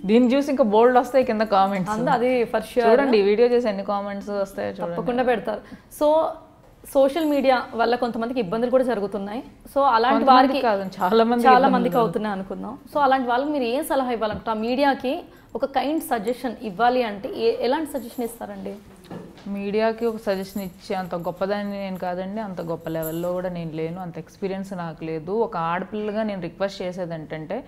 దీన్ని చూసి ఇంకా బోల్డ్ వస్తాయి కింద కామెంట్స్. అది ఫర్ ష్యూర్. చూడండి వీడియో చేసి ఎన్ని కామెంట్స్ వస్తాయో తప్పకుండా పెడతారు. సో సోషల్ మీడియా వల్ల కొంతమందికి ఇబ్బందులు కూడా జరుగుతున్నాయి. సో అలాంటి వారికి కాదు, చాలా మందికి అవుతున్నాయి అనుకుందాం. సో అలాంటి వాళ్ళకి మీరు ఏం సలహా ఇవ్వాలంటారు? మీడియాకి ఒక కైండ్ సజెషన్ ఇవ్వాలి అంటే ఎలాంటి సజెషన్ ఇస్తారండి? మీడియాకి ఒక సజెషన్ ఇచ్చే అంత గొప్పదాన్ని నేను కాదండి, అంత గొప్ప లెవెల్లో కూడా నేను లేను, అంత ఎక్స్పీరియన్స్ నాకు లేదు. ఒక ఆడపిల్లగా నేను రిక్వెస్ట్ చేసేది ఏంటంటే,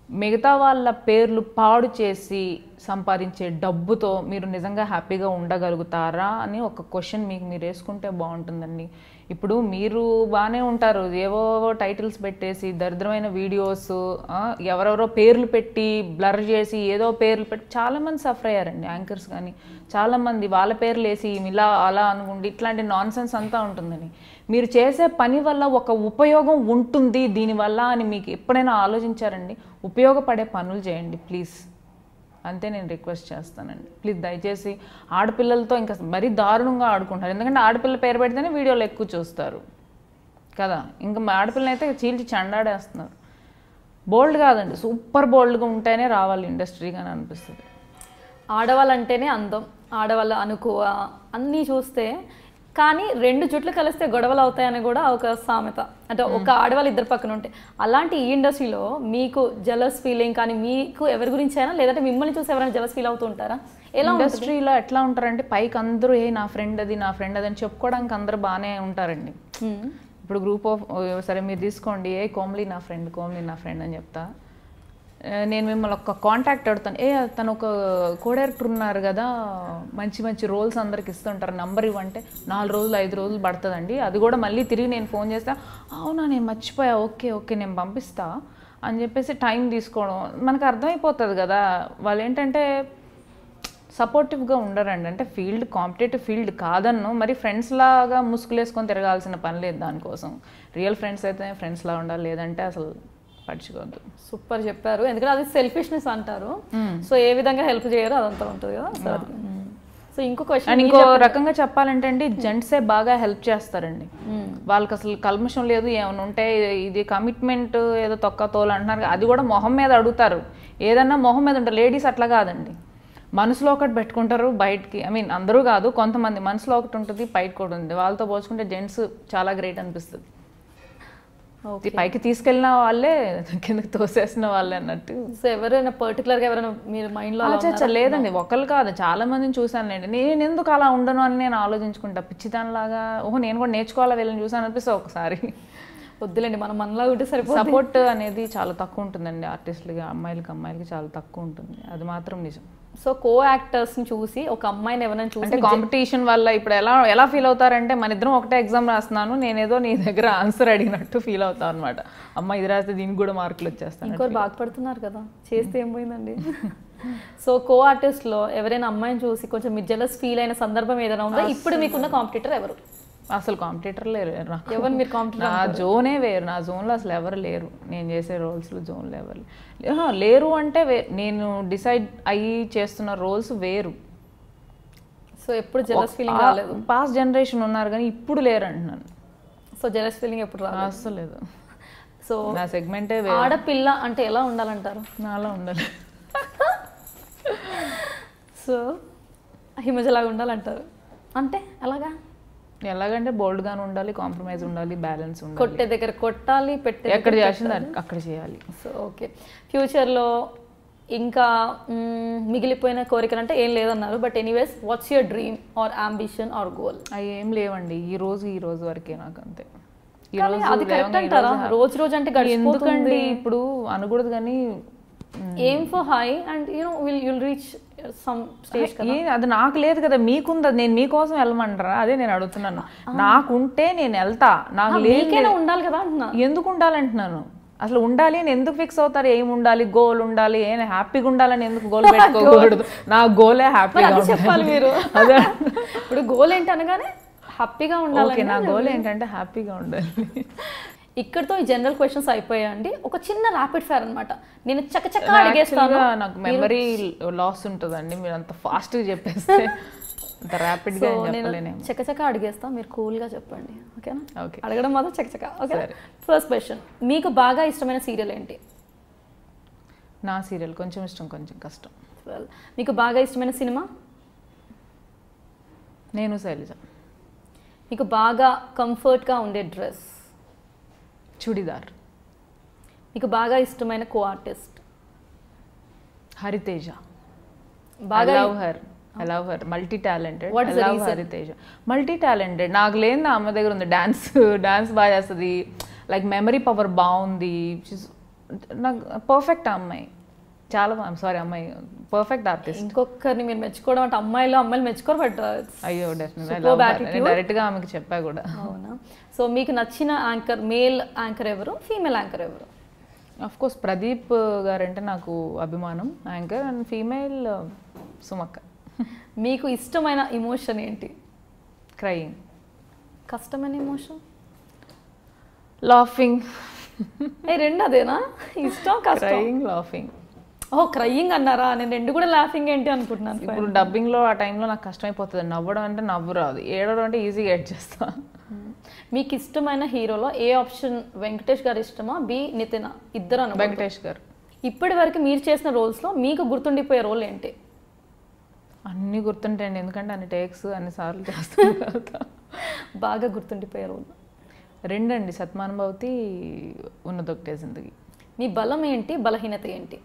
మిగతా వాళ్ళ పేర్లు పాడు చేసి సంపాదించే డబ్బుతో మీరు నిజంగా హ్యాపీగా ఉండగలుగుతారా అని ఒక క్వశ్చన్ మీకు మీరు వేసుకుంటే బాగుంటుందండి. ఇప్పుడు మీరు బాగానే ఉంటారు, ఏవో టైటిల్స్ పెట్టేసి దరిద్రమైన వీడియోస్, ఎవరెవరో పేర్లు పెట్టి బ్లర్ చేసి ఏదో పేర్లు పెట్టి చాలామంది సఫర్ అయ్యారండి. యాంకర్స్ కానీ చాలామంది వాళ్ళ పేర్లు వేసి ఇలా అలా అనుకుంటే ఇట్లాంటి నాన్సెన్స్ అంతా ఉంటుందని. మీరు చేసే పని వల్ల ఒక ఉపయోగం ఉంటుంది దీనివల్ల అని మీకు ఎప్పుడైనా ఆలోచించారండి? ఉపయోగపడే పనులు చేయండి ప్లీజ్. అంతే నేను రిక్వెస్ట్ చేస్తానండి. ప్లీజ్ దయచేసి ఆడపిల్లలతో ఇంకా మరీ దారుణంగా ఆడుకుంటారు. ఎందుకంటే ఆడపిల్ల పేరు పెడితేనే వీడియోలు ఎక్కువ చూస్తారు కదా. ఇంకా మా ఆడపిల్లని అయితే చీల్చి చండాడేస్తున్నారు. బోల్డ్ కాదండి, సూపర్ బోల్డ్గా ఉంటేనే రావాలి ఇండస్ట్రీగా అని అనిపిస్తుంది. ఆడవాళ్ళంటేనే అందం, ఆడవాళ్ళ అనుకువ అన్నీ చూస్తే, కానీ 2 జుట్లు కలిస్తే గొడవలు అవుతాయని కూడా ఒక సామెత. అంటే ఒక ఆడవాళ్ళు ఇద్దరు పక్కన ఉంటే, అలాంటి ఈ ఇండస్ట్రీలో మీకు జలస్ ఫీలింగ్ కానీ మీకు ఎవరి గురించి అయినా, లేదంటే మిమ్మల్ని చూసి ఎవరైనా జలస్ ఫీల్ అవుతూ ఉంటారా? ఎలా ఇండస్ట్రీలో ఎట్లా ఉంటారంటే పైకి అందరూ నా ఫ్రెండ్ అది నా ఫ్రెండ్ అది అని చెప్పుకోవడానికి అందరూ బాగానే ఉంటారండి. ఇప్పుడు గ్రూప్ ఆఫ్ సరే మీరు తీసుకోండి, కోమలి నా ఫ్రెండ్ అని చెప్తా. నేను మిమ్మల్ని ఒక కాంటాక్ట్ అడుగుతాను, తను ఒక కో డైరెక్టర్ ఉన్నారు కదా, మంచి రోల్స్ అందరికి ఇస్తుంటారు, నంబర్ ఇవ్వంటే 4 రోజులు 5 రోజులు పడుతుందండి. అది కూడా మళ్ళీ తిరిగి నేను ఫోన్ చేస్తా, అవునా నేను మర్చిపోయా, ఓకే నేను పంపిస్తా అని చెప్పేసి టైం తీసుకోవడం మనకు అర్థమైపోతుంది కదా. వాళ్ళు ఏంటంటే సపోర్టివ్గా ఉండరండి. అంటే కాంపిటేటివ్ ఫీల్డ్ కాదన్ను, మరి ఫ్రెండ్స్ లాగా ముసుగులేసుకొని తిరగాల్సిన పని లేదు దానికోసం. రియల్ ఫ్రెండ్స్ అయితే ఫ్రెండ్స్లా ఉండాలి, లేదంటే అసలు పడుచుకోవద్దు. సూపర్ చెప్పారు. ఎందుకంటే అది సెల్ఫిష్నెస్ అంటారు. సో ఏ విధంగా హెల్ప్ చేయరో అదంతా ఉంటుంది కదా. సో ఇంకో క్వశ్చన్, ఇంకో రకంగా చెప్పాలంటే అండి, జెంట్సే బాగా హెల్ప్ చేస్తారండి. వాళ్ళకి అసలు కల్మషం లేదు, ఏమైనా ఉంటే ఇది కమిట్మెంట్ ఏదో తొక్క తోలు అంటున్నారు, అది కూడా మొహం మీద అడుగుతారు. ఏదన్నా మొహం మీద ఉంటారు. లేడీస్ అట్లా కాదండి, మనసులో ఒకటి పెట్టుకుంటారు, బయటికి అందరూ కాదు, కొంతమంది మనసులో ఒకటి ఉంటుంది, బయటకు ఒకటి ఉంటుంది. వాళ్ళతో పోల్చుకుంటే జెంట్స్ చాలా గ్రేట్ అనిపిస్తుంది. పైకి తీసుకెళ్ళిన వాళ్ళే కిందకి తోసేసిన వాళ్ళే అన్నట్టు. సో ఎవరైనా పర్టికులర్గా ఎవరైనా మీరు మైండ్లో? లేదండి, ఒకళ్ళు కాదు, చాలా మందిని చూశానులేండి. నేను ఎందుకు అలా ఉండను అని నేను ఆలోచించుకుంటా పిచ్చిదానిలాగా. నేను కూడా నేర్చుకోవాలా వీళ్ళని చూసాను అనిపిస్తుంది ఒకసారి. వద్దులేండి, మనం మనలా ఉంటే సరిపోతుంది. సపోర్ట్ అనేది చాలా తక్కువ ఉంటుందండి ఆర్టిస్టులకి, అమ్మాయిలకి చాలా తక్కువ ఉంటుంది, అది మాత్రం నిజం. సో కో యాక్టర్స్ని చూసి ఒక అమ్మాయిని ఎవరైనా చూసి, అంటే కాంపిటీషన్ వల్ల ఇప్పుడు ఎలా ఫీల్ అవుతారంటే, మన ఇద్దరం ఒకటే ఎగ్జామ్ రాస్తున్నాను, నేనేదో నీ దగ్గర ఆన్సర్ అడిగినట్టు ఫీల్ అవుతాను అనమాట. అమ్మ ఇది రాస్తే దీనికి కూడా మార్కులు వచ్చేస్తాను. ఇంకోరు బాధపడుతున్నారు కదా, చేస్తే ఏం పోయిందండి. సో కో ఆర్టిస్ట్లో ఎవరైనా అమ్మాయిని చూసి కొంచెం మీరు జెలస్ ఫీల్ అయిన సందర్భం ఏదైనా ఉందా? ఇప్పుడు మీకున్న కాంపిటీటర్ ఎవరు? అసలు కాంపిటీటర్ లేరు. ఎవరు మీరు కాంపిటీటర్? నా జోనే వేరు, నా జోన్లో అసలు ఎవరు లేరు. నేను చేసే రోల్స్లో జోన్లో ఎవరు లేరు. అంటే నేను డిసైడ్ అయ్యి చేస్తున్న రోల్స్ వేరు. సో ఎప్పుడు జెలస్ ఫీలింగ్ రాలేదు? పాస్ట్ జనరేషన్ ఉన్నారు కానీ ఇప్పుడు లేరు అంటున్నాను. సో జెలస్ ఫీలింగ్ ఎప్పుడు రాలేదు? అసలు లేదు. సో నా సెగ్మెంటే ఆడపిల్ల అంటే ఎలా ఉండాలంటారు? నాలా ఉండాలి. సో హిమజలాగా ఉండాలంటారు. అంటే ఎలాగంటే బోల్డ్గానే ఉండాలి, కాంప్రమైజ్ ఉండాలి, బ్యాలెన్స్ ఉండాలి. కొట్టే దగ్గర కొట్టాలి, పెట్టే ఎక్కడ చేసింది అక్కడ చేయాలి. సో ఓకే, ఫ్యూచర్లో ఇంకా మిగిలిపోయిన కోరికలు అంటే ఏం లేదన్నారు. But anyways, what's your dream or ambition or goal? అవి ఏం లేవండి, ఈ రోజు వరకే నాకు అంతే. అది కరెక్ట్ అంటారా? రోజు అంటే ఎందుకండి ఇప్పుడు అనకూడదు కానీ, aim for high and you'll reach some stage కదా. అది నాకు లేదు కదా, మీకుంది. నేను మీకోసం వెళ్ళమంటారా? అదే నేను అడుగుతున్నాను. నాకుంటే నేను వెళ్తా, నాకు లేదు ఉండాలి కదా అంటున్నా. ఎందుకు ఉండాలంటున్నాను? అసలు ఉండాలి అని ఎందుకు ఫిక్స్ అవుతారు? ఏమి ఉండాలి, గోల్ ఉండాలి, హ్యాపీగా ఉండాలని ఎందుకు గోల్ పెట్టుకోకూడదు? నా గోలే హ్యాపీగా చెప్పాలి మీరు. అదే ఇప్పుడు గోల్ ఏంటనగానే హ్యాపీగా ఉండాలి. నా గోల్ ఏంటంటే హ్యాపీగా ఉండాలి. ఇక్కడతో ఈ జనరల్ క్వశ్చన్స్ అయిపోయాయండి. ఒక చిన్న ర్యాపిడ్ ఫైర్ అనమాట. నేను చకచక అడిగేస్తాను. నాకు మెమరీ లాస్ ఉంటుందండి, మీరు అంత ఫాస్ట్గా చెప్పేస్తే. అంత ర్యాపిడ్గా చెప్పలేను. చకచక అడిగేస్తా, మీరు కూల్గా చెప్పండి, ఓకేనా? ఓకే, అడగడం మాత్రం చకచక. ఓకే, ఫస్ట్ క్వశ్చన్, మీకు బాగా ఇష్టమైన సీరియల్ ఏంటి? నా సీరియల్ కొంచెం ఇష్టం, కొంచెం కష్టం. మీకు బాగా ఇష్టమైన సినిమా? నేను శైలజ. మీకు బాగా కంఫర్ట్గా ఉండే డ్రెస్? చుడిదార్. మీకు బాగా ఇష్టమైన కో ఆర్టిస్ట్? హరితేజ. బాగా I love her, multi talented. Hariteja multi talented. నాకు లేని అమ్మ దగ్గర ఉంది, డాన్స్ బాగా చేస్తుంది, లైక్ మెమరీ పవర్ బాగుంది. నాకు పర్ఫెక్ట్ అమ్మాయి, చాలా సారీ అమ్మాయి పర్ఫెక్ట్ ఆర్టిస్ట్. ఇంకొకరిని మీరు మెచ్చుకోవడం అంటే అమ్మాయిలు మెచ్చుకోరు. బట్ అయ్యో డెఫినెట్లీ డైరెక్ట్గా ఆమెకి చెప్పా కూడా. అవునా? సో మీకు నచ్చిన యాంకర్, మేల్ యాంకర్ ఎవరు, ఫీమేల్ యాంకర్ ఎవరు? ఆఫ్ కోర్స్ ప్రదీప్ గారంటే నాకు అభిమానం, యాంకర్. And female సుమక్క. మీకు ఇష్టమైన ఇమోషన్ ఏంటి? క్రయింగ్. కష్టమైన ఇమోషన్? లాఫింగ్. రెండు అదేనా ఇష్టం? కష్టం క్రయింగ్, లాఫింగ్. ఓ క్రయింగ్ అన్నారా, నేను రెండు కూడా లాఫింగ్ ఏంటి అనుకుంటున్నాను. ఇప్పుడు డబ్బింగ్లో ఆ టైంలో నాకు కష్టమైపోతుంది. నవ్వడం అంటే నవ్వు రాదు, ఏడవడం అంటే ఈజీగా ఎడ్ చేస్తా. మీకు ఇష్టమైన హీరోలో ఏ ఆప్షన్, వెంకటేష్ గారు ఇష్టమా, బి నితిన్? ఇద్దరు అన్న. వెంకటేష్ గారు. ఇప్పటి వరకు మీరు చేసిన రోల్స్లో మీకు గుర్తుండిపోయే రోల్ ఏంటి? అన్నీ గుర్తుంటాయండి, ఎందుకంటే అన్ని టేక్స్ అన్ని సార్లు చేస్తాను కదా. బాగా గుర్తుండిపోయే రోల్ రెండండి, సత్మానుభవతి, ఉన్నదొకటే జిందగీ. మీ బలం ఏంటి, బలహీనత ఏంటి?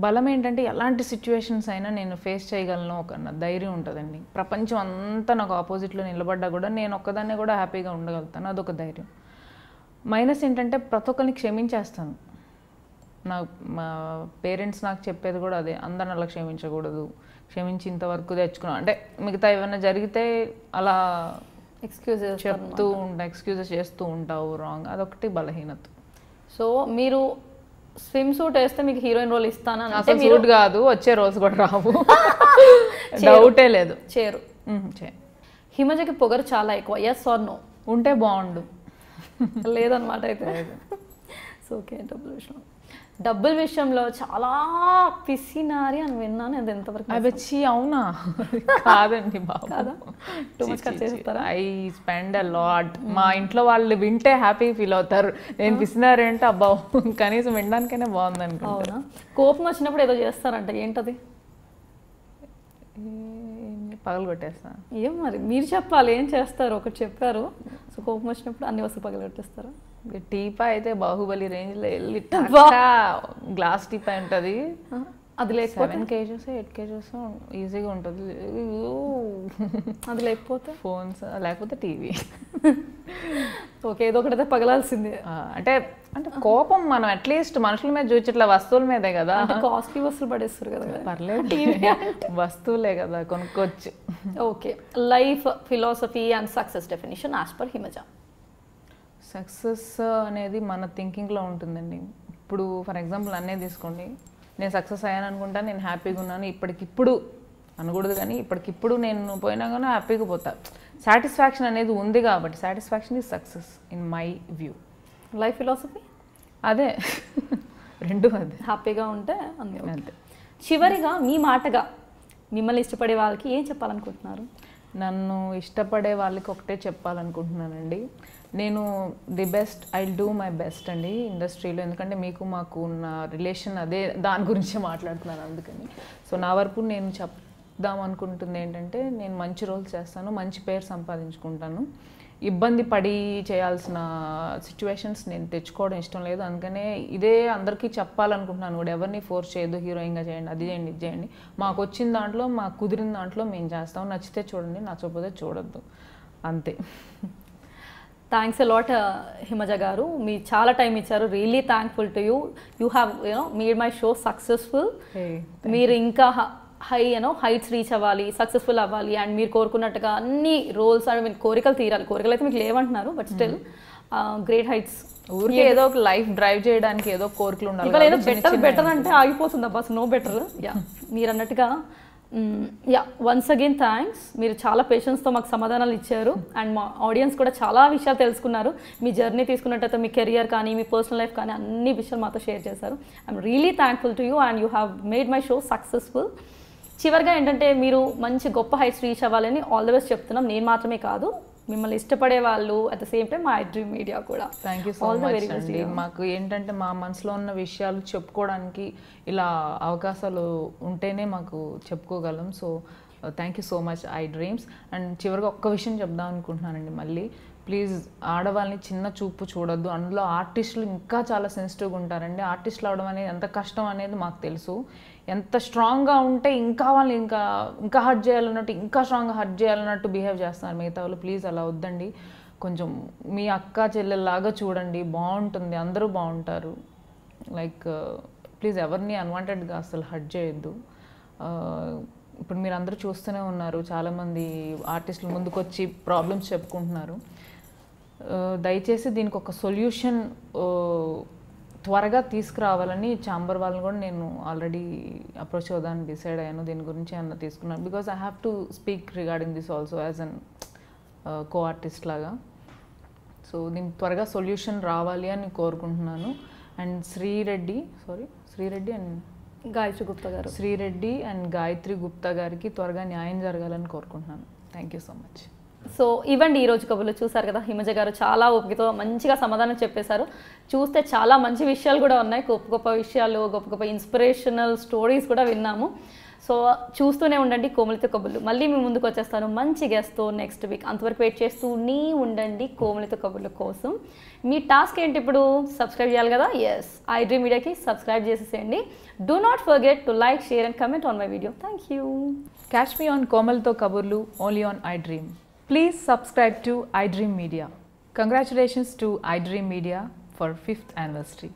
బలం ఏంటంటే ఎలాంటి సిచ్యువేషన్స్ అయినా నేను ఫేస్ చేయగలను ఒక ధైర్యం ఉంటుందండి. ప్రపంచం అంతా నాకు ఆపోజిట్లో నిలబడ్డా కూడా నేను ఒక్కదాన్నే కూడా హ్యాపీగా ఉండగలుగుతాను, అదొక ధైర్యం. మైనస్ ఏంటంటే ప్రతి ఒక్కరిని క్షమించేస్తాను. మా పేరెంట్స్ నాకు చెప్పేది కూడా అదే, అందరిని అలా క్షమించకూడదు, క్షమించి ఇంతవరకు తెచ్చుకున్నాం అంటే మిగతా ఏమైనా జరిగితే అలా ఎక్స్క్యూజెస్ ఎక్స్క్యూజెస్ చేస్తూ ఉంటావు రాంగ్, అదొకటి బలహీనత. సో మీరు స్విమ్ సూట్ వేస్తే మీకు హీరోయిన్ రోల్ ఇస్తాను అంటే సూట్ కాదు, వచ్చే రోల్స్ కూడా రావు, డౌటే లేదు. చేరు. హిమజకి పొగరు చాలా ఎక్కువ, ఎస్ ఆర్ నో? ఉంటే బాగుండు. లేదన్నమాట అయితే. So okay. డబ్బుల విషయంలో చాలా పిసినారి అని విన్నాను, అది ఎంతవరకు? అవి అవునా? కాదండి బాబు, ఐ స్పెండ్ అ లాట్. మా ఇంట్లో వాళ్ళు వింటే హ్యాపీ ఫీల్ అవుతారు. నేను పిసినారు అంటే అబ్బా కనీసం వినడానికైనా బాగుందని. అవునా? కోపం వచ్చినప్పుడు ఏదో చేస్తారంట, ఏంటది? పగలు కొట్టేస్తా. ఏం మరి మీరు చెప్పాలి, ఏం చేస్తారు? ఒకటి చెప్పారు. సో కోపం వచ్చినప్పుడు అన్ని వస్తువు పగలు కొట్టేస్తారా? టీపా అయితే బాహుబలి రేంజ్లో వెళ్ళి గ్లాస్ టీపా ఉంటుంది, అది లేకపోతే 7 kgs 8 kgs ఈజీగా ఉంటుంది. అది లేకపోతే ఫోన్స్, లేకపోతే టీవీ. ఓకే, ఏదో ఒకటైతే పగలాల్సిందే. అంటే అంటే కోపం మనం అట్లీస్ట్ మనుషుల మీద చూచట్ల, వస్తువుల మీదే కదా. కాస్ట్లీ వస్తువులు పడేస్తారు కదా. పర్లేదు, వస్తువులే కదా, కొనుక్కోవచ్చు. Okay, life philosophy and success definition as per Himaja. Success అనేది మన థింకింగ్లో ఉంటుందండి. ఇప్పుడు ఫర్ ఎగ్జాంపుల్ అన్నీ తీసుకోండి, నేను సక్సెస్ అయ్యాను అనుకుంటా, నేను హ్యాపీగా ఉన్నాను ఇప్పటికిప్పుడు అనకూడదు, కానీ ఇప్పటికిప్పుడు నేను పోయినా కానీ హ్యాపీగా పోతా. సాటిస్ఫాక్షన్ అనేది ఉంది కాబట్టి satisfaction is success in my view. Life philosophy అదే, రెండు అదే, హ్యాపీగా ఉంటే అంతే. చివరిగా మీ మాటగా మిమ్మల్ని ఇష్టపడే వాళ్ళకి ఏం చెప్పాలనుకుంటున్నారు? నన్ను ఇష్టపడే వాళ్ళకి ఒకటే చెప్పాలనుకుంటున్నానండి, నేను the best, I will do my best అండి ఇండస్ట్రీలో. ఎందుకంటే మీకు మాకు ఉన్న రిలేషన్ అదే, దాని గురించే మాట్లాడుతున్నాను అందుకని. సో నా వరకు నేను చెప్దాం అనుకుంటుంది ఏంటంటే, నేను మంచి రోల్స్ చేస్తాను, మంచి పేరు సంపాదించుకుంటాను. ఇబ్బంది పడి చేయాల్సిన సిచ్యువేషన్స్ నేను తెచ్చుకోవడం ఇష్టం లేదు. అందుకనే ఇదే అందరికీ చెప్పాలనుకుంటున్నాను కూడా, ఎవరిని ఫోర్స్ చేయొద్దు హీరోయిన్గా చేయండి, అది చేయండి, ఇది చేయండి. మాకు వచ్చిన దాంట్లో, మాకు కుదిరిన దాంట్లో మేము చేస్తాం. నచ్చితే చూడండి, నచ్చకపోతే చూడొద్దు, అంతే. థ్యాంక్స్ ఎ లాట్ హిమజ గారు, మీరు చాలా టైం ఇచ్చారు. Really thankful to you. You have made my show successful. మీరు ఇంకా హైట్స్ రీచ్ అవ్వాలి, సక్సెస్ఫుల్ అవ్వాలి, అండ్ మీరు కోరుకున్నట్టుగా అన్ని రోల్స్ అండ్ మీరు కోరికలు తీరాలి. కోరికలు అయితే మీకు లేవంటున్నారు, బట్ స్టిల్ గ్రేట్ హైట్స్. ఊరికి ఏదో ఒక లైఫ్ డ్రైవ్ చేయడానికి ఏదో కోరికలు ఉండాలి. ఇవాళ ఏదో బెటర్ అంటే ఆగిపోతుంది బస్, నో బెటర్. యా, మీరు అన్నట్టుగా యా, వన్స్ అగైన్ థ్యాంక్స్. మీరు చాలా పేషెన్స్తో మాకు సమాధానాలు ఇచ్చారు, అండ్ మా ఆడియన్స్ కూడా చాలా విషయాలు తెలుసుకున్నారు. మీ జర్నీ తీసుకున్నట్టయితే మీ కెరియర్ కానీ, మీ పర్సనల్ లైఫ్ కానీ అన్ని విషయాలు మాతో షేర్ చేశారు. I'm really thankful to you and you have made my show successful. చివరిగా ఏంటంటే, మీరు మంచి గొప్ప హైట్స్ రీచ్ అవ్వాలని ఆల్ ది బెస్ట్ చెప్తున్నాం. నేను మాత్రమే కాదు, మిమ్మల్ని ఇష్టపడే వాళ్ళు, at the same time my dream media కూడా. థ్యాంక్ యూ సో మచ్ అండి. మాకు ఏంటంటే మా మనసులో ఉన్న విషయాలు చెప్పుకోవడానికి ఇలా అవకాశాలు ఉంటేనే మాకు చెప్పుకోగలం. So thank you so much I dreams. And చివరిగా ఒక్క విషయం చెప్దాం అనుకుంటున్నానండి, మళ్ళీ ప్లీజ్ ఆడవాళ్ళని చిన్న చూపు చూడొద్దు. అందులో ఆర్టిస్టులు ఇంకా చాలా సెన్సిటివ్గా ఉంటారండి. ఆర్టిస్టులు అవడం అనేది ఎంత కష్టం అనేది మాకు తెలుసు. ఎంత స్ట్రాంగ్గా ఉంటే ఇంకా వాళ్ళని ఇంకా హర్ట్ చేయాలన్నట్టు, ఇంకా స్ట్రాంగ్గా హర్ట్ చేయాలన్నట్టు బిహేవ్ చేస్తున్నారు మిగతా వాళ్ళు. ప్లీజ్ అలా వద్దండి, కొంచెం మీ అక్క చెల్లెల్లాగా చూడండి, బాగుంటుంది, అందరూ బాగుంటారు. లైక్ ప్లీజ్ ఎవరిని అన్వాంటెడ్గా అసలు హర్ట్ చేయొద్దు. ఇప్పుడు మీరు అందరూ చూస్తూనే ఉన్నారు, చాలామంది ఆర్టిస్టులు ముందుకొచ్చి ప్రాబ్లమ్స్ చెప్పుకుంటున్నారు. దయచేసి దీనికి ఒక సొల్యూషన్ త్వరగా తీసుకురావాలని ఛాంబర్ వాళ్ళని కూడా నేను ఆల్రెడీ అప్రోచ్ అవుదాన్ని డిసైడ్ అయ్యాను. దీని గురించి అన్న తీసుకున్నాను, because I have to speak regarding this also as an co artist లాగా. సో దీనికి త్వరగా సొల్యూషన్ రావాలి అని కోరుకుంటున్నాను. అండ్ శ్రీరెడ్డి శ్రీరెడ్డి అండ్ గాయత్రి గుప్తా గారు. శ్రీరెడ్డి అండ్ గాయత్రి గుప్తా గారికి త్వరగా న్యాయం జరగాలని కోరుకుంటున్నాను. Thank you so much. So ఇవ్వండి ఈరోజు కబుర్లు. చూసారు కదా, హిమజ గారు చాలా ఓపికతో మంచిగా సమాధానం చెప్పేశారు. చూస్తే చాలా మంచి విషయాలు కూడా ఉన్నాయి, గొప్ప గొప్ప విషయాలు, గొప్ప గొప్ప ఇన్స్పిరేషనల్ స్టోరీస్ కూడా విన్నాము. సో చూస్తూనే ఉండండి కోమలితో కబుర్లు. మళ్ళీ మీ ముందుకు వచ్చేస్తాను మంచి గెస్ట్తో నెక్స్ట్ వీక్. అంతవరకు వెయిట్ చేస్తూనే ఉండండి కోమలితో కబుర్ల కోసం. మీ టాస్క్ ఏంటి ఇప్పుడు? సబ్స్క్రైబ్ చేయాలి కదా. ఎస్, iDream మీడియాకి సబ్స్క్రైబ్ చేసేసేయండి. Do not forget to like, share and comment on my video. Thank you. Catch me on Komalto Kaburlu only on iDream. Please subscribe to iDream Media. Congratulations to iDream Media for 5th anniversary.